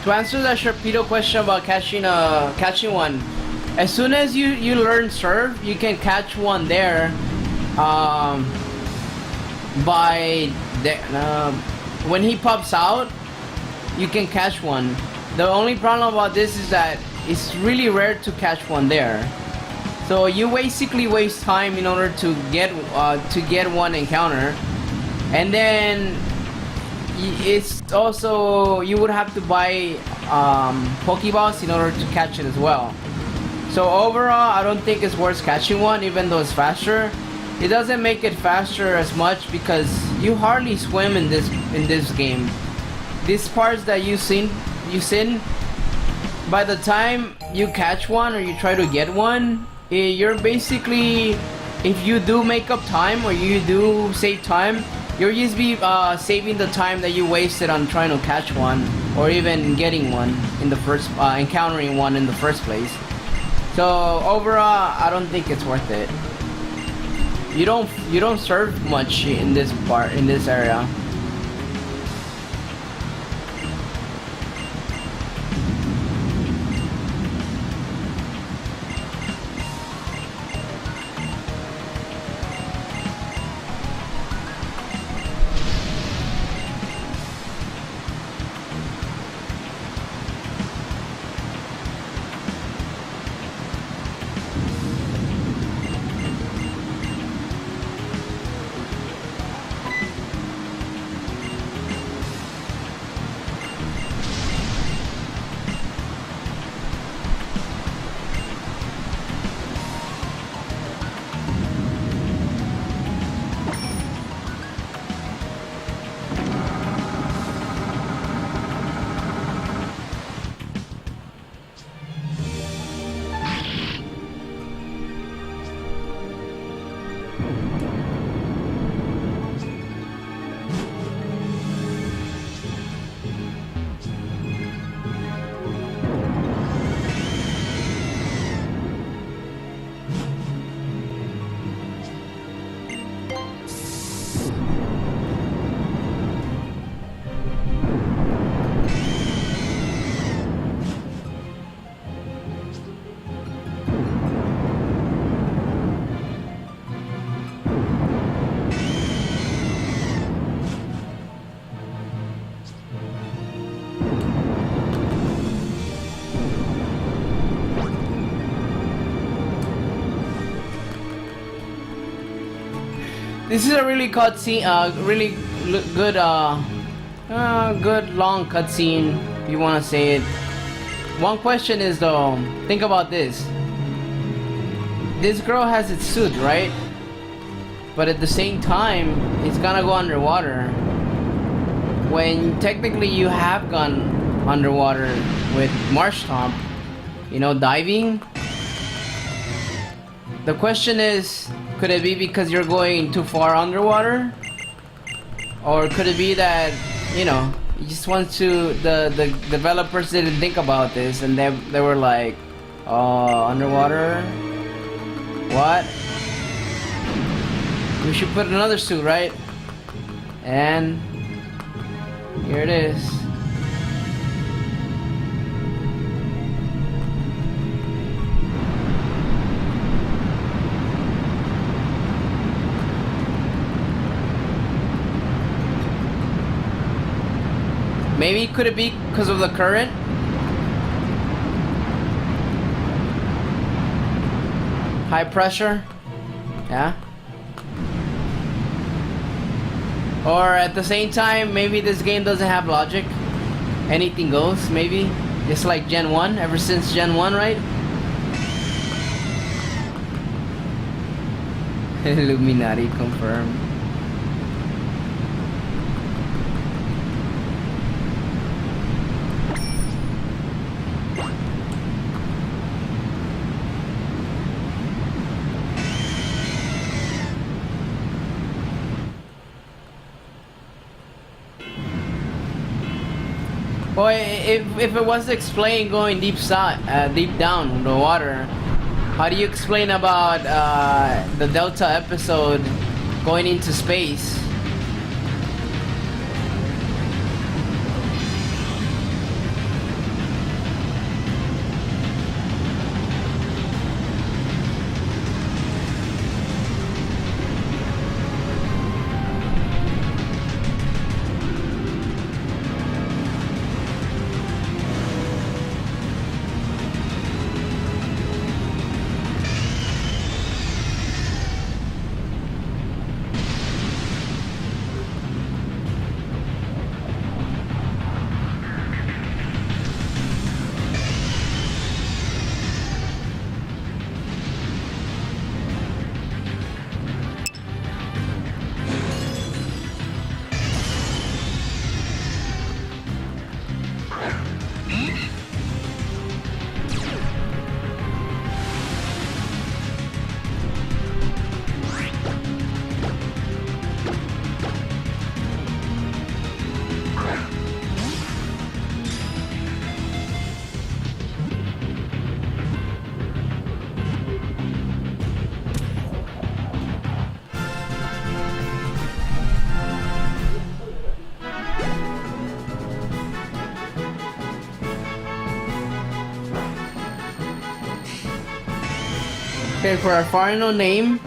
to answer that Sharpedo question about catching one, as soon as you learn surf, you can catch one there. When he pops out, you can catch one. The only problem about this is that it's really rare to catch one there. So you basically waste time in order to get one encounter, and then it's also you would have to buy Pokeballs in order to catch it as well. So overall, I don't think it's worth catching one, even though it's faster. It doesn't make it faster as much because you hardly swim in this game. These parts that you seen, by the time you catch one or you try to get one, you're basically, if you do make up time or you do save time, you're just be saving the time that you wasted on trying to catch one or even getting one in the first, encountering one in the first place. So overall, I don't think it's worth it. You don't surf much in this area. This is a really cutscene, really good, good long cutscene, if you want to say it. One question is though, think about this. This girl has its suit, right? But at the same time, it's gonna go underwater. When technically you have gone underwater with Marsh Stomp, you know, diving. The question is, could it be because you're going too far underwater? Or could it be that, you know, He just wants to. The developers didn't think about this, and they were like, "Oh, underwater. What? We should put another suit, right?" And here it is. Maybe could it be because of the current? High pressure? Yeah. Or at the same time, maybe this game doesn't have logic. Anything goes, maybe. Just like Gen 1, ever since Gen 1, right? Illuminati confirmed. Well, if it was explained going deep down in the water, how do you explain about the Delta episode going into space? Okay, for our final name.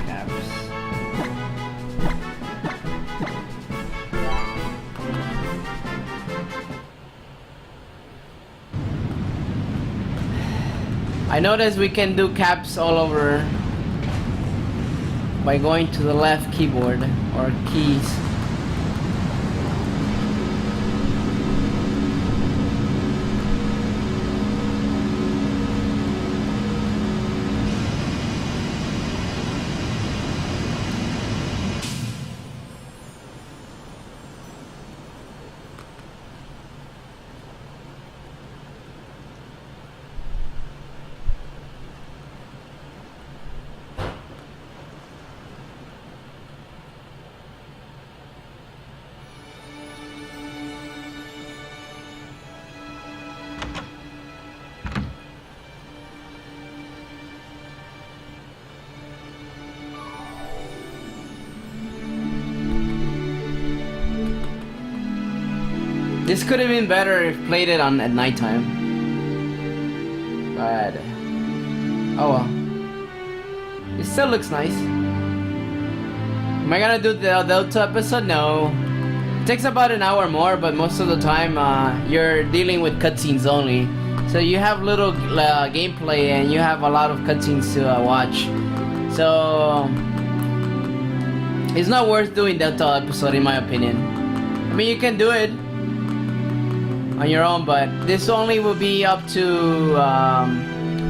Caps. I noticed we can do caps all over by going to the left keyboard or keys. This could have been better if played it at nighttime. But oh well. It still looks nice. Am I gonna do the Delta episode? No. It takes about an hour more, but most of the time you're dealing with cutscenes only. So you have little gameplay and you have a lot of cutscenes to watch. So it's not worth doing Delta episode in my opinion. I mean, you can do it on your own, but this only will be up to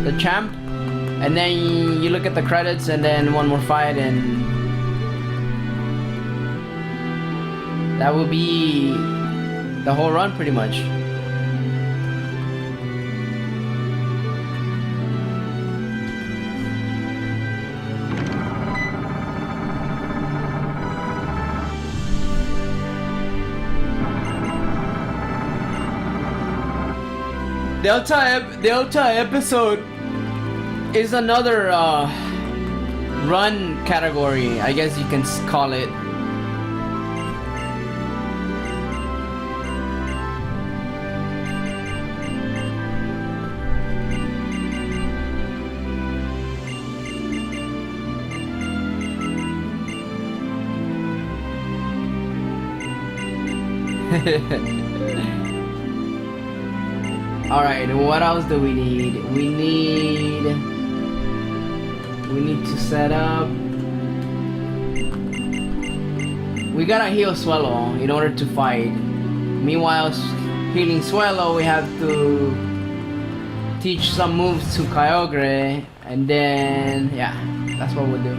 the champ, and then you look at the credits and then one more fight, and that will be the whole run pretty much. Delta episode is another run category, I guess you can call it. Alright, what else do we need? We need to set up. We gotta heal Swallow in order to fight. Meanwhile, healing Swallow, we have to teach some moves to Kyogre, and then yeah, that's what we'll do.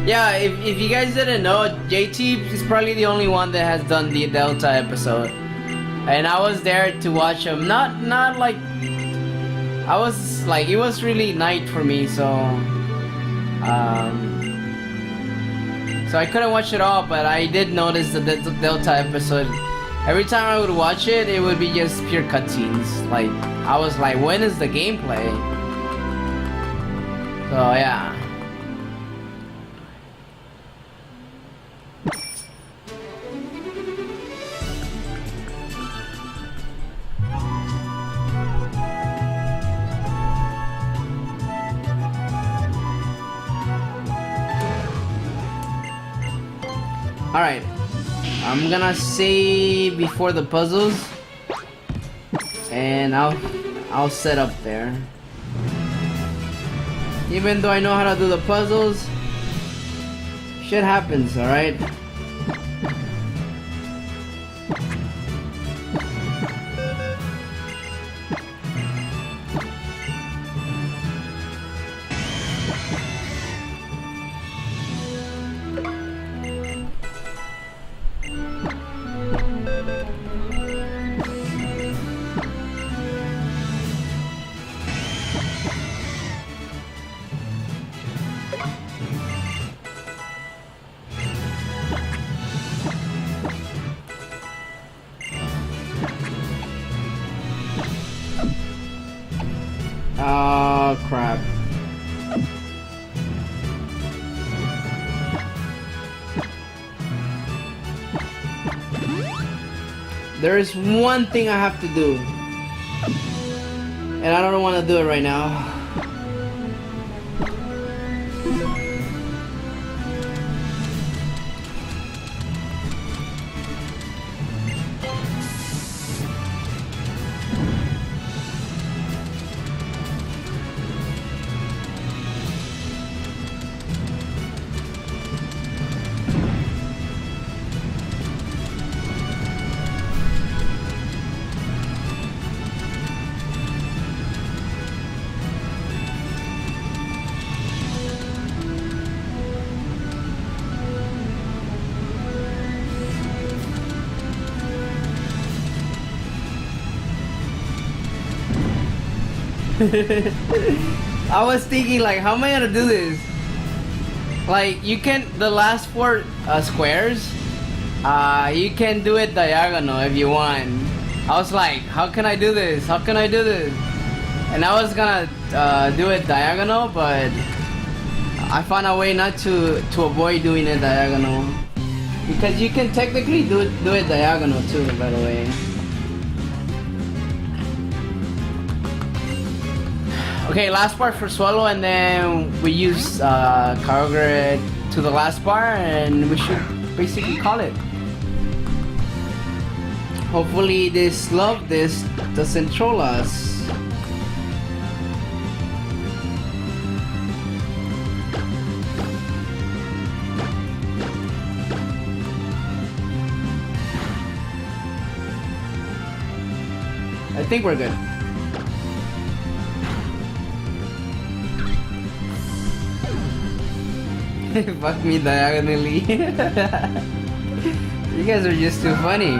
Yeah, if you guys didn't know, JT is probably the only one that has done the Delta episode, and I was there to watch him. Not like I was like, it was really night for me, so I couldn't watch it all, but I did notice the Delta episode. Every time I would watch it, it would be just pure cutscenes. Like I was like, when is the gameplay? So yeah. Alright. I'm gonna say before the puzzles, and I'll set up there. Even though I know how to do the puzzles, shit happens, alright? Oh crap. There is one thing I have to do, and I don't want to do it right now. I was thinking like, how am I gonna do this? Like, you can, the last four squares, you can do it diagonal if you want. I was like, how can I do this? How can I do this? And I was gonna do it diagonal, but I found a way not to avoid doing it diagonal, because you can technically do it diagonal too, by the way. Okay, last part for Swallow, and then we use Kyogre to the last part, and we should basically call it. Hopefully this doesn't troll us. I think we're good. Fuck me diagonally. You guys are just too funny.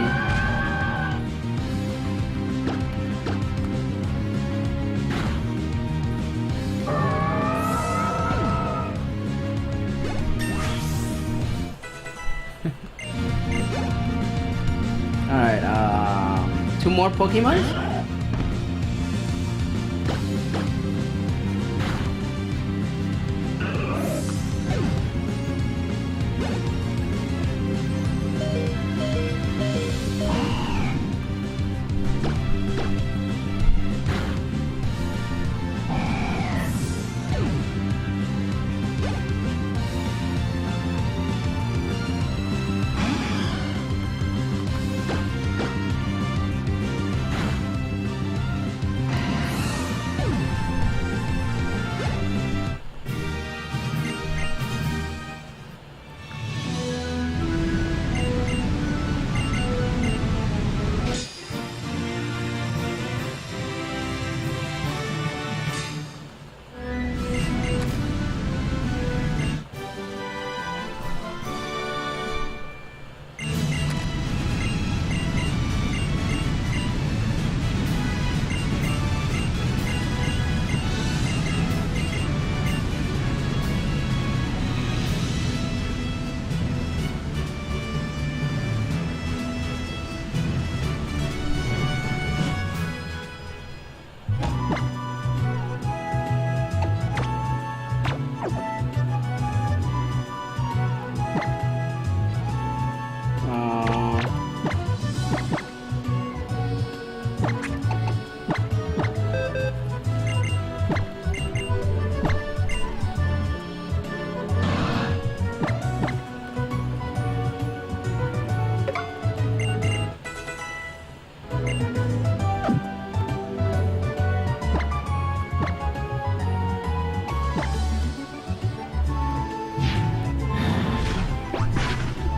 Alright, 2 more Pokemon?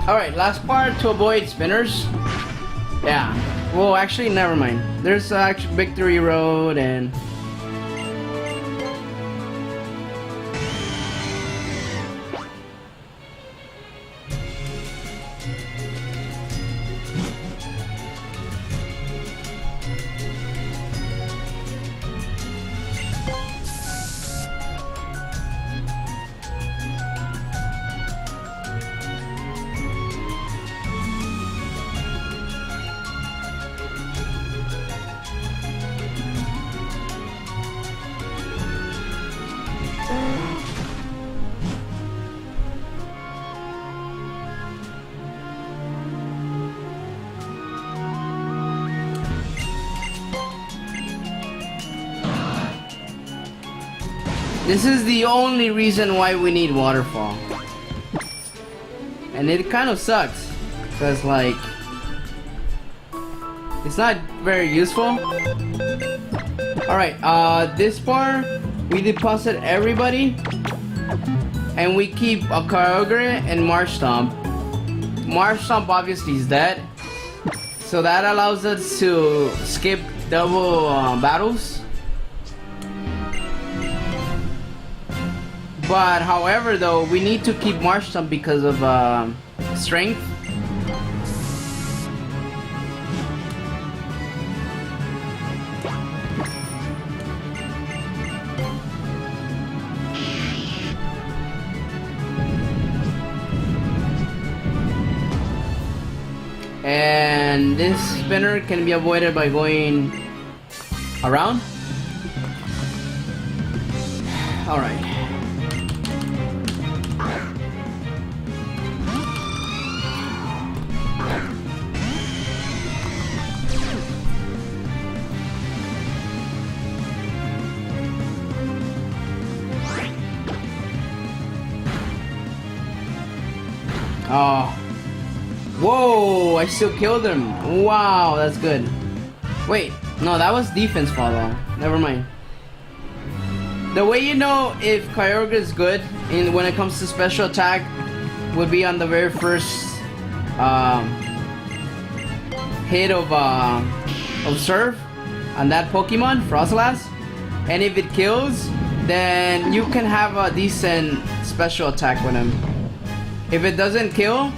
Alright, last part to avoid spinners. Yeah. Well, actually, never mind. There's actually Victory Road and... This is the only reason why we need waterfall. And it kind of sucks. Because like... it's not very useful. Alright, this part, we deposit everybody. And we keep a Kyogre and Marshtomp. Marshtomp obviously is dead. So that allows us to skip double battles. But however though, we need to keep Marshtomp because of strength. And this spinner can be avoided by going around. Alright. Oh. Whoa, I still killed him. Wow, that's good. Wait, no, that was defense follow. Never mind. The way you know if Kyogre is good in when it comes to special attack would be on the very first hit of Surf on that Pokemon, Frostlass. And if it kills, then you can have a decent special attack with him. If it doesn't kill,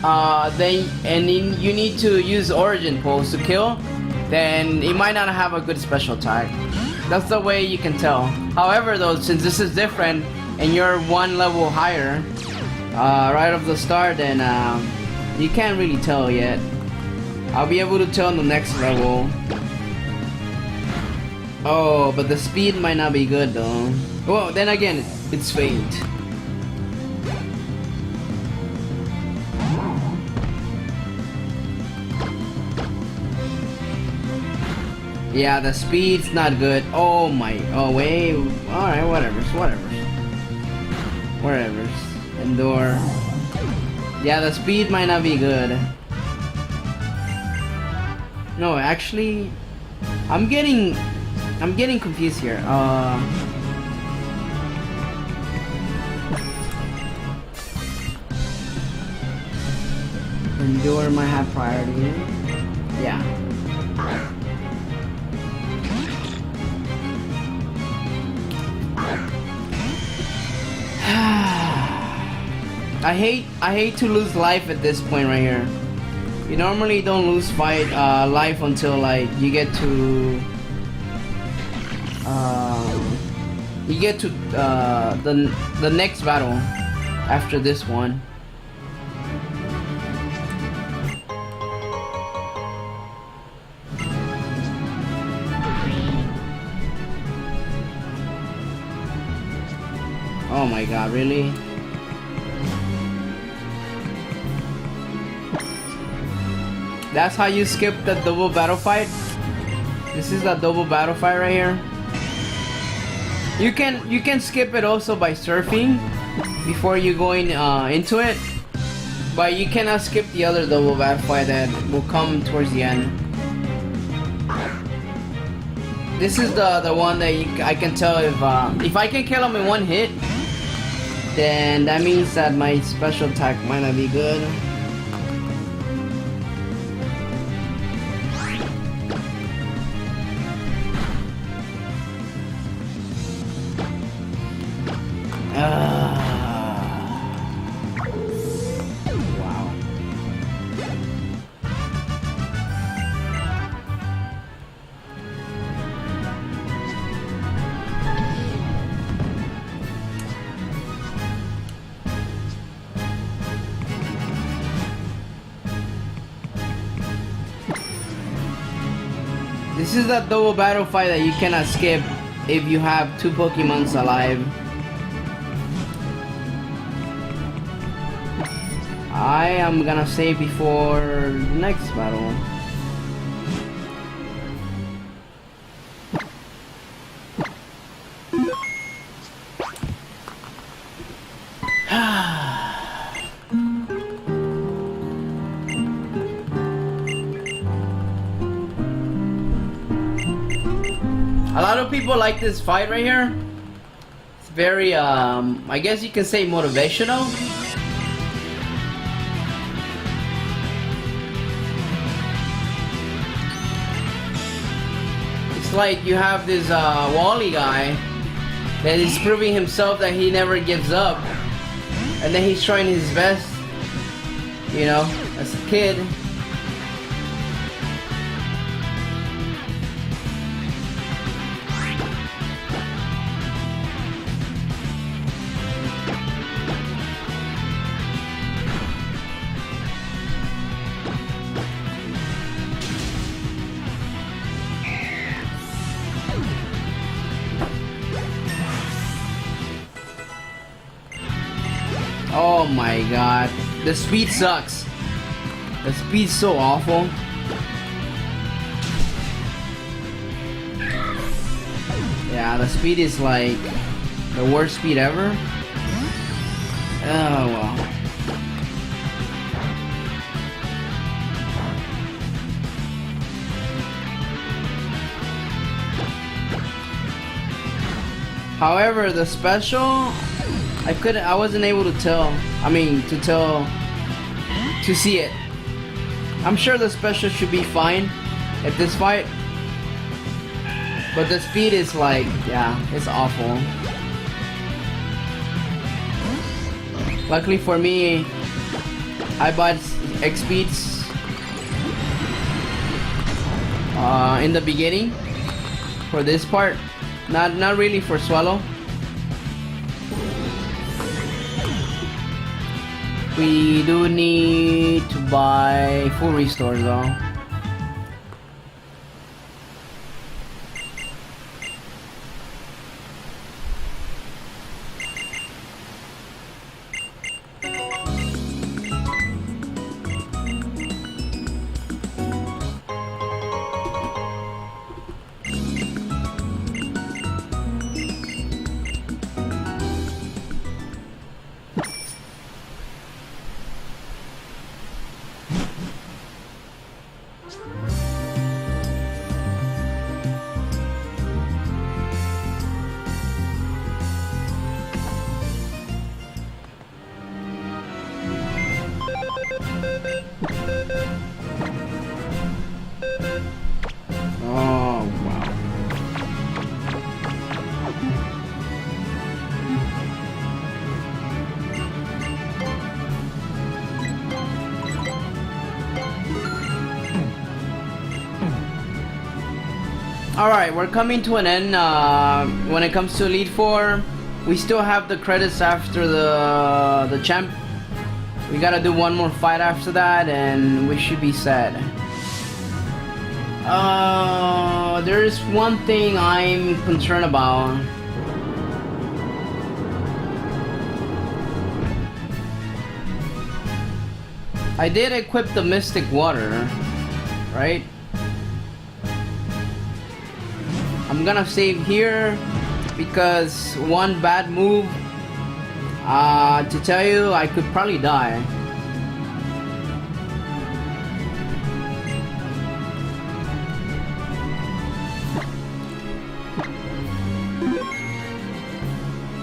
you need to use origin pulse to kill, then it might not have a good special attack. That's the way you can tell. However though, since this is different and you're one level higher right off the start, then you can't really tell yet. I'll be able to tell on the next level. Oh, but the speed might not be good though. Well, then again, it's fate. Yeah, the speed's not good. Oh my. Oh wait. Alright, whatever. Endure. Yeah, the speed might not be good. No, actually, I'm getting confused here. Endure might have priority. Yeah. I hate to lose life at this point right here. You normally don't lose life until like you get to the next battle after this one. Oh my god, really? That's how you skip the double battle fight? This is the double battle fight right here. You can skip it also by surfing before you going into it, but you cannot skip the other double battle fight that will come towards the end. This is the one that I can tell if I can kill him in one hit, then that means that my special attack might not be good. Wow. This is that double battle fight that you cannot skip if you have two Pokemons alive. I am gonna save before the next battle. A lot of people like this fight right here. It's very, I guess you can say motivational. It's like you have this Wally guy that is proving himself that he never gives up, and then he's trying his best, you know, as a kid. Oh my god, the speed sucks. The speed's so awful. Yeah, the speed is like the worst speed ever. Oh well. However, the special, I wasn't able to tell. I mean, to see it. I'm sure the special should be fine at this fight. But the speed is like, yeah, it's awful. Luckily for me, I bought X speeds in the beginning for this part. Not really for Swallow. We do need to buy full restore though. Alright, we're coming to an end when it comes to Elite Four. We still have the credits after the champ. We gotta do one more fight after that and we should be set. There's one thing I'm concerned about. I did equip the Mystic Water, right? I'm gonna save here because one bad move, to tell you, I could probably die.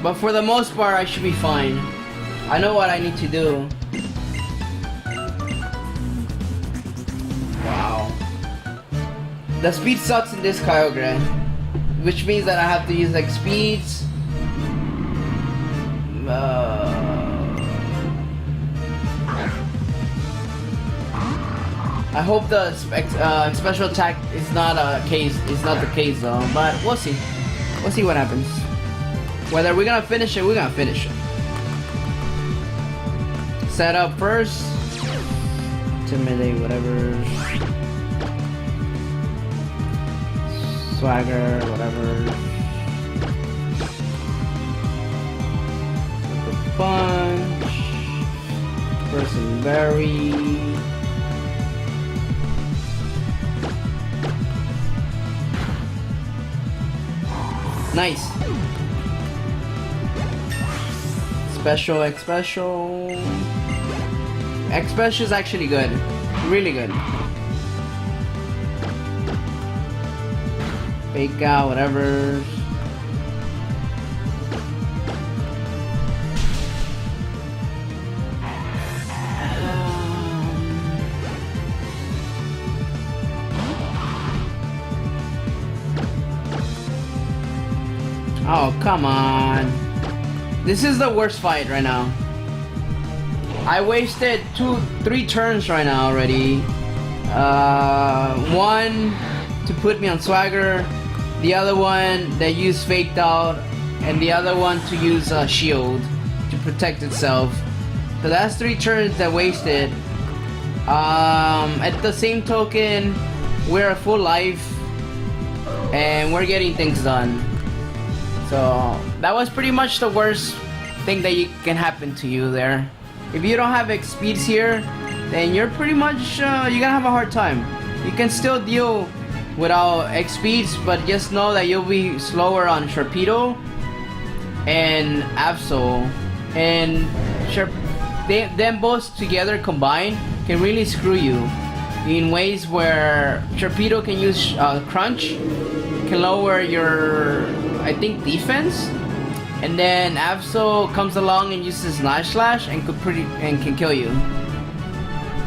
But for the most part, I should be fine. I know what I need to do. Wow. The speed sucks in this Kyogre, which means that I have to use like speeds. I hope the special attack is not a case. It's not the case though, but we'll see. We'll see what happens. Whether we're gonna finish it, we're gonna finish it. Set up first. Intimidate, whatever. Swagger, whatever. Punch. Person Berry. Nice. Special, X special. X special is actually good. Really good. Fake out, whatever. Oh, come on. This is the worst fight right now. I wasted 3 turns right now already. One to put me on Swagger, the other one that used Faked Out, and the other one to use Shield to protect itself. So that's 3 turns that wasted. At the same token, we're at full life and we're getting things done. So that was pretty much the worst thing that can happen to you there. If you don't have X speeds here, then you're pretty much you're gonna have a hard time. You can still deal without X speeds, but just know that you'll be slower on Sharpedo and Absol, and them both together combined can really screw you in ways where Sharpedo can use Crunch, can lower your, I think, defense, and then Absol comes along and uses Slash and can kill you.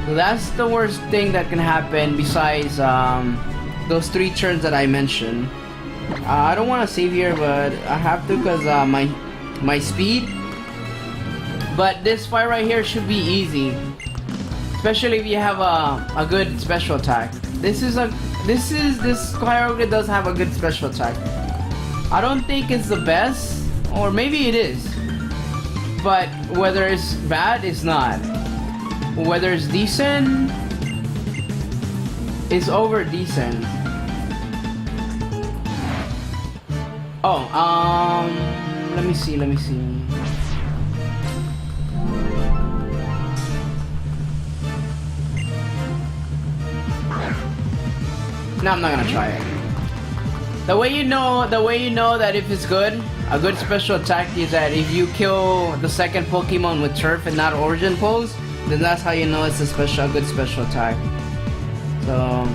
So that's the worst thing that can happen besides those 3 turns that I mentioned. I don't want to save here, but I have to because my speed. But this fight right here should be easy, especially if you have a good special attack. This Skyrocket does have a good special attack. I don't think it's the best, or maybe it is. But whether it's bad, it's not. Whether it's decent, it's over decent. Oh, let me see. No, I'm not gonna try it. The way you know that if it's good, a good special attack is that if you kill the second Pokemon with Turf and not Origin Pose, then that's how you know it's a good special attack. So,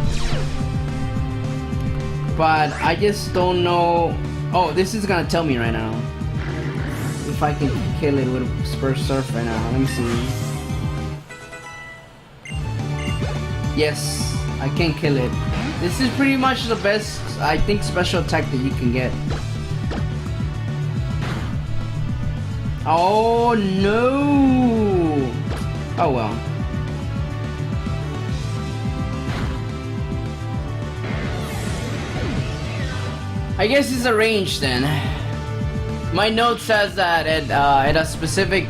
but I just don't know. Oh, this is gonna tell me right now if I can kill it with Spur Surf right now. Let me see. Yes, I can kill it. This is pretty much the best, I think, special attack that you can get. Oh no! Oh well. I guess it's a range then. My note says that at a specific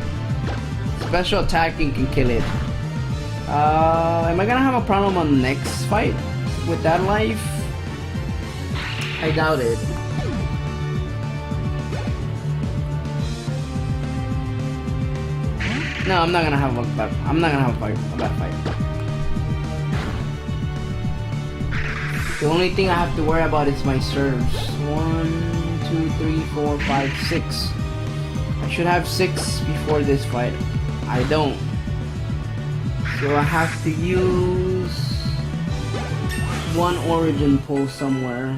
special attacking can kill it. Am I gonna have a problem on the next fight with that life? I doubt it. No, I'm not gonna have a bad fight. The only thing I have to worry about is my serves. 1, 2, 3, 4, 5, 6. I should have 6 before this fight. I don't. So I have to use one Origin pull somewhere.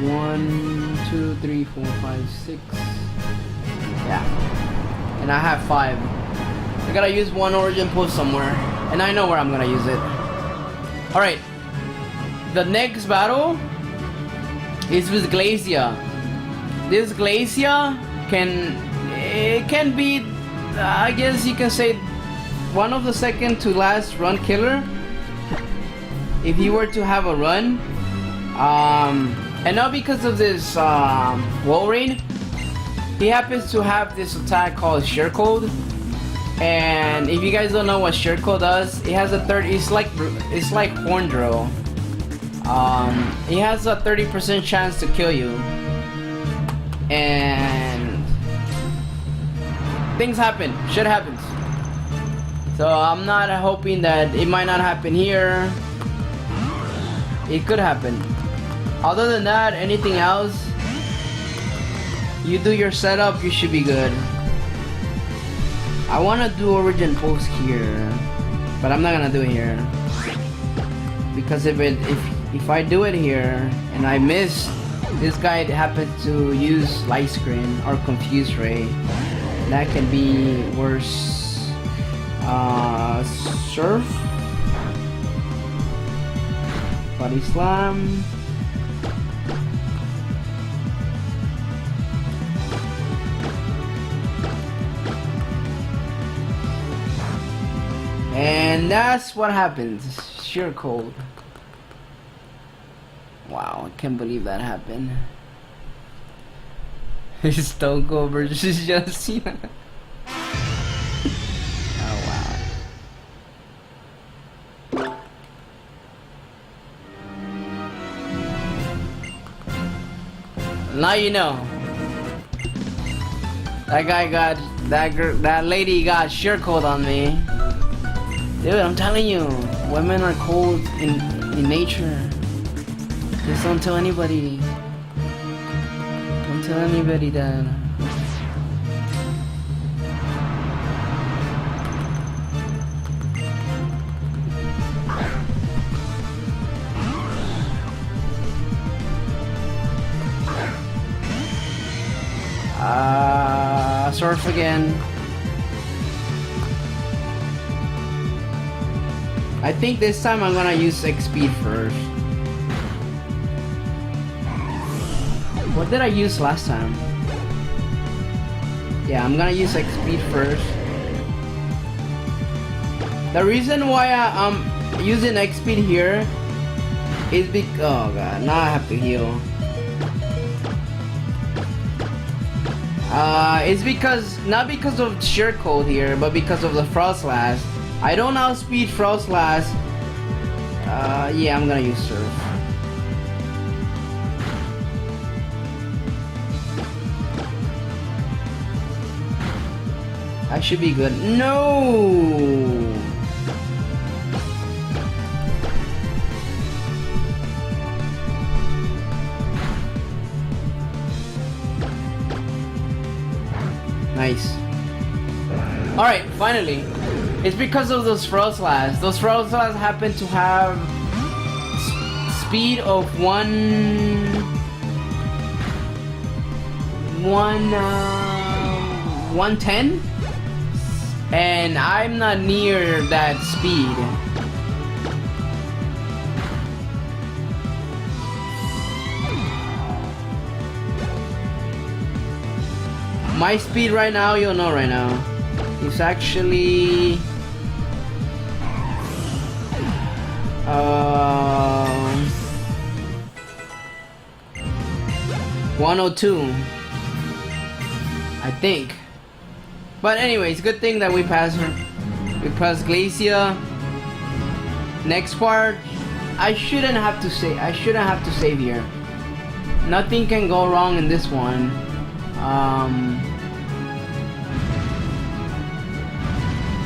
One, 2, 3, 4, 5, 6. Yeah. And I have 5. I gotta use one Origin pull somewhere. And I know where I'm gonna use it. Alright. The next battle is with Glacia. This Glacia can be, I guess you can say, one of the second to last run killer. If you were to have a run. And not because of this wall rain. He happens to have this attack called Sheer Cold. And if you guys don't know what Sheer Cold does, it has a it's like Horn Drill. He has a 30% chance to kill you. And things happen. Shit happens. So I'm not hoping that it might not happen here. It could happen. Other than that, anything else, you do your setup, you should be good. I want to do Origin Post here, but I'm not gonna do it here because if I do it here and I miss, this guy happens to use Light Screen or Confuse Ray, that can be worse. Surf, Body Slam. And that's what happens. Sheer Cold. Wow, I can't believe that happened. Stone Cold versus John Cena. Oh wow. Now you know. That guy got that lady got Sheer Cold on me. Dude, I'm telling you, women are cold in nature. Just don't tell anybody. Don't tell anybody that. Surf again. I think this time I'm gonna use X speed first. What did I use last time? Yeah, I'm gonna use X speed first. The reason why I'm using X speed here is because, oh god, now I have to heal. It's because, not because of sheer cold here, but because of the frost blast. I don't outspeed frost blast. Yeah, I'm gonna use surf. I should be good. No! Nice. Alright, finally. It's because of those frost blasts. Those frost blasts happen to have speed of 110, and I'm not near that speed. My speed right now, you'll know right now, is actually 102, I think. But anyways, good thing that we passed her. We passed Glacia. Next part, I shouldn't have to save here. Nothing can go wrong in this one.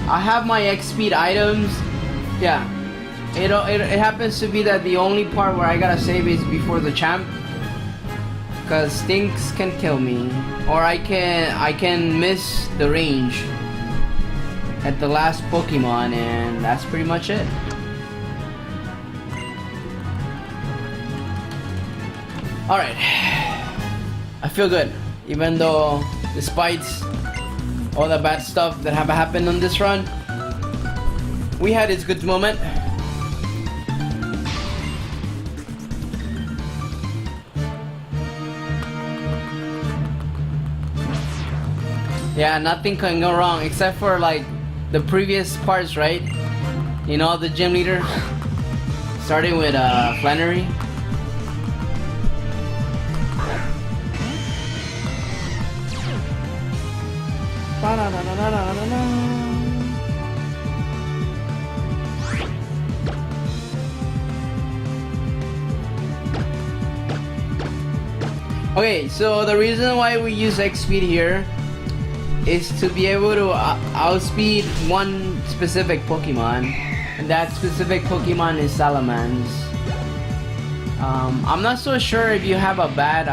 I have my X speed items. Yeah, it happens to be that the only part where I gotta save is before the champ, cause things can kill me, or I can miss the range at the last Pokemon, and that's pretty much it. All right, I feel good, even though despite all the bad stuff that have happened on this run, we had its good moment. Yeah, nothing can go wrong except for like the previous parts, right? You know, the gym leader, starting with Flannery. Okay, so the reason why we use X speed here is to be able to outspeed one specific Pokemon, and that specific Pokemon is Salamence. I'm not so sure if you have a bad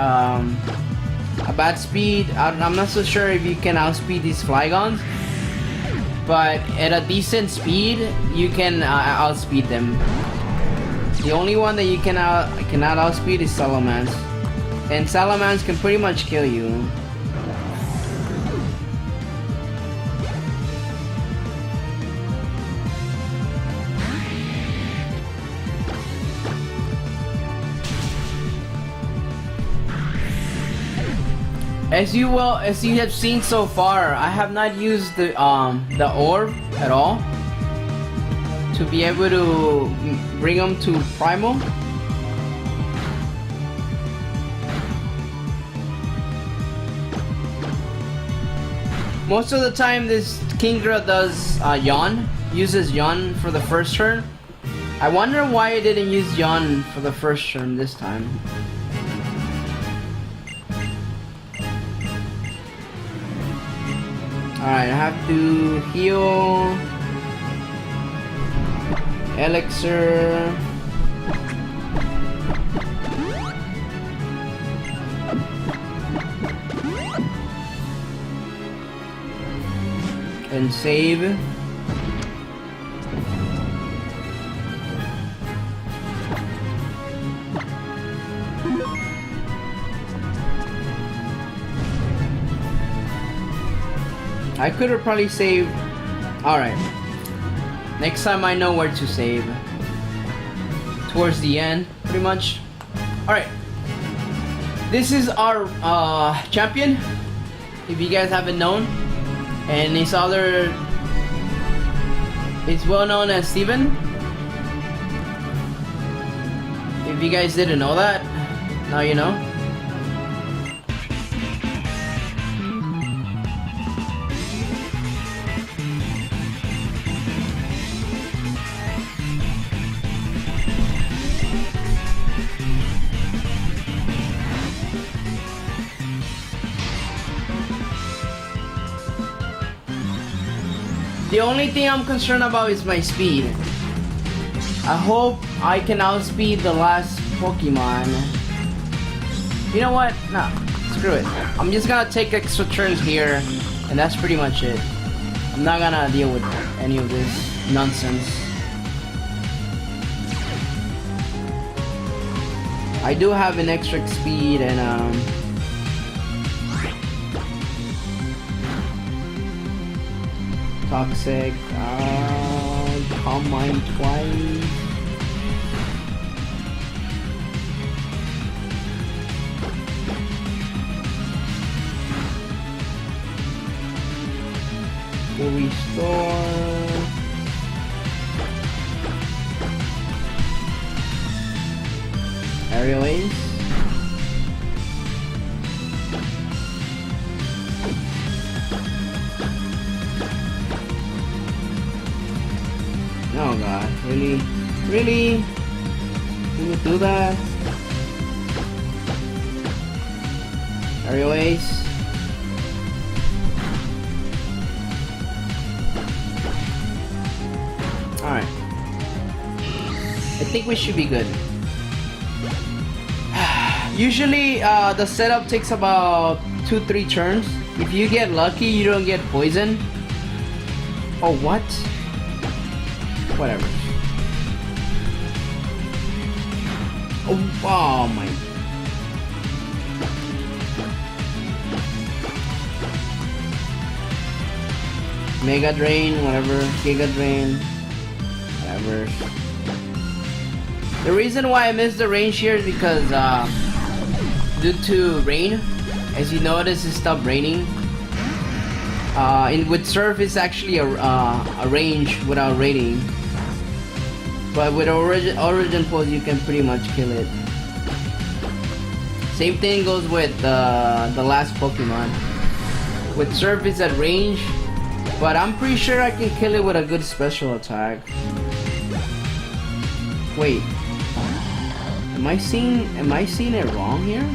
speed. I'm not so sure if you can outspeed these Flygons, but at a decent speed you can outspeed them. The only one that you cannot outspeed is Salamence, and Salamence can pretty much kill you. As you have seen so far, I have not used the orb at all to be able to bring them to primal. Most of the time, this Kingdra does uses Yawn for the first turn. I wonder why it didn't use Yawn for the first turn this time. Alright, I have to heal, elixir, and save. I could have probably saved. Alright. Next time I know where to save. Towards the end, pretty much. Alright. This is our champion. If you guys haven't known. And his other is well known as Steven. If you guys didn't know that, now you know. The only thing I'm concerned about is my speed. I hope I can outspeed the last Pokemon. You know what? Nah, screw it. I'm just gonna take extra turns here, and that's pretty much it. I'm not gonna deal with any of this nonsense. I do have an extra speed and toxic. Calm mind twice. Full restore. Aerial Ace. Oh god, really? Really? You would do that? Aerial Ace. Alright. I think we should be good. Usually the setup takes about 2-3 turns. If you get lucky, you don't get poisoned. Oh, what? Whatever. Oh my. Mega Drain, whatever. Giga Drain, whatever. The reason why I missed the range here is because due to rain. As you notice, it stopped raining. With Surf, it's actually a range without rating. But with Origin Pulse, you can pretty much kill it. Same thing goes with the last Pokemon. With Surf, it's at range. But I'm pretty sure I can kill it with a good special attack. Wait. Am I seeing it wrong here?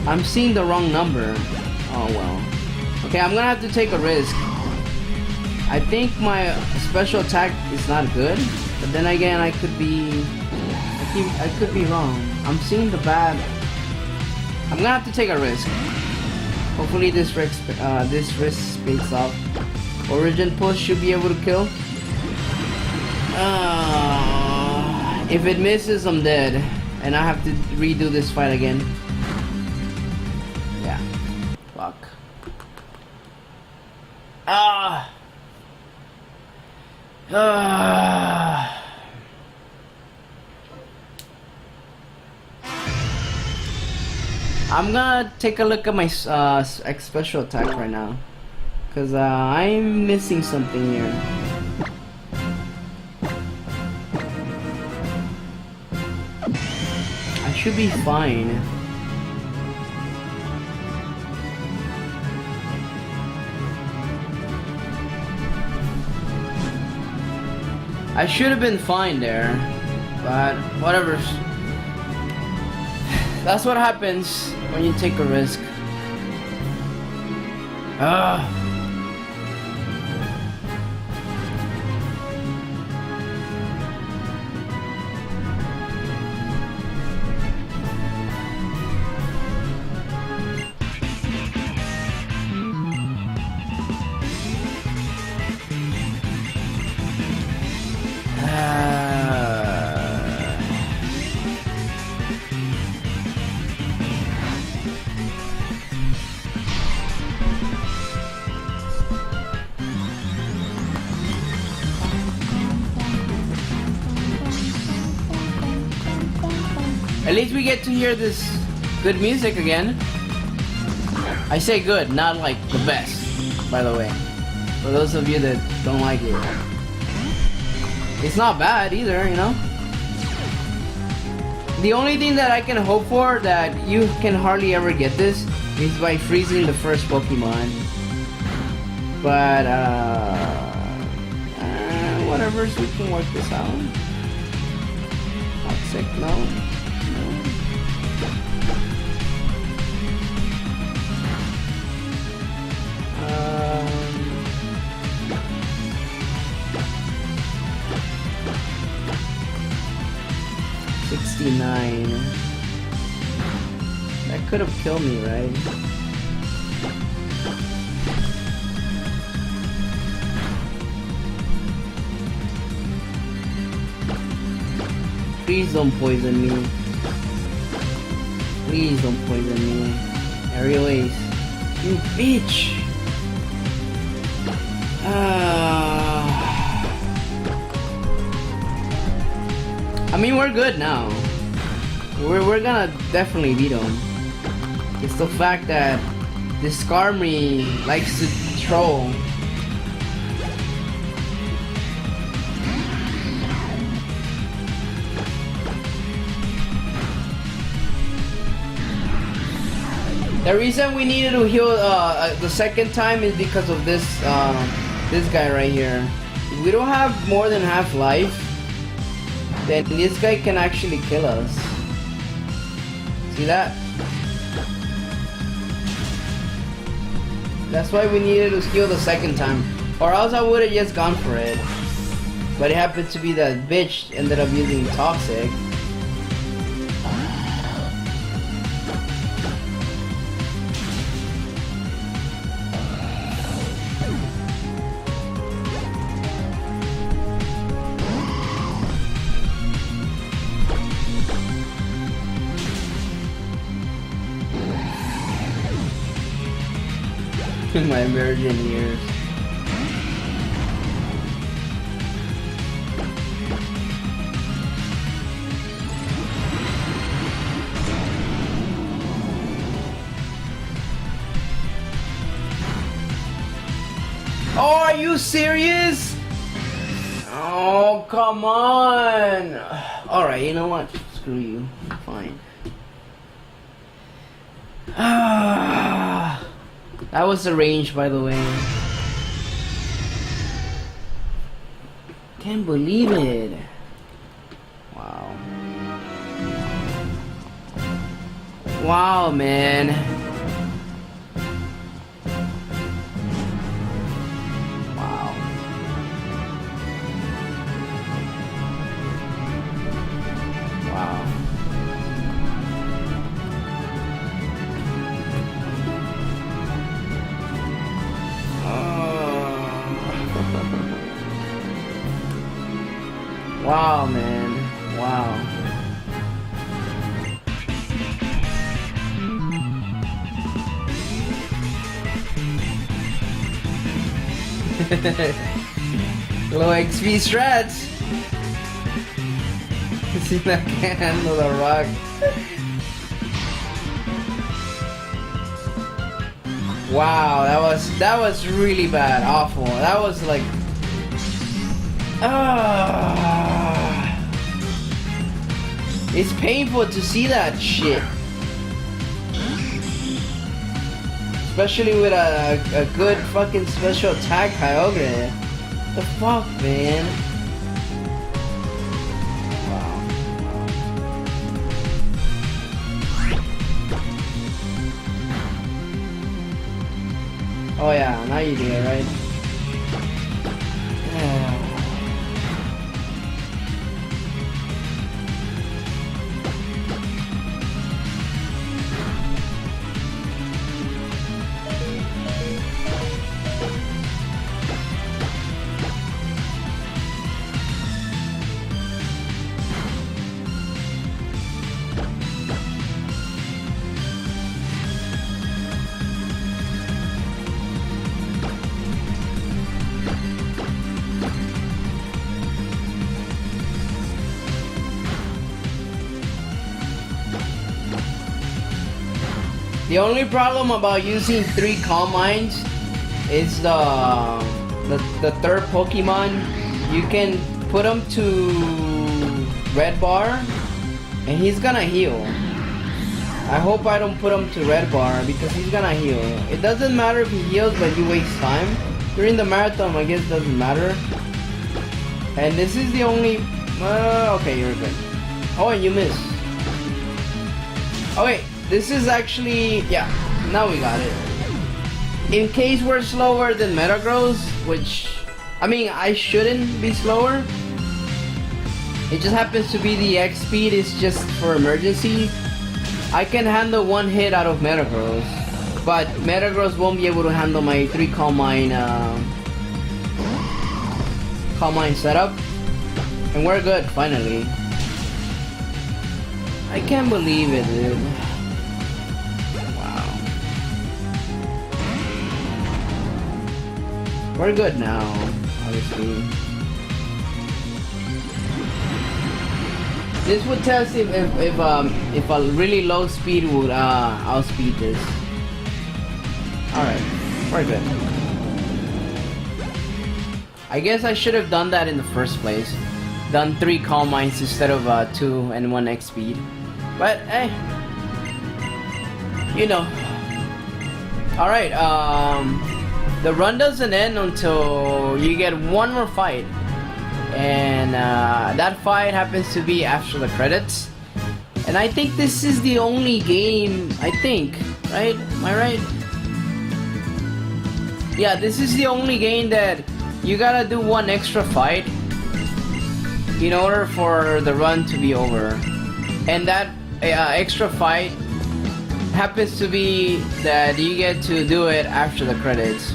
I'm seeing the wrong number. Oh well. Okay, I'm gonna have to take a risk. I think my special attack is not good, but then again, I could be wrong. I'm seeing the bad. I'm gonna have to take a risk. Hopefully this risk pays off. Origin Push should be able to kill. If it misses, I'm dead, and I have to redo this fight again. Yeah. Fuck. I'm gonna take a look at my special attack right now, cause I'm missing something here. I should be fine. I should have been fine there, but whatever. That's what happens when you take a risk. At least we get to hear this good music again. I say good, not like the best, by the way. For those of you that don't like it. It's not bad either, you know? The only thing that I can hope for that you can hardly ever get this is by freezing the first Pokemon. But, whatever, so we can work this out. Toxic, no. 69. That could have killed me, right? Please don't poison me. Please don't poison me. Aerial Ace. You bitch! I mean, we're good now. We're gonna definitely beat him. It's the fact that this Skarmory likes to troll. The reason we needed to heal the second time is because of this this guy right here. If we don't have more than half life, then this guy can actually kill us. See that? That's why we needed to heal the second time, or else I would have just gone for it. But it happened to be that bitch ended up using Toxic. In my virgin years. Oh, are you serious? Oh, come on. Alright, you know what? Screw you. Fine. That was the range, by the way. Can't believe it. Wow. Wow, man. Wow. Wow. Wow, man. Wow. Low XP strats. See that can't handle the rock. Wow, that was really bad, awful. That was like it's painful to see that shit. Especially with a good fucking special attack Kyogre. The fuck, man? Wow. Oh yeah, now you do it, right? The only problem about using 3 calm mines is the third Pokemon. You can put him to red bar and he's gonna heal. I hope I don't put him to red bar because he's gonna heal. It doesn't matter if he heals, but you waste time. During the marathon, I guess it doesn't matter. And this is the only... okay, you're good. Oh, and you missed. Oh wait, this is actually... yeah, now we got it. In case we're slower than Metagross, which... I mean, I shouldn't be slower. It just happens to be the X speed is just for emergency. I can handle 1 hit out of Metagross, but Metagross won't be able to handle my 3 Calm Mine setup. And we're good, finally. I can't believe it, dude. Wow. We're good now, obviously. This would test if a really low speed would outspeed this. Alright, we're good. I guess I should have done that in the first place. Done 3 Calm Mines instead of 2 and 1 X speed. But hey, you know. Alright, the run doesn't end until you get 1 more fight. And that fight happens to be after the credits. And I think this is the only game, I think, right? Am I right? Yeah, this is the only game that you gotta do 1 extra fight in order for the run to be over. And that extra fight happens to be that you get to do it after the credits.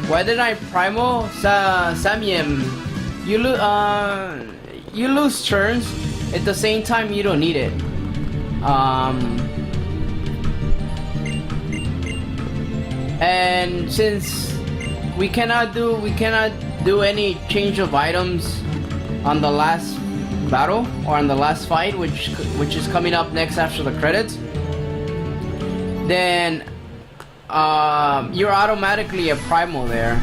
Why did I Primal? Samyem, you lose turns. At the same time, you don't need it. And since we cannot do any change of items on the last battle or on the last fight, which is coming up next after the credits, then you're automatically a primal there,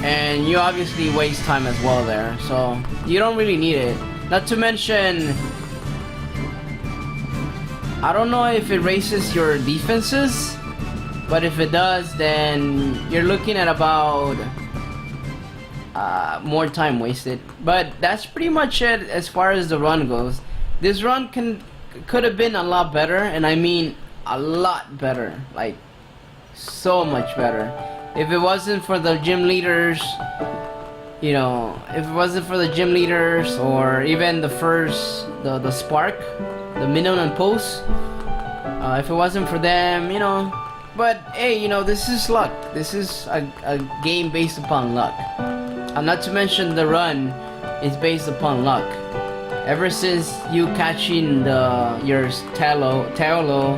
and you obviously waste time as well there, so you don't really need it. Not to mention, I don't know if it raises your defenses, but if it does, then you're looking at about more time wasted. But that's pretty much it as far as the run goes. This run could have been a lot better, and I mean a lot better, like so much better. If it wasn't for the gym leaders, you know, if it wasn't for the gym leaders, or even the spark, the minimum post, if it wasn't for them, you know. But hey, you know, this is luck. This is a game based upon luck. And not to mention the run is based upon luck. Ever since you catching your Tello,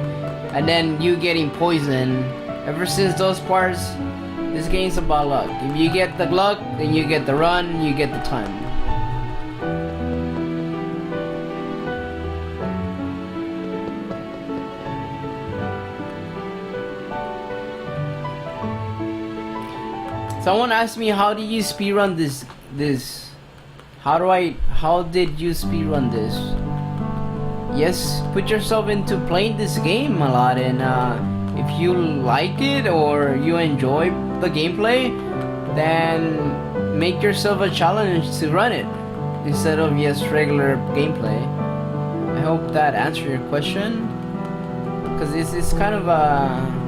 and then you getting poisoned, ever since those parts, this game's about luck. If you get the luck, then you get the run, you get the time. Someone asked me, how do you speedrun this? How did you speedrun this? Yes, put yourself into playing this game a lot, and if you like it or you enjoy the gameplay, then make yourself a challenge to run it instead of just regular gameplay. I hope that answered your question, because it's kind of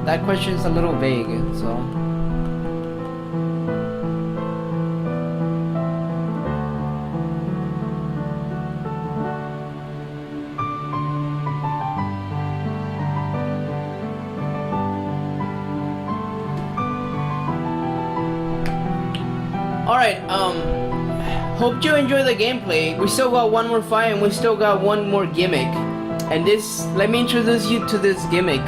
that question's a little vague, so. Alright, hope you enjoy the gameplay. We still got 1 more fight and we still got 1 more gimmick. And this, let me introduce you to this gimmick.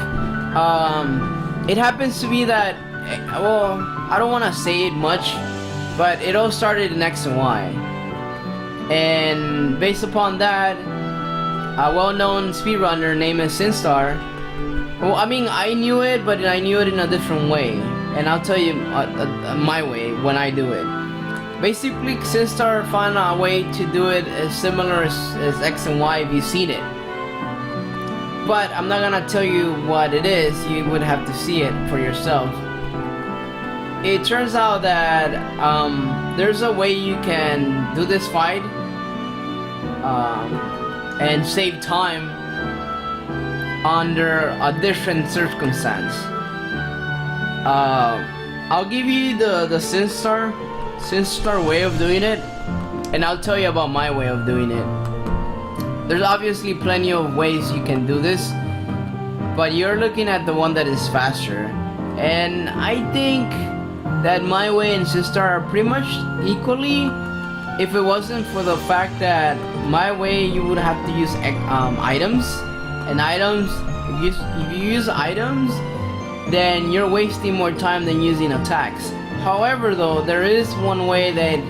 It happens to be that, well, I don't want to say it much, but it all started in X and Y. And based upon that, a well-known speedrunner named Sinstar Well, I mean, I knew it, but I knew it in a different way. And I'll tell you my way when I do it. Basically, Sinstar found a way to do it as similar as X and Y if you've seen it. But I'm not gonna tell you what it is, you would have to see it for yourself. It turns out that there's a way you can do this fight and save time under a different circumstance. I'll give you the Sinstar way of doing it, and I'll tell you about my way of doing it. There's obviously plenty of ways you can do this, but you're looking at the one that is faster. And I think that my way and Sinstar are pretty much equally, if it wasn't for the fact that my way you would have to use items, and items, if you use items, then you're wasting more time than using attacks. However though, there is one way that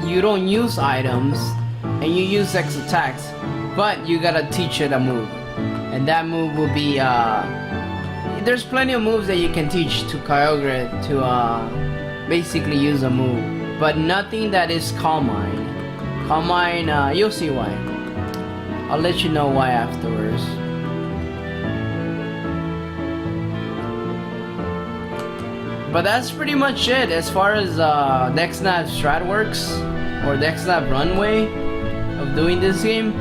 you don't use items and you use X attacks, but you gotta teach it a move, and that move will be there's plenty of moves that you can teach to Kyogre to basically use a move, but nothing that is Calm Mind. Calm Mind, you'll see why. I'll let you know why afterwards. But that's pretty much it as far as Dexnav strat works, or Dexnav runway of doing this game.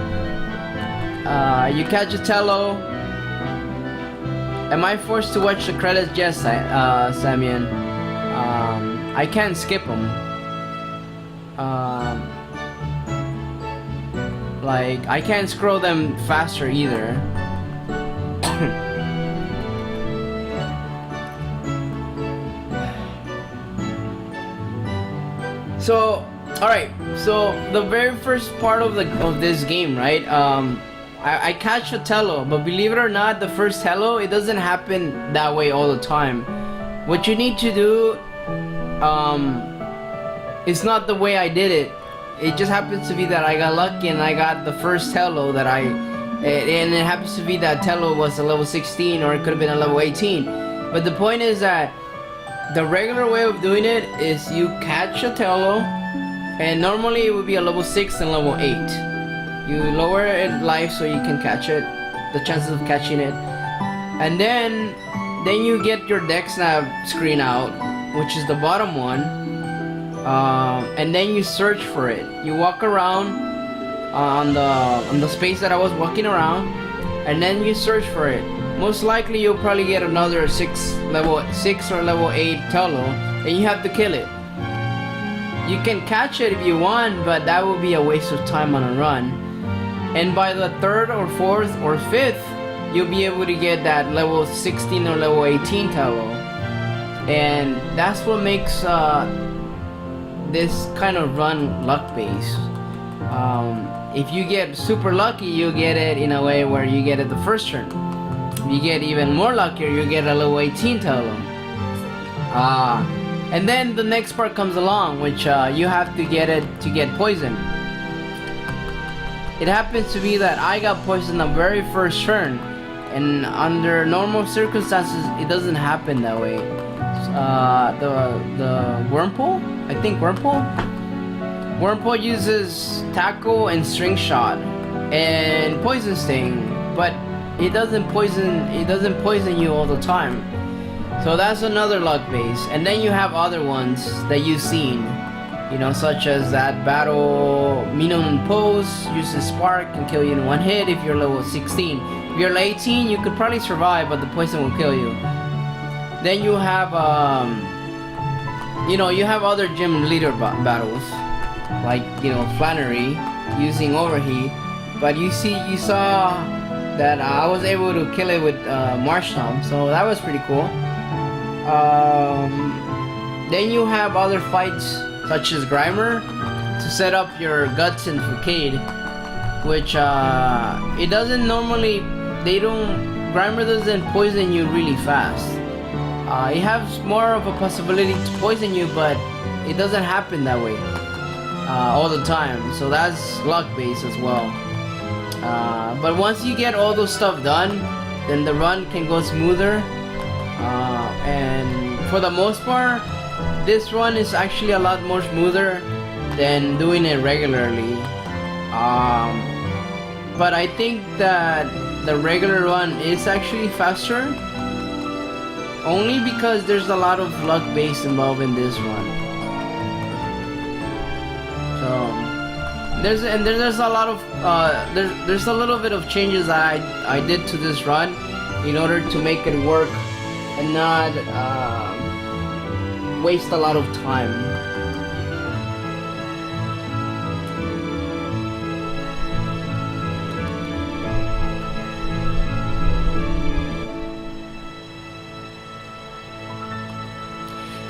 You catch a Tello. Am I forced to watch the credits? Yes, Samian. I can't skip them. Like, I can't scroll them faster either. So, alright, so the very first part of this game, right? I catch a Tello, but believe it or not, the first Tello, it doesn't happen that way all the time. What you need to do, it's not the way I did it. It just happens to be that I got lucky and I got the first Tello that and it happens to be that Tello was a level 16, or it could have been a level 18. But the point is that the regular way of doing it is you catch a Tello, and normally it would be a level 6 and level 8. You lower it life so you can catch it, the chances of catching it. And then you get your Dexnav screen out, which is the bottom one. And then you search for it. You walk around on the space that I was walking around, and then you search for it. Most likely you'll probably get another level 6 or level 8 Tello, and you have to kill it. You can catch it if you want, but that will be a waste of time on a run. And by the 3rd or 4th or 5th, you'll be able to get that level 16 or level 18 Tello. And that's what makes this kind of run luck-based. If you get super lucky, you get it in a way where you get it the first turn. If you get even more luckier, you get a level 18 Tello. And then the next part comes along, which you have to get it to get poisoned. It happens to be that I got poisoned the very first turn, and under normal circumstances, it doesn't happen that way. The Wurmple? I think Wurmple? Wurmple uses Tackle and String Shot and Poison Sting, but it doesn't poison you all the time. So that's another luck base. And then you have other ones that you've seen, you know, such as that battle Minun Pose uses Spark, can kill you in one hit if you're level 16. If you're level 18, you could probably survive, but the poison will kill you. Then you have you have other gym leader battles, like, you know, Flannery using Overheat, but you saw that I was able to kill it with Marsh Stomp, so that was pretty cool. Then you have other fights such as Grimer to set up your Guts and Facade, which it doesn't normally, Grimer doesn't poison you really fast. It has more of a possibility to poison you, but it doesn't happen that way all the time, so that's luck based as well. But once you get all those stuff done, then the run can go smoother. And for the most part, this run is actually a lot more smoother than doing it regularly. But I think that the regular run is actually faster, only because there's a lot of luck based involved in this run. So there's a lot of there's a little bit of changes I did to this run in order to make it work and not waste a lot of time.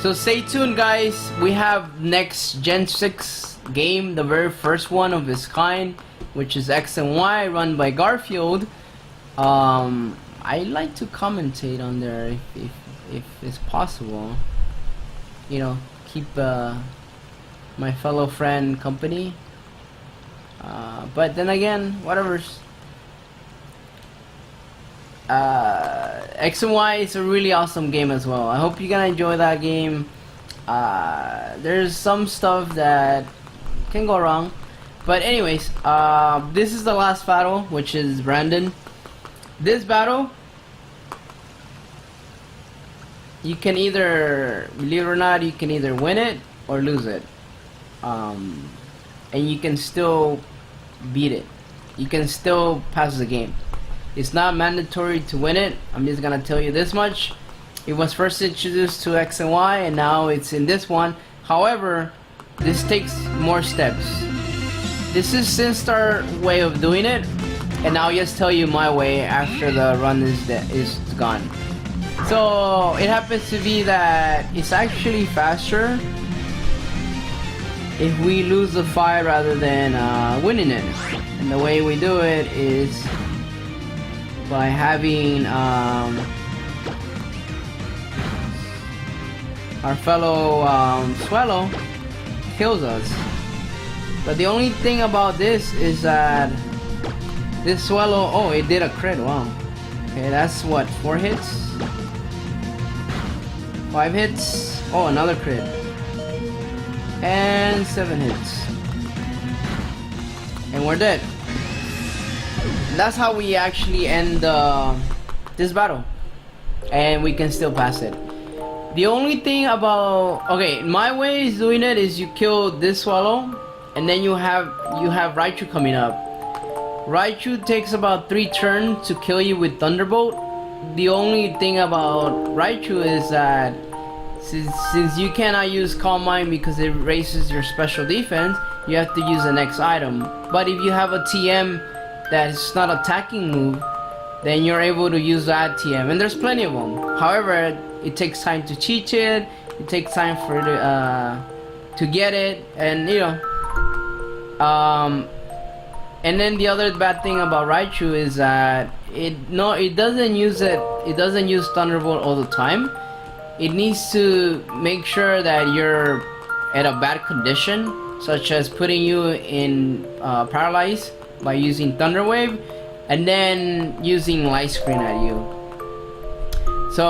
So stay tuned, guys. We have next Gen 6 game, the very first one of its kind, which is X and Y, run by Garfield. I like to commentate on there if it's possible. You know, keep my fellow friend company. But then again, whatever's. X and Y is a really awesome game as well. I hope you're gonna enjoy that game. There's some stuff that can go wrong, but anyways, this is the last battle, which is Brandon. This battle, you can either, believe it or not, you can either win it or lose it, and you can still beat it. You can still pass the game. It's not mandatory to win it. I'm just gonna tell you this much. It was first introduced to X and Y, and now it's in this one. However, this takes more steps. This is Sinstar way of doing it, and I'll just tell you my way after the run is gone. So it happens to be that it's actually faster if we lose the fight rather than winning it. And the way we do it is by having our fellow Swallow kills us. But the only thing about this is that this Swallow, oh, it did a crit, wow. Okay, that's what, 4 hits? 5 hits? Oh, another crit. And 7 hits. And we're dead. That's how we actually end this battle, and we can still pass it. The only thing about, okay, my way is doing it is you kill this Swallow, and then you have Raichu coming up. Raichu takes about 3 turns to kill you with Thunderbolt. The only thing about Raichu is that since you cannot use Calm Mind because it raises your special defense, you have to use the next item. But if you have a TM that's not attacking move, then you're able to use that TM, and there's plenty of them. However, it takes time to teach it. It takes time for it to get it, and you know. And then the other bad thing about Raichu is that it doesn't use Thunderbolt all the time. It needs to make sure that you're at a bad condition, such as putting you in paralyzed by using Thunder Wave, and then using Light Screen at you. So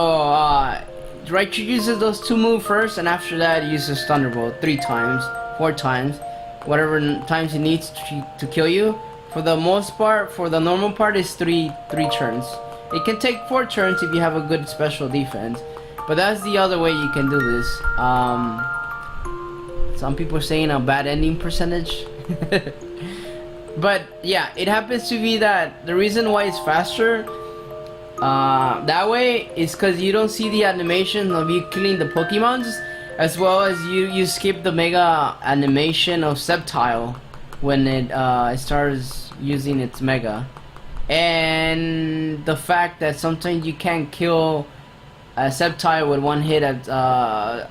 Raichu uses those 2 moves first, and after that it uses Thunderbolt 3 times, 4 times, whatever times it needs to kill you. For the most part, for the normal part, is 3 turns. It can take 4 turns if you have a good special defense, but that's the other way you can do this. Some people are saying a bad ending percentage. But yeah, it happens to be that the reason why it's faster that way is because you don't see the animation of you killing the Pokemons, as well as you skip the mega animation of Sceptile when it starts using its mega, and the fact that sometimes you can't kill a Sceptile with 1 hit at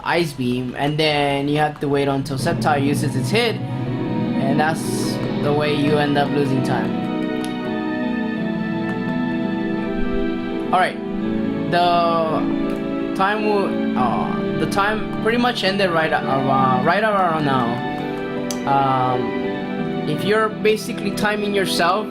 Ice Beam, and then you have to wait until Sceptile uses its hit, and that's the way you end up losing time. Alright, the time pretty much ended right around now. If you're basically timing yourself,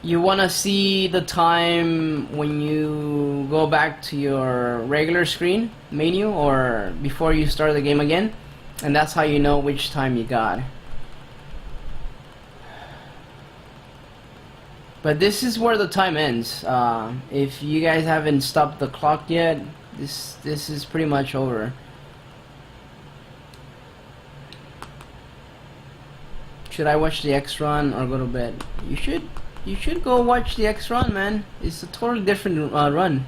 You want to see the time when you go back to your regular screen menu or before you start the game again, and that's how you know which time you got. But this is where the time ends. If you guys haven't stopped the clock yet, this is pretty much over. Should I watch the X run or go to bed? You should go watch the X run, man. It's a totally different run.